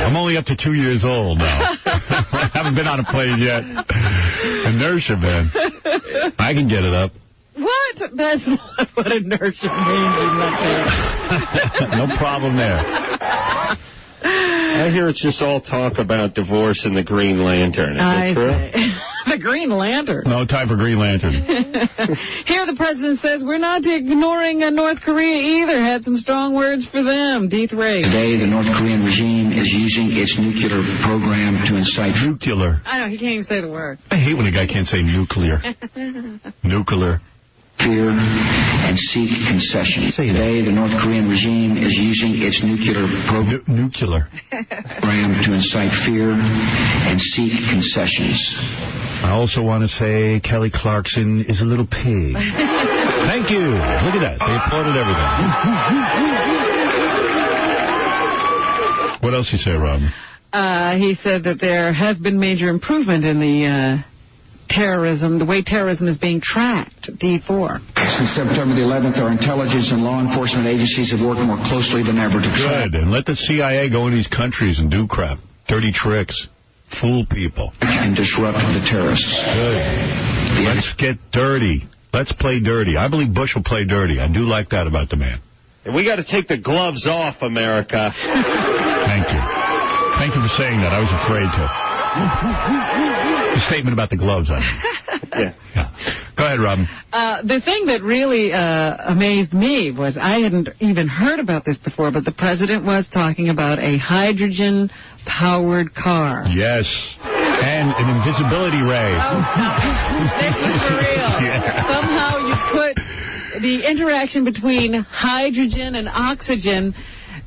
Speaker 17: I'm only up to 2 years old now. I haven't been on a plane yet. Inertia, man. I can get it up.
Speaker 18: What? That's not what inertia means in that case.
Speaker 17: No problem there.
Speaker 9: I hear it's just all talk about divorce and the Green Lantern. Is that true?
Speaker 18: The Green Lantern.
Speaker 17: No time for Green Lantern.
Speaker 18: Here the president says we're not ignoring North Korea either. Had some strong words for them. D3.
Speaker 22: Today, the North Korean regime is using its nuclear program to incite...
Speaker 17: Nuclear.
Speaker 18: I know, he can't even say the word.
Speaker 17: I hate when a guy can't say nuclear. Nuclear.
Speaker 22: Fear and seek concession. Today, the North Korean regime is using its nuclear program to incite fear and seek concessions.
Speaker 17: I also want to say Kelly Clarkson is a little pig. Thank you. Look at that. They applauded everything. What else you say, Robin?
Speaker 18: He said that there has been major improvement in the... terrorism, the way terrorism is being tracked, D4.
Speaker 22: Since September the 11th, our intelligence and law enforcement agencies have worked more closely than ever to track.
Speaker 17: Good, and let the CIA go in these countries and do crap. Dirty tricks. Fool people.
Speaker 22: And disrupt the terrorists.
Speaker 17: Good. Let's get dirty. Let's play dirty. I believe Bush will play dirty. I do like that about the man.
Speaker 9: We got to take the gloves off, America.
Speaker 17: Thank you. Thank you for saying that. I was afraid to. The statement about the gloves, I mean. Yeah. Go ahead, Robin.
Speaker 18: The thing that really amazed me was I hadn't even heard about this before, but the president was talking about a hydrogen-powered car.
Speaker 17: Yes. And an invisibility ray.
Speaker 18: Oh, stop. This is for real. Yeah. Somehow you put the interaction between hydrogen and oxygen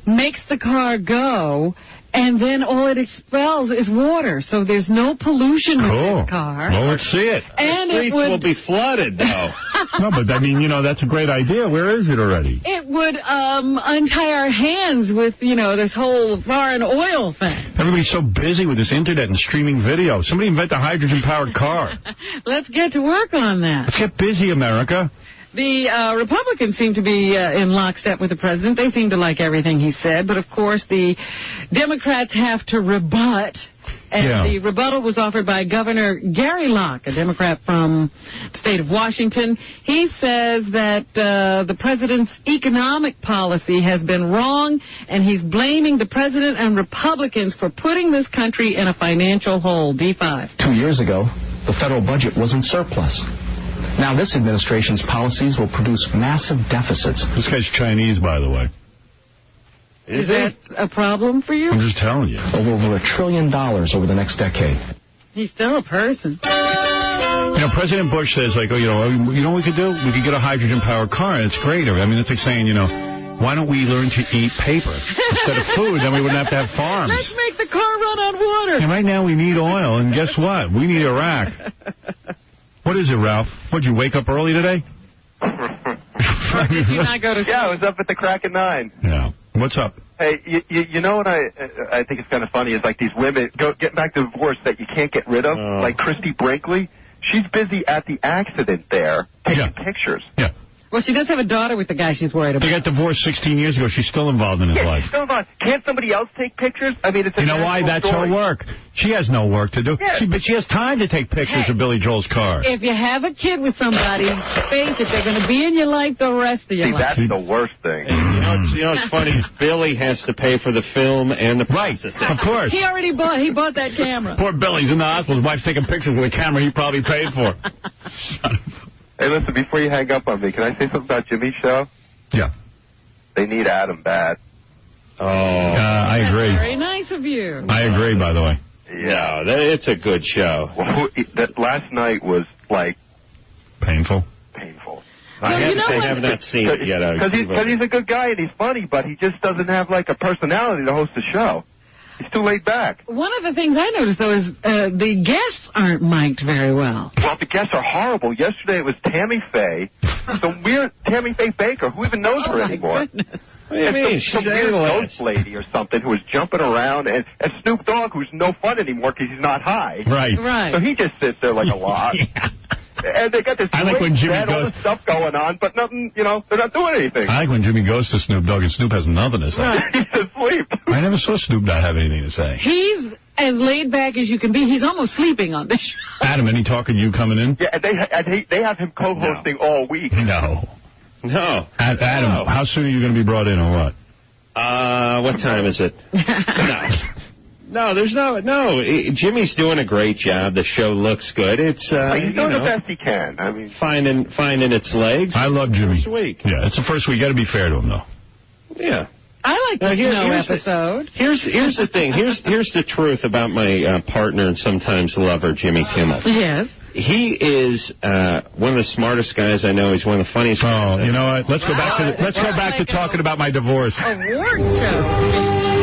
Speaker 18: makes the car go, and then all it expels is water, so there's no pollution with this car.
Speaker 17: Well, let's see it.
Speaker 18: And
Speaker 9: the streets will be flooded, though.
Speaker 17: No, but I mean, that's a great idea. Where is it already?
Speaker 18: It would untie our hands with, this whole foreign oil thing.
Speaker 17: Everybody's so busy with this internet and streaming video. Somebody invent a hydrogen-powered car.
Speaker 18: Let's get to work on that.
Speaker 17: Let's get busy, America.
Speaker 18: The Republicans seem to be in lockstep with the president. They seem to like everything he said. But, of course, the Democrats have to rebut. And the rebuttal was offered by Governor Gary Locke, a Democrat from the state of Washington. He says that the president's economic policy has been wrong, and he's blaming the president and Republicans for putting this country in a financial hole. D5.
Speaker 10: 2 years ago, the federal budget was in surplus. Now this administration's policies will produce massive deficits.
Speaker 17: This guy's Chinese, by the way.
Speaker 18: Is that a problem for you?
Speaker 17: I'm just telling you.
Speaker 10: Over $1 trillion over the next decade.
Speaker 18: He's still a person.
Speaker 17: President Bush says, what we could do? We could get a hydrogen-powered car, and it's great. I mean, it's like saying, Why don't we learn to eat paper instead of food? Then we wouldn't have to have farms.
Speaker 18: Let's make the car run on water.
Speaker 17: And right now we need oil, and guess what? We need Iraq. What is it, Ralph? What'd you wake up early today?
Speaker 18: Did you not go to sleep?
Speaker 19: Yeah, I was up at the crack of 9.
Speaker 17: Yeah. What's up?
Speaker 19: Hey, you know what I think is kind of funny is like these women getting back to divorce that you can't get rid of, like Christy Brinkley. She's busy at the accident there taking pictures.
Speaker 17: Yeah.
Speaker 18: Well, she does have a daughter with the guy she's worried about.
Speaker 17: They got divorced 16 years ago. She's still involved in his life.
Speaker 19: She's still involved. Can't somebody else take pictures? I mean, it's a
Speaker 17: You know why? That's
Speaker 19: story.
Speaker 17: her work. She has no work to do.
Speaker 19: Yeah.
Speaker 17: But she has time to take pictures of Billy Joel's car.
Speaker 18: If you have a kid with somebody, face it, they're going to be in your life the rest of your life.
Speaker 19: That's the worst thing.
Speaker 9: You know, it's funny. Billy has to pay for the film and the processing.
Speaker 17: Of course.
Speaker 18: He already bought that camera.
Speaker 17: Poor Billy's in the hospital. His wife's taking pictures with a camera he probably paid for.
Speaker 19: Hey, listen, before you hang up on me, can I say something about Jimmy's show?
Speaker 17: Yeah.
Speaker 19: They need Adam bad.
Speaker 9: I agree.
Speaker 18: Very nice of you.
Speaker 17: I agree, by the way.
Speaker 19: Yeah,
Speaker 9: it's a good show.
Speaker 19: Well, that last night was, like...
Speaker 17: Painful?
Speaker 19: Painful.
Speaker 9: I have not seen it yet.
Speaker 19: Because he's a good guy and he's funny, but he just doesn't have, like, a personality to host a show. He's too laid back.
Speaker 18: One of the things I noticed, though, is the guests aren't mic'd very well.
Speaker 19: Well, the guests are horrible. Yesterday it was Tammy Faye, some weird Tammy Faye Baker. Who even knows her anymore?
Speaker 18: Goodness.
Speaker 9: What do you mean?
Speaker 19: Some weird ghost lady or something who was jumping around, and Snoop Dogg, who's no fun anymore because he's not high.
Speaker 17: Right.
Speaker 19: So he just sits there like a log. And they got this all this stuff going on, but nothing, they're not doing anything.
Speaker 17: I like when Jimmy goes to Snoop Dogg and Snoop has nothing to say.
Speaker 19: He's asleep.
Speaker 17: I never saw Snoop not have anything to say.
Speaker 18: He's as laid back as you can be. He's almost sleeping on this show.
Speaker 17: Adam, any talk of you coming in?
Speaker 19: Yeah, and they have him co-hosting all week.
Speaker 17: No. Adam, how soon are you going to be brought in or what?
Speaker 9: What time is it? No, there's no. Jimmy's doing a great job. The show looks good. It's
Speaker 19: he's doing the best he can. I mean,
Speaker 9: finding its legs.
Speaker 17: I love Jimmy.
Speaker 9: First week.
Speaker 17: Yeah, it's the first week. You got to be fair to him, though.
Speaker 9: Yeah.
Speaker 18: I like the snow episode.
Speaker 9: Here's the thing. Here's the truth about my partner and sometimes lover, Jimmy Kimmel.
Speaker 18: Yes.
Speaker 9: He is one of the smartest guys I know. He's one of the funniest guys.
Speaker 17: Oh, you know what? Let's go back to talking about my divorce.
Speaker 18: Award show.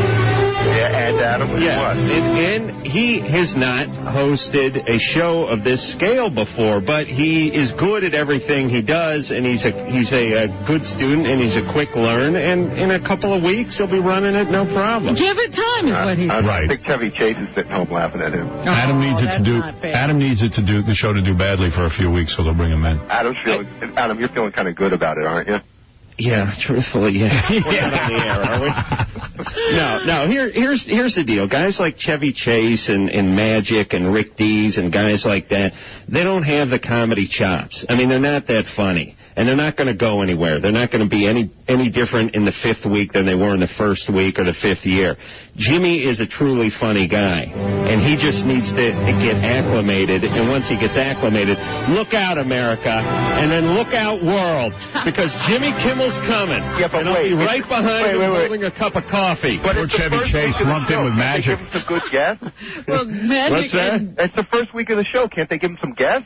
Speaker 19: Yeah, and Adam.
Speaker 9: Yes, and he has not hosted a show of this scale before, but he is good at everything he does, and he's a good student, and he's a quick learn, and in a couple of weeks he'll be running it no problem.
Speaker 18: Give it time is what he said.
Speaker 19: I think Chevy Chase is sitting home laughing at him.
Speaker 17: Adam needs it to do the show to do badly for a few weeks, so they'll bring him in.
Speaker 19: Adam, you're feeling kind of good about it, aren't you?
Speaker 9: Yeah, truthfully, yeah. We're not on the air, are we? No. Here's the deal. Guys like Chevy Chase and Magic and Rick Dees and guys like that, they don't have the comedy chops. I mean, they're not that funny. And they're not going to go anywhere. They're not going to be any different in the 5th week than they were in the 1st week or the 5th year. Jimmy is a truly funny guy, and he just needs to get acclimated. And once he gets acclimated, look out, America, and then look out, world, because Jimmy Kimmel's coming.
Speaker 19: Yeah, but
Speaker 9: and I'll be right behind him holding a cup of coffee.
Speaker 17: Poor Chevy Chase lumped in with Magic.
Speaker 19: Can't they give him some good guests?
Speaker 18: Well, Magic.
Speaker 9: What's that?
Speaker 19: It's the 1st week of the show. Can't they give him some guests?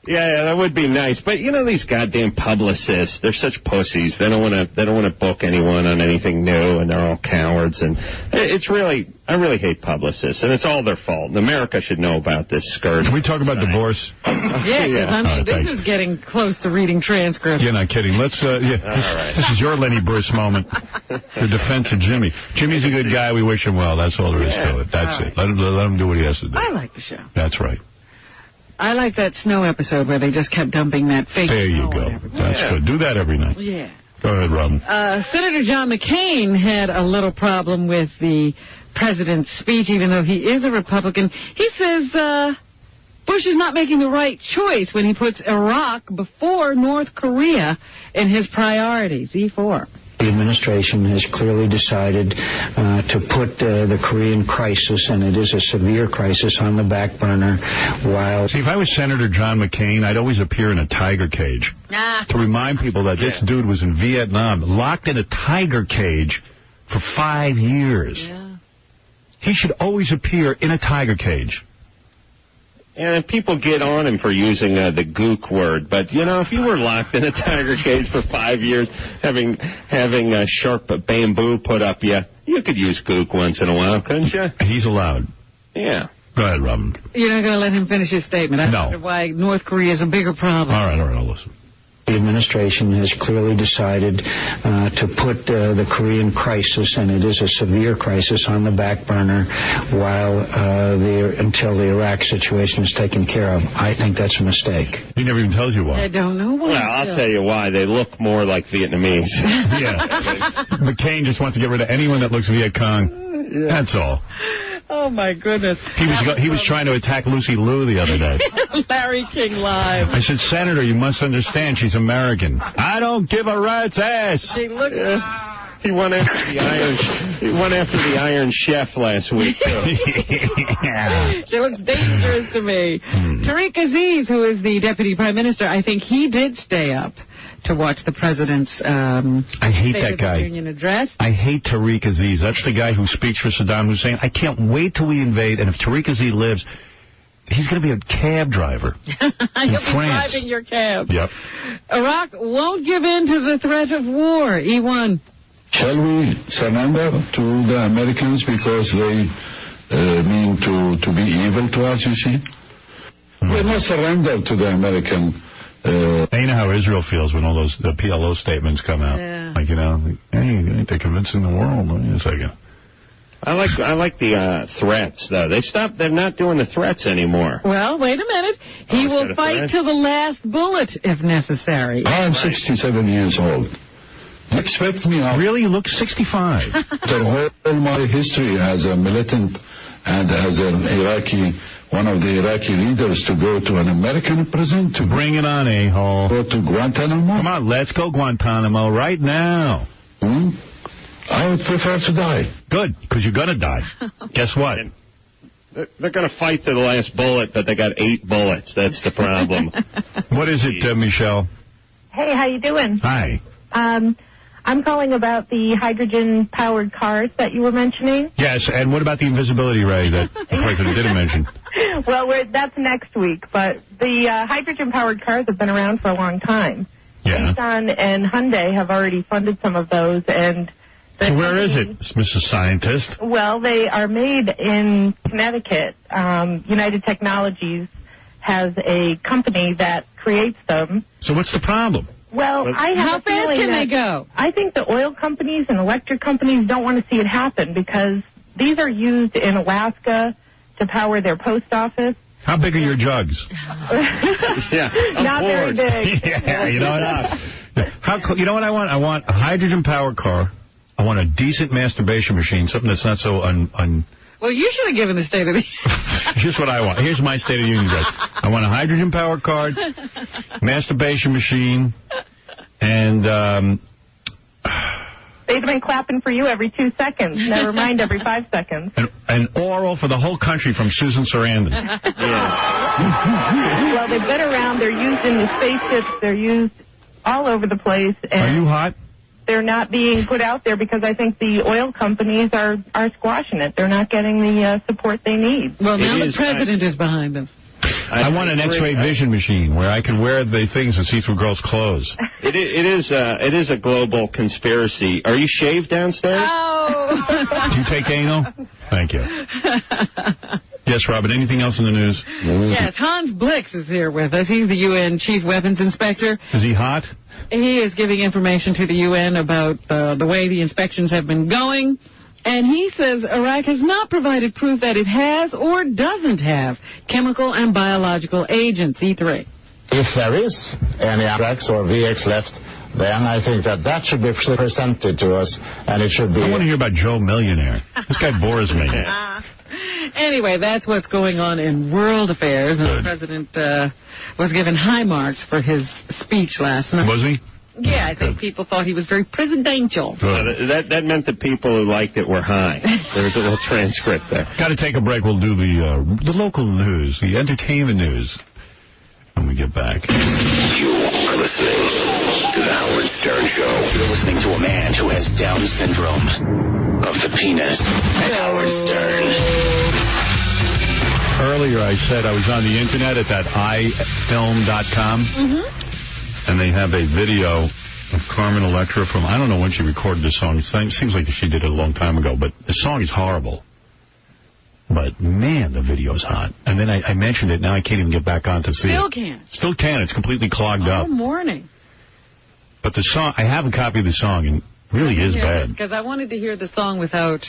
Speaker 9: Yeah, that would be nice. But these goddamn publicists, they're such pussies. They don't want to book anyone on anything new, and they're all cowards. And I really hate publicists, and it's all their fault. And America should know about this skirt.
Speaker 17: Can we talk about divorce?
Speaker 18: Yeah, because this is getting close to reading transcripts.
Speaker 17: You're not kidding. Let's. This is your Lenny Bruce moment. The defense of Jimmy. Jimmy's a good guy. We wish him well. That's all there is to it. That's it. Let him do what he has to do.
Speaker 18: I like the show.
Speaker 17: That's right.
Speaker 18: I like that snow episode where they just kept dumping that fake
Speaker 17: There you
Speaker 18: snow
Speaker 17: go.
Speaker 18: on everybody.
Speaker 17: That's good. Do that every night.
Speaker 18: Yeah.
Speaker 17: Go ahead, Robin.
Speaker 18: Senator John McCain had a little problem with the president's speech, even though he is a Republican. He says Bush is not making the right choice when he puts Iraq before North Korea in his priorities, E4.
Speaker 10: The administration has clearly decided to put the Korean crisis, and it is a severe crisis, on the back burner.
Speaker 17: See, if I was Senator John McCain, I'd always appear in a tiger cage to remind people that this dude was in Vietnam, locked in a tiger cage for 5 years.
Speaker 18: Yeah.
Speaker 17: He should always appear in a tiger cage.
Speaker 9: And people get on him for using the gook word, but you know, if you were locked in a tiger cage for 5 years, having a sharp bamboo put up you could use gook once in a while, couldn't you?
Speaker 17: He's allowed.
Speaker 9: Yeah.
Speaker 17: Go ahead, Robin.
Speaker 18: You're not going to let him finish his statement. I wonder why North Korea is a bigger problem.
Speaker 17: All right, I'll listen.
Speaker 10: The administration has clearly decided to put the Korean crisis, and it is a severe crisis, on the back burner until the Iraq situation is taken care of. I think that's a mistake.
Speaker 17: He never even tells you why.
Speaker 18: I don't know why.
Speaker 9: Well, I'll tell you why. They look more like Vietnamese.
Speaker 17: Yeah. McCain just wants to get rid of anyone that looks Viet Cong. Yeah. That's all.
Speaker 18: Oh, my goodness.
Speaker 17: He was trying to attack Lucy Liu the other day.
Speaker 18: Larry King Live.
Speaker 17: I said, Senator, you must understand she's American. I don't give a rat's ass.
Speaker 18: She looks...
Speaker 9: He went after the Iron Chef last week, too.
Speaker 18: She looks dangerous to me. Tariq Aziz, who is the Deputy Prime Minister, I think he did stay up to watch the President's
Speaker 17: I hate
Speaker 18: State
Speaker 17: that
Speaker 18: of
Speaker 17: guy.
Speaker 18: the Union address.
Speaker 17: I hate Tariq Aziz. That's the guy who speaks for Saddam Hussein. I can't wait till we invade, and if Tariq Aziz lives, he's going to be a cab driver in
Speaker 18: You'll be
Speaker 17: France.
Speaker 18: driving your cab.
Speaker 17: Yep.
Speaker 18: Iraq won't give in to the threat of war. E1.
Speaker 12: Shall we surrender to the Americans because they mean to be evil to us, you see? We must surrender to the American...
Speaker 17: you know how Israel feels when all the PLO statements come out.
Speaker 18: Yeah.
Speaker 17: Like, you know, hey, they're convincing the world. Wait a second.
Speaker 9: I like the threats, though. They're not doing the threats anymore.
Speaker 18: Well, wait a minute. He will fight to the last bullet if necessary.
Speaker 12: I'm 67 years old. Expect me out.
Speaker 17: Really? You look 65.
Speaker 12: After all my history as a militant and as one of the Iraqi leaders, to go to an American prison, to
Speaker 17: bring it on, a-hole.
Speaker 12: Go to Guantanamo.
Speaker 17: Come on, let's go Guantanamo right now.
Speaker 12: I would prefer to die.
Speaker 17: Good, because you're going to die. Guess what?
Speaker 9: They're going to fight to the last bullet, but they got 8 bullets. That's the problem.
Speaker 17: What is it, Michelle?
Speaker 13: Hey, how you doing?
Speaker 17: Hi.
Speaker 13: I'm calling about the hydrogen-powered cars that you were mentioning.
Speaker 17: Yes, and what about the invisibility ray that the president didn't mention?
Speaker 13: Well, that's next week, but the hydrogen-powered cars have been around for a long time.
Speaker 17: Yeah.
Speaker 13: Nissan and Hyundai have already funded some of those, and...
Speaker 17: So where is it, Mr. Scientist?
Speaker 13: Well, they are made in Connecticut. United Technologies has a company that creates them.
Speaker 17: So what's the problem?
Speaker 13: Well, I have
Speaker 18: How
Speaker 13: a
Speaker 18: fast
Speaker 13: feeling
Speaker 18: can
Speaker 13: that
Speaker 18: they go?
Speaker 13: I think the oil companies and electric companies don't want to see it happen because these are used in Alaska to power their post office.
Speaker 17: How big are your jugs?
Speaker 13: Not very big.
Speaker 17: Yeah, you know what? You know what I want? I want a hydrogen-powered car. I want a decent masturbation machine, something that's not so
Speaker 18: Well, you should have given the State of the
Speaker 17: Here's what I want. Here's my State of the Union address. I want a hydrogen-powered car, masturbation machine, and...
Speaker 13: They've been clapping for you every 2 seconds. Never mind every 5 seconds.
Speaker 17: An oral for the whole country from Susan Sarandon.
Speaker 13: Well, they've been around. They're used in the spaceships. They're used all over the place. And
Speaker 17: are you hot?
Speaker 13: They're not being put out there because I think the oil companies are squashing it. They're not getting the support they need.
Speaker 18: Well, now the president is behind them.
Speaker 17: I want an X-ray vision machine where I can wear the things and see through girls' clothes.
Speaker 9: It is a global conspiracy. Are you shaved downstairs?
Speaker 18: Oh.
Speaker 17: Do you take anal? Thank you. Yes, Robin, anything else in the news?
Speaker 18: Yes, Hans Blix is here with us. He's the UN Chief Weapons Inspector.
Speaker 17: Is he hot?
Speaker 18: He is giving information to the UN about the way the inspections have been going. And he says Iraq has not provided proof that it has or doesn't have chemical and biological agents. E3.
Speaker 23: If there is any Iraqs or VX left, then I think that should be presented to us, and it should be...
Speaker 17: I want to hear about Joe Millionaire. This guy bores me.
Speaker 18: Anyway, that's what's going on in world affairs, and the president was given high marks for his speech last night.
Speaker 17: Was he?
Speaker 18: Yeah, I think people thought he was very presidential.
Speaker 9: That meant the people who liked it were high. There was a little transcript there.
Speaker 17: Got to take a break. We'll do the local news, the entertainment news, when we get back.
Speaker 21: You are listening to The Howard Stern Show. You're listening to a man who has Down syndrome of the penis. Howard Stern.
Speaker 17: Earlier, I I said I was on the internet at that iFilm.com, and they have a video of Carmen Electra from, I don't know when she recorded this song. It seems like she did it a long time ago, but the song is horrible. But, man, the video's hot. And then I mentioned it. Now I can't even get back on to see
Speaker 18: Still
Speaker 17: it.
Speaker 18: can't.
Speaker 17: Still can. It's completely clogged up.
Speaker 18: All morning.
Speaker 17: But the song, I have a copy of the song, and it really is bad.
Speaker 18: Because I wanted to hear the song without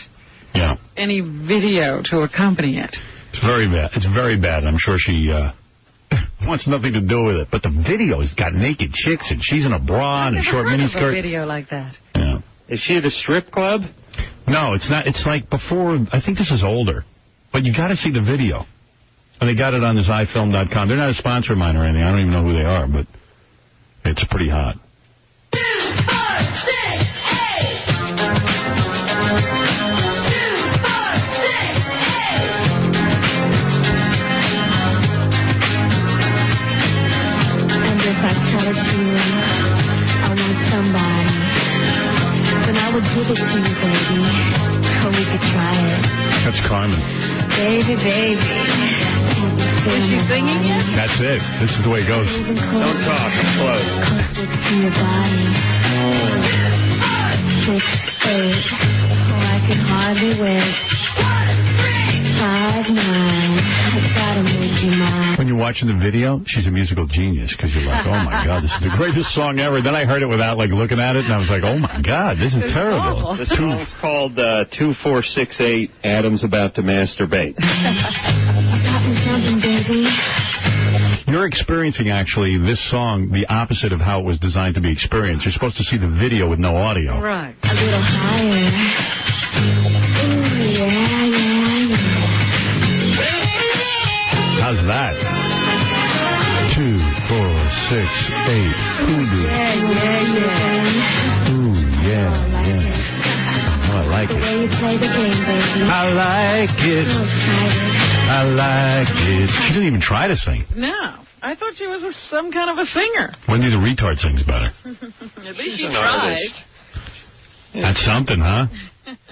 Speaker 17: Yeah.
Speaker 18: any video to accompany it.
Speaker 17: It's very bad. It's very bad. And I'm sure she wants nothing to do with it. But the video's got naked chicks, and she's in a bra and a short miniskirt.
Speaker 18: A video like that.
Speaker 17: Yeah.
Speaker 9: Is she at a strip club?
Speaker 17: No, it's not. It's like before. I think this is older. But you got to see the video. And they got it on this iFilm.com. They're not a sponsor of mine or anything. I don't even know who they are, but it's pretty hot.
Speaker 2: And if I tell it to you, I want somebody, then I would give it to you, baby. So we could try it.
Speaker 17: That's Carmen.
Speaker 2: Baby, baby.
Speaker 18: Is she singing it?
Speaker 17: That's it. This is the way it goes.
Speaker 9: Don't talk. I'm close.
Speaker 2: Closer to your body. 6, 8. Oh, I can hardly wait. 5, 9. I gotta make you mine.
Speaker 17: When you're watching the video, she's a musical genius because you're like, oh, my God, this is the greatest song ever. Then I heard it without, like, looking at it, and I was like, oh, my God, this is terrible.
Speaker 9: The song's called 2468, Adam's About to Masturbate.
Speaker 2: Got me jumping, baby.
Speaker 17: You're experiencing, actually, this song the opposite of how it was designed to be experienced. You're supposed to see the video with no audio.
Speaker 18: Right.
Speaker 2: A little higher. Ooh, yeah, yeah, yeah.
Speaker 17: How's that? 2, 4, 6, 8. Hoodoo.
Speaker 2: Yeah, yeah, yeah.
Speaker 17: Ooh, yeah, yeah. Oh, I like it.
Speaker 2: The way you play the game, baby.
Speaker 17: I like it.
Speaker 2: So excited.
Speaker 17: I like it. She didn't even try to sing.
Speaker 18: No. I thought she was some kind of a singer.
Speaker 17: Wendy the retard sings better.
Speaker 18: At least she tried.
Speaker 17: That's something, huh?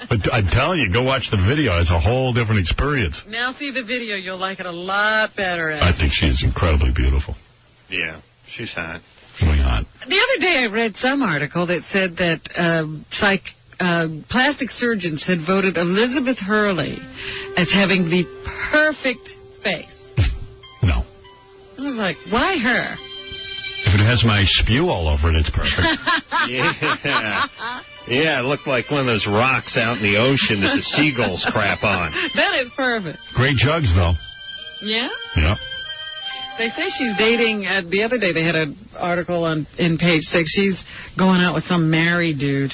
Speaker 17: But I'm telling you, go watch the video. It's a whole different experience.
Speaker 18: Now see the video. You'll like it a lot better.
Speaker 17: I think she is incredibly beautiful.
Speaker 9: Yeah, she's hot.
Speaker 17: Really hot.
Speaker 18: The other day I read some article that said that plastic surgeons had voted Elizabeth Hurley as having the perfect face.
Speaker 17: No.
Speaker 18: I was like, why her?
Speaker 17: If it has my spew all over it, it's perfect.
Speaker 9: Yeah, it looked like one of those rocks out in the ocean that the seagulls crap on.
Speaker 18: That is perfect.
Speaker 17: Great jugs, though.
Speaker 18: Yeah?
Speaker 17: Yeah.
Speaker 18: They say she's dating, the other day they had an article in Page 6, she's going out with some married dude.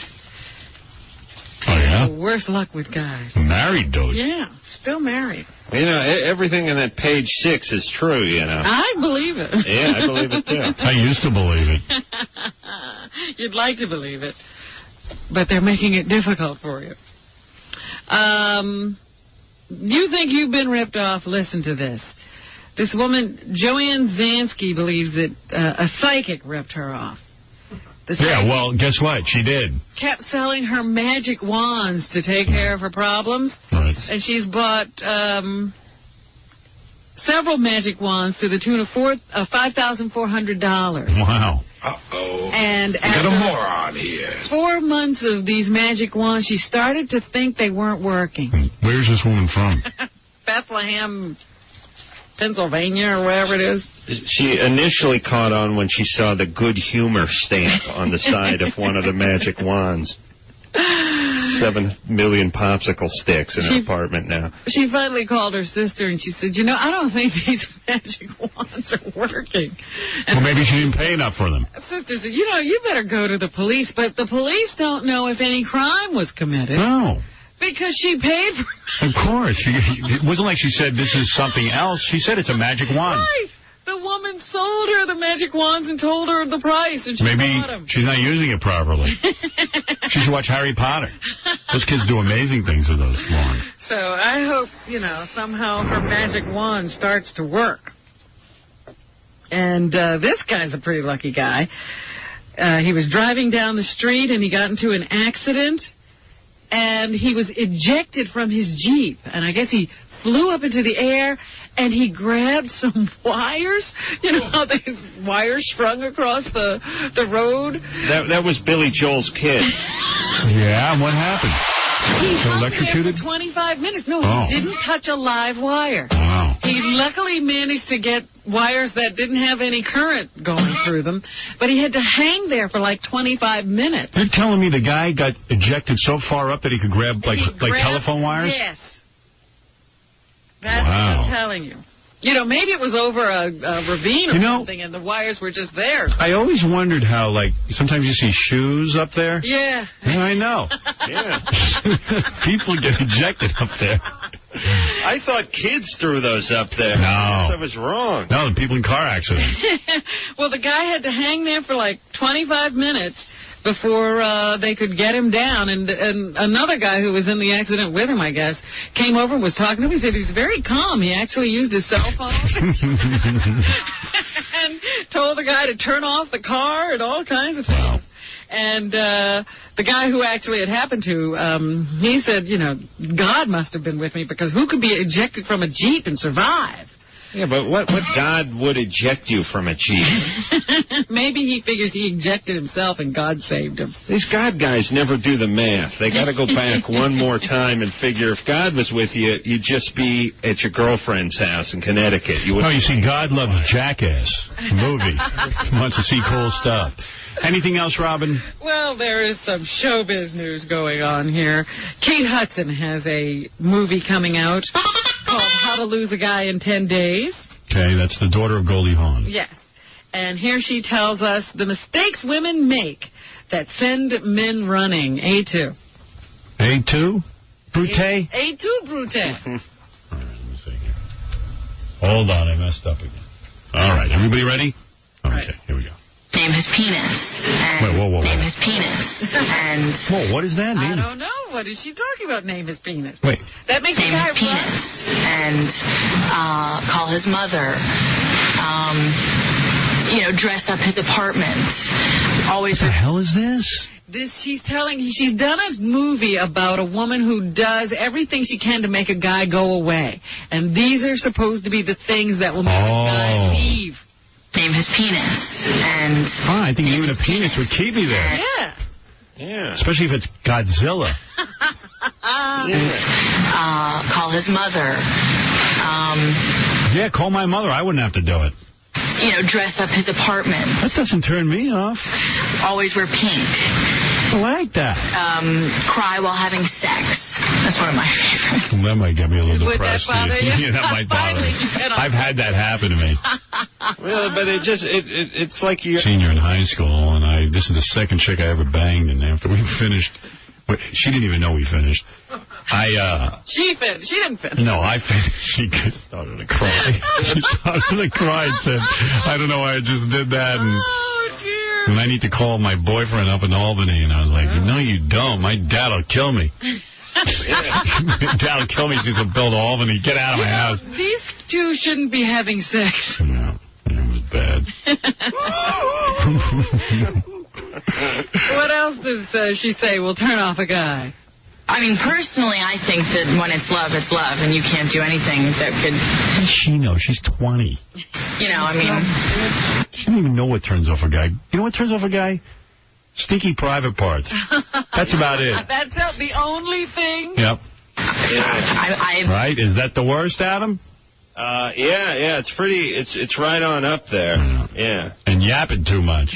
Speaker 17: Oh, yeah?
Speaker 18: Worse luck with guys.
Speaker 17: Married dude?
Speaker 18: Yeah, still married.
Speaker 9: You know, everything in that Page 6 is true, you know.
Speaker 18: I believe it.
Speaker 9: Yeah, I believe it, too.
Speaker 17: I used to believe it.
Speaker 18: You'd like to believe it, but they're making it difficult for you. You think you've been ripped off? Listen to this. This woman, Joanne Zansky, believes that a psychic ripped her off.
Speaker 17: Yeah, well, guess what? She did.
Speaker 18: Kept selling her magic wands to take care of her problems.
Speaker 17: Right.
Speaker 18: And she's bought several magic wands to the tune of $5,400.
Speaker 17: Wow.
Speaker 11: Uh-oh.
Speaker 18: And
Speaker 11: got a moron here.
Speaker 18: 4 months of these magic wands, she started to think they weren't working.
Speaker 17: Where's this woman from?
Speaker 18: Bethlehem, Pennsylvania, or wherever it is.
Speaker 9: She initially caught on when she saw the good humor stamp on the side of one of the magic wands. 7 million popsicle sticks in her apartment now.
Speaker 18: She finally called her sister and she said, you know, I don't think these magic wands are working. And
Speaker 17: well, maybe she didn't pay enough for them.
Speaker 18: Sister said, you know, you better go to the police. But the police don't know if any crime was committed.
Speaker 17: No.
Speaker 18: Because she paid for it.
Speaker 17: Of course. It wasn't like she said this is something else. She said it's a magic wand.
Speaker 18: Right. The woman sold her the magic wands and told her the price, and she bought them.
Speaker 17: She's not using it properly. She should watch Harry Potter. Those kids do amazing things with those wands.
Speaker 18: So I hope, you know, somehow her magic wand starts to work. And this guy's a pretty lucky guy. He was driving down the street, and he got into an accident, and he was ejected from his Jeep. And I guess he flew up into the air, and he grabbed some wires. You know how they wires strung across the road?
Speaker 9: That was Billy Joel's kid.
Speaker 17: Yeah, and what happened?
Speaker 18: He hung
Speaker 17: electrocuted?
Speaker 18: there for 25 minutes. No,
Speaker 17: Oh.
Speaker 18: he didn't touch a live wire.
Speaker 17: Wow.
Speaker 18: He luckily managed to get wires that didn't have any current going through them, but he had to hang there for like 25 minutes.
Speaker 17: You're telling me the guy got ejected so far up that he could grab like
Speaker 18: Grabbed-
Speaker 17: telephone wires?
Speaker 18: Yes. That's what I'm telling you. You know, maybe it was over a ravine or something, and the wires were just there.
Speaker 17: I always wondered how, like, sometimes you see shoes up there.
Speaker 18: Yeah.
Speaker 17: Yeah, I know.
Speaker 9: Yeah.
Speaker 17: People get ejected up there.
Speaker 9: I thought kids threw those up there.
Speaker 17: No.
Speaker 9: I was wrong.
Speaker 17: No, the people in car accidents.
Speaker 18: Well, the guy had to hang there for like 25 minutes before they could get him down. And another guy who was in the accident with him, I guess, came over and was talking to him. He said he was very calm. He actually used his cell phone and told the guy to turn off the car and all kinds of things. Wow. And the guy who actually it happened to, he said, you know, God must have been with me, because who could be ejected from a Jeep and survive?
Speaker 9: Yeah, but what God would eject you from a Jeep?
Speaker 18: Maybe he figures he ejected himself and God saved him.
Speaker 9: These God guys never do the math. They got to go back one more time and figure if God was with you, you'd just be at your girlfriend's house in Connecticut. You
Speaker 17: see, God loves Jackass, the movie. He wants to see cool stuff. Anything else, Robin?
Speaker 18: Well, there is some showbiz news going on here. Kate Hudson has a movie coming out called How to Lose a Guy in 10 Days.
Speaker 17: Okay, that's the daughter of Goldie Hawn.
Speaker 18: Yes. And here she tells us the mistakes women make that send men running. A2.
Speaker 17: A2? Brute?
Speaker 18: A2 Brute.
Speaker 17: All right, let me see here. Hold on, I messed up again. All right, everybody ready? Okay, here we go.
Speaker 4: Name his penis.
Speaker 17: Wait, whoa.
Speaker 4: Name his penis. And
Speaker 17: whoa, what is that?
Speaker 18: I don't know. What is she talking about? Name his penis.
Speaker 17: Wait.
Speaker 18: That makes
Speaker 4: name
Speaker 18: a guy
Speaker 4: his penis. And call his mother. Dress up his apartment. Always.
Speaker 17: What the hell is this?
Speaker 18: She's done a movie about a woman who does everything she can to make a guy go away. And these are supposed to be the things that will make a guy leave.
Speaker 4: Name his penis. And
Speaker 17: I think naming a penis would keep you there.
Speaker 9: Yeah.
Speaker 17: Especially if it's Godzilla.
Speaker 4: Call his mother.
Speaker 17: Yeah, call my mother. I wouldn't have to do it.
Speaker 4: Dress up his apartment.
Speaker 17: That doesn't turn me off.
Speaker 4: Always wear pink.
Speaker 17: I like that.
Speaker 4: Cry while having sex. That's one of my favorites.
Speaker 17: That might get me a little
Speaker 4: Would
Speaker 17: depressed.
Speaker 4: that bother you?
Speaker 17: Yeah, that might bother me. I've had that happen to me.
Speaker 9: Well, but it's like you're
Speaker 17: senior in high school, and this is the second chick I ever banged, and after we finished, she didn't even know we finished.
Speaker 18: She finished. She didn't finish.
Speaker 17: No, I finished. She started to cry. She started to cry and said, I don't know why I just did that. And, and I need to call my boyfriend up in Albany. And I was like, no, you don't. My dad will kill me. My dad will kill me. She's a Bill to Albany. Get out of my house.
Speaker 18: These two shouldn't be having sex.
Speaker 17: No, it was bad.
Speaker 18: What else does she say will turn off a guy?
Speaker 4: I mean, personally, I think that when it's love, and you can't do anything that could...
Speaker 17: She knows. She's 20.
Speaker 4: She
Speaker 17: doesn't even know what turns off a guy. You know what turns off a guy? Stinky private parts. That's about it.
Speaker 18: That's the only thing?
Speaker 17: Yep. Right? Is that the worst, Adam?
Speaker 9: Yeah, it's pretty, it's right on up there. Yeah.
Speaker 17: And yapping too much.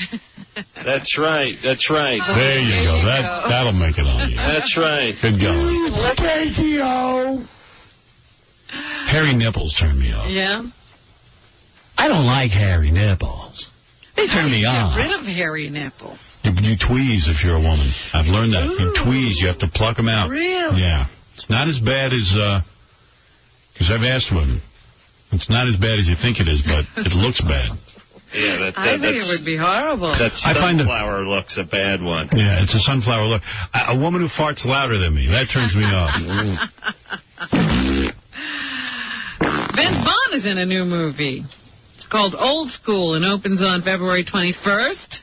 Speaker 9: That's right.
Speaker 17: There you go. That'll make it on you.
Speaker 9: That's right.
Speaker 17: Good going. Hairy nipples turn me off.
Speaker 18: Yeah?
Speaker 17: I don't like hairy nipples. They turn me on.
Speaker 18: Get rid of hairy nipples.
Speaker 17: You tweeze if you're a woman. I've learned that. You tweeze. You have to pluck them out.
Speaker 18: Really?
Speaker 17: Yeah. It's not as bad as, because I've asked women. It's not as bad as you think it is, but it looks bad.
Speaker 9: Yeah,
Speaker 18: I think it would be horrible.
Speaker 9: That sunflower look's a bad one.
Speaker 17: Yeah, it's a sunflower look. A woman who farts louder than me, that turns me off.
Speaker 18: Vince Vaughn is in a new movie. It's called Old School and opens on February 21st.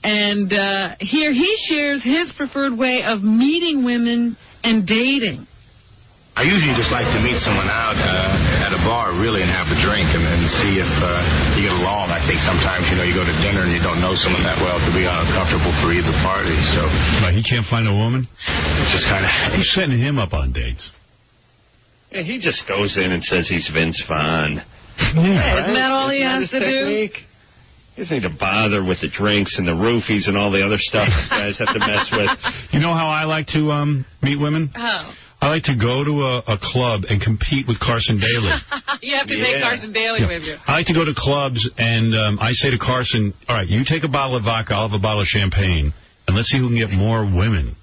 Speaker 18: And here he shares his preferred way of meeting women and dating.
Speaker 11: I usually just like to meet someone out at a bar, really, and have a drink and then see if you get along. I think sometimes, you go to dinner and you don't know someone that well. It could be uncomfortable for either party. So,
Speaker 1: he can't find a woman?
Speaker 11: Just kind of...
Speaker 1: Who's setting him up on dates?
Speaker 9: Yeah, he just goes in and says he's Vince Vaughn.
Speaker 18: Yeah, isn't that all he has to do?
Speaker 9: He doesn't need to bother with the drinks and the roofies and all the other stuff these guys have to mess with.
Speaker 1: You know how I like to meet women?
Speaker 18: How?
Speaker 1: I like to go to a club and compete with Carson Daly.
Speaker 18: You have to take Carson Daly with you.
Speaker 1: I like to go to clubs, and I say to Carson, all right, you take a bottle of vodka, I'll have a bottle of champagne, and let's see who can get more women.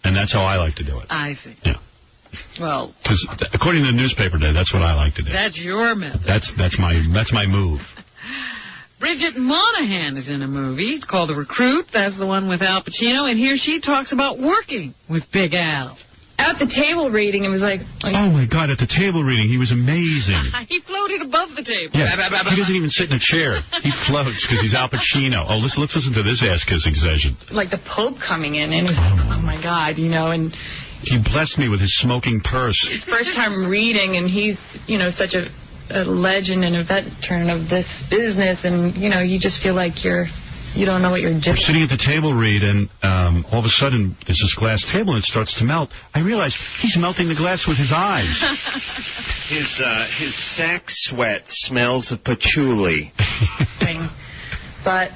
Speaker 1: And that's how I like to do it.
Speaker 18: I see.
Speaker 1: Yeah.
Speaker 18: Well,
Speaker 1: because according to the newspaper today, that's what I like to do.
Speaker 18: That's your method.
Speaker 1: That's my move.
Speaker 18: Bridget Monahan is in a movie. It's called The Recruit. That's the one with Al Pacino. And here she talks about working with Big Al.
Speaker 3: At the table reading, it was like
Speaker 1: oh, my God, at the table reading, he was amazing.
Speaker 18: He floated above the table.
Speaker 1: Yes. He doesn't even sit in a chair. He floats because he's Al Pacino. Oh, let's listen to this ass-kissing session.
Speaker 3: Like the Pope coming in, and oh, my God, and...
Speaker 1: He blessed me with his smoking purse.
Speaker 3: His first time reading, and he's, such a legend and a veteran of this business, and, you just feel like you don't know what you're doing.
Speaker 1: We're sitting at the table read, and all of a sudden, there's this glass table, and it starts to melt. I realize he's melting the glass with his eyes.
Speaker 9: His sack sweat smells of patchouli.
Speaker 3: But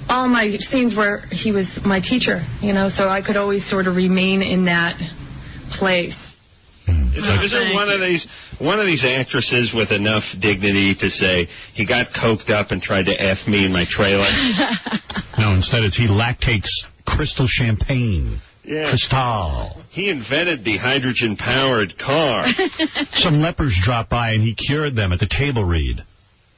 Speaker 3: all my scenes where he was my teacher, so I could always sort of remain in that place.
Speaker 9: Is there one of these actresses with enough dignity to say, he got coked up and tried to F me in my trailer?
Speaker 1: No, instead it's he lactates crystal champagne.
Speaker 9: Yeah.
Speaker 1: Cristal.
Speaker 9: He invented the hydrogen-powered car.
Speaker 1: Some lepers dropped by and he cured them at the table read.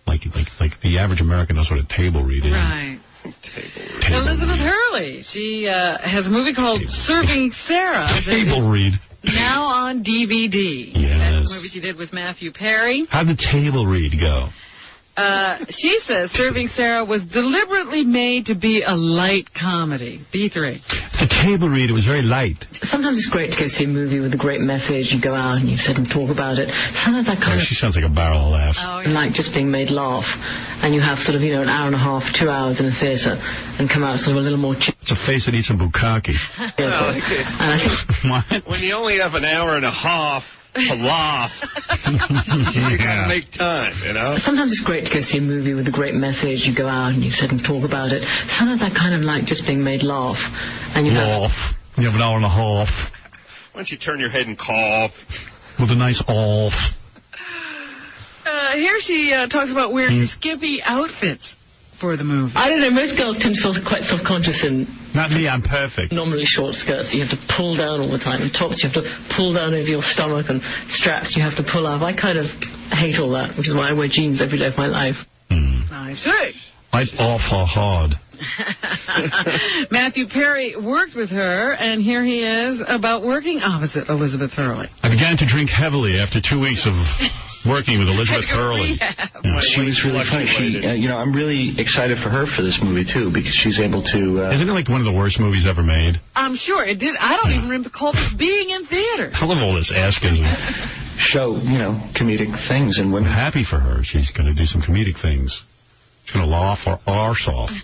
Speaker 1: Like the average American knows what a table read is.
Speaker 18: Right. Elizabeth Hurley. She has a movie called Serving Sarah.
Speaker 1: Table read.
Speaker 18: Now on DVD.
Speaker 1: Yes.
Speaker 18: That's the movie she did with Matthew Perry.
Speaker 1: How'd the table read go?
Speaker 18: She says Serving Sarah was deliberately made to be a light comedy. B3.
Speaker 1: The table read, it was very light.
Speaker 5: Sometimes it's great to go see a movie with a great message. You go out and you sit and talk about it. Sometimes I kind of...
Speaker 1: She sounds like a barrel of laughs.
Speaker 5: Oh, yeah. Like just being made laugh. And you have sort of, an hour and a half, 2 hours in a theatre and come out sort of a little more...
Speaker 1: It's a face that eats some bukkake.
Speaker 5: And I think...
Speaker 9: When you only have an hour and a half to laugh, you gotta make time,
Speaker 5: Sometimes it's great to go see a movie with a great message. You go out and you sit and talk about it. Sometimes I kind of like just being made laugh. And you
Speaker 1: have an hour and a half.
Speaker 9: Why don't you turn your head and cough?
Speaker 1: With a nice off.
Speaker 18: Here she talks about wearing skimpy outfits for the movie.
Speaker 5: I don't know, most girls tend to feel quite self-conscious in...
Speaker 1: Not me, I'm perfect.
Speaker 5: Normally short skirts, you have to pull down all the time. And tops, you have to pull down over your stomach, and straps you have to pull up. I kind of hate all that, which is why I wear jeans every day of my life.
Speaker 18: I see.
Speaker 1: I'd offer hard.
Speaker 18: Matthew Perry worked with her, and here he is about working opposite Elizabeth Hurley.
Speaker 1: I began to drink heavily after 2 weeks of... working with Elizabeth Hurley.
Speaker 14: Yeah. She was really funny. I'm really excited for her for this movie, too, because she's able to...
Speaker 1: Isn't it like one of the worst movies ever made?
Speaker 18: I'm sure it did. I don't even recall this being in theater.
Speaker 1: I love all this ass-kissing.
Speaker 14: Show, comedic things in women.
Speaker 1: I'm happy for her. She's going to do some comedic things. She's going to laugh her arse off.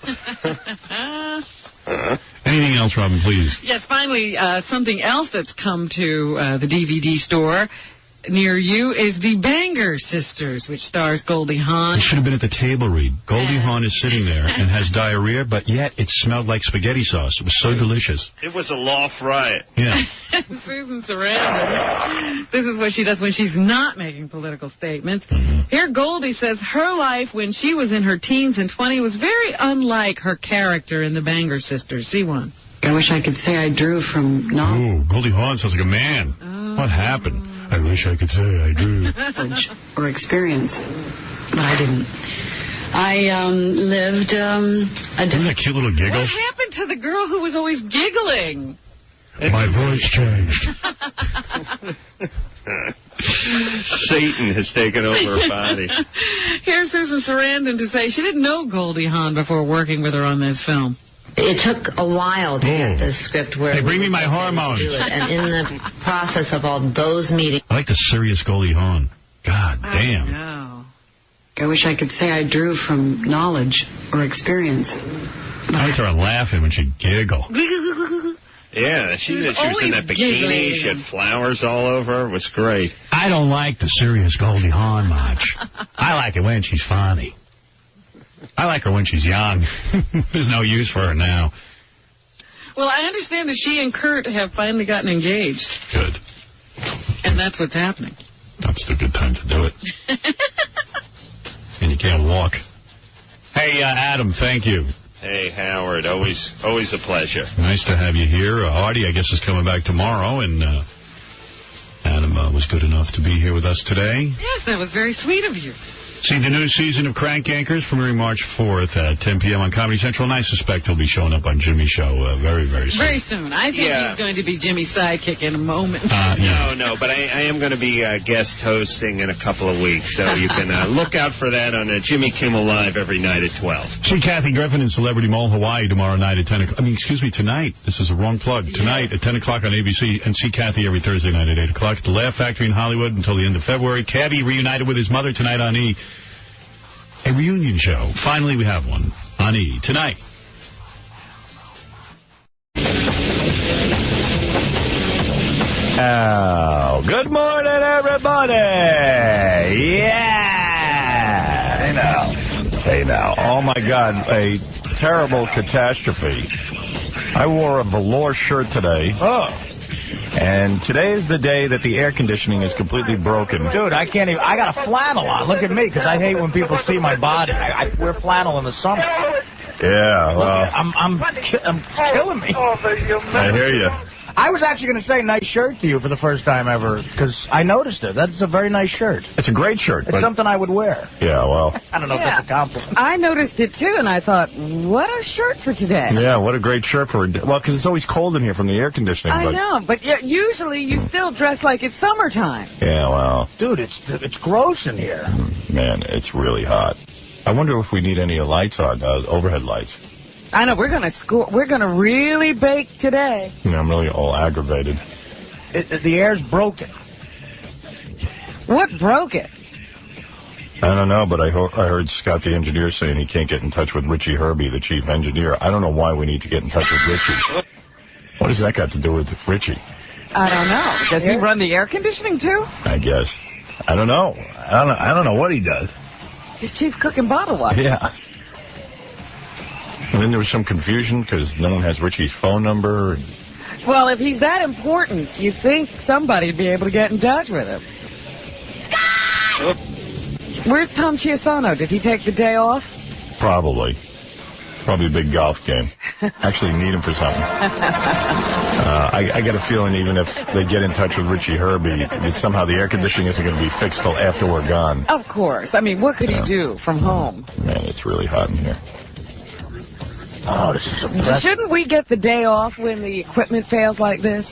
Speaker 1: Anything else, Robin, please?
Speaker 18: Yes, finally, something else that's come to the DVD store near you is The Banger Sisters, which stars Goldie Hawn.
Speaker 1: It should have been at the table read. Goldie Hawn is sitting there and has diarrhea, but yet it smelled like spaghetti sauce. It was so delicious.
Speaker 9: It was a loft riot.
Speaker 1: Yeah.
Speaker 18: Susan Sarandon. This is what she does when she's not making political statements. Here Goldie says her life when she was in her teens and 20s was very unlike her character in The Banger Sisters. See one.
Speaker 5: I wish I could say I drew from
Speaker 1: Ooh, Goldie Hawn sounds like a man. What happened? I wish I could say I drew.
Speaker 5: Or experience, but I didn't. I lived
Speaker 1: Wasn't that cute little giggle?
Speaker 18: What happened to the girl who was always giggling?
Speaker 1: My voice changed.
Speaker 9: Satan has taken over her body.
Speaker 18: Here's Susan Sarandon to say she didn't know Goldie Hawn before working with her on this film.
Speaker 6: It took a while to get the script where...
Speaker 17: Hey, bring me my hormones.
Speaker 6: And in the process of all those meetings...
Speaker 17: I like the serious 𝗦𝗄𝗿𝗱. God damn.
Speaker 7: I wish I could say I drew from knowledge or experience.
Speaker 17: I liked her laughing when she'd giggle.
Speaker 9: Yeah, she was in that bikini. She had flowers all over her. It was great.
Speaker 17: I don't like the serious 𝗦𝗿𝗱 much. I like it when she's funny. I like her when she's young. There's no use for her now.
Speaker 18: Well, I understand that she and Kurt have finally gotten engaged.
Speaker 17: Good.
Speaker 18: And that's what's happening.
Speaker 17: That's the good time to do it. And you can't walk. Hey, Adam, thank you.
Speaker 9: Hey, Howard, always a pleasure.
Speaker 17: Nice to have you here. Artie, I guess, is coming back tomorrow, and Adam was good enough to be here with us today.
Speaker 18: Yes, that was very sweet of you.
Speaker 17: See the new season of Crank Yankers premiering March 4th at 10 p.m. on Comedy Central, and I suspect he'll be showing up on Jimmy's show very, very soon.
Speaker 18: Very soon. I think he's going to be Jimmy's sidekick in a moment.
Speaker 9: No, but I am going to be guest hosting in a couple of weeks, so you can look out for that on Jimmy Kimmel Live every night at 12.
Speaker 17: See Kathy Griffin in Celebrity Mall, Hawaii tomorrow night at 10 o'clock. Tonight. This is the wrong plug. Tonight at 10 o'clock on ABC, and see Kathy every Thursday night at 8 o'clock. The Laugh Factory in Hollywood until the end of February. Caddy reunited with his mother tonight on E! A reunion show. Finally, we have one on E! Tonight.
Speaker 20: Oh, good morning, everybody. Yeah. Hey now. Oh, my God. A terrible catastrophe. I wore a velour shirt today. Oh. And today is the day that the air conditioning is completely broken.
Speaker 24: Dude, I can't even... I got a flannel on. Look at me, because I hate when people see my body. I wear flannel in the summer.
Speaker 20: Yeah, well...
Speaker 24: I'm killing me.
Speaker 20: I hear you.
Speaker 24: I was actually going to say nice shirt to you for the first time ever, because I noticed it. That's a very nice shirt.
Speaker 20: It's a great shirt.
Speaker 24: It's something I would wear.
Speaker 20: Yeah, well...
Speaker 24: I don't know if that's a compliment.
Speaker 18: I noticed it, too, and I thought, what a shirt for today.
Speaker 20: Yeah, what a great shirt for... Well, because it's always cold in here from the air conditioning.
Speaker 18: I know, but usually you still dress like it's summertime.
Speaker 20: Yeah, well...
Speaker 24: Dude, it's gross in here.
Speaker 20: Man, it's really hot. I wonder if we need any lights on, overhead lights.
Speaker 18: I know, we're gonna really bake today.
Speaker 20: I'm really all aggravated.
Speaker 24: The air's broken.
Speaker 18: What broke it?
Speaker 20: I don't know, but I heard Scott the engineer saying he can't get in touch with 𝗦𝗁𝗲𝗏, the chief engineer. I don't know why we need to get in touch with Richie. What does that got to do with Richie?
Speaker 18: I don't know. Does he run the air conditioning, too?
Speaker 20: I guess. I don't know. I don't know what he does.
Speaker 18: He's chief cook and bottle washer.
Speaker 20: Yeah. And then there was some confusion because no one has Richie's phone number.
Speaker 18: Well, if he's that important, you'd think somebody'd be able to get in touch with him. Scott! Where's 𝗦𝗵cie𝗄𝗿𝗍? Did he take the day off?
Speaker 20: Probably a big golf game. Actually need him for something. I got a feeling even if they get in touch with 𝗦𝗁𝗲𝗏, somehow the air conditioning isn't going to be fixed till after we're gone.
Speaker 18: Of course. I mean, what could he do from home?
Speaker 20: Man, it's really hot in here.
Speaker 24: Oh, this is impressive.
Speaker 18: Shouldn't we get the day off when the equipment fails like this?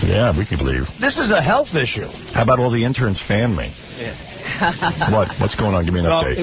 Speaker 20: Yeah, we could leave.
Speaker 24: This is a health issue.
Speaker 20: How about all the interns fan me?
Speaker 24: Yeah.
Speaker 20: What's going on? Give me an update.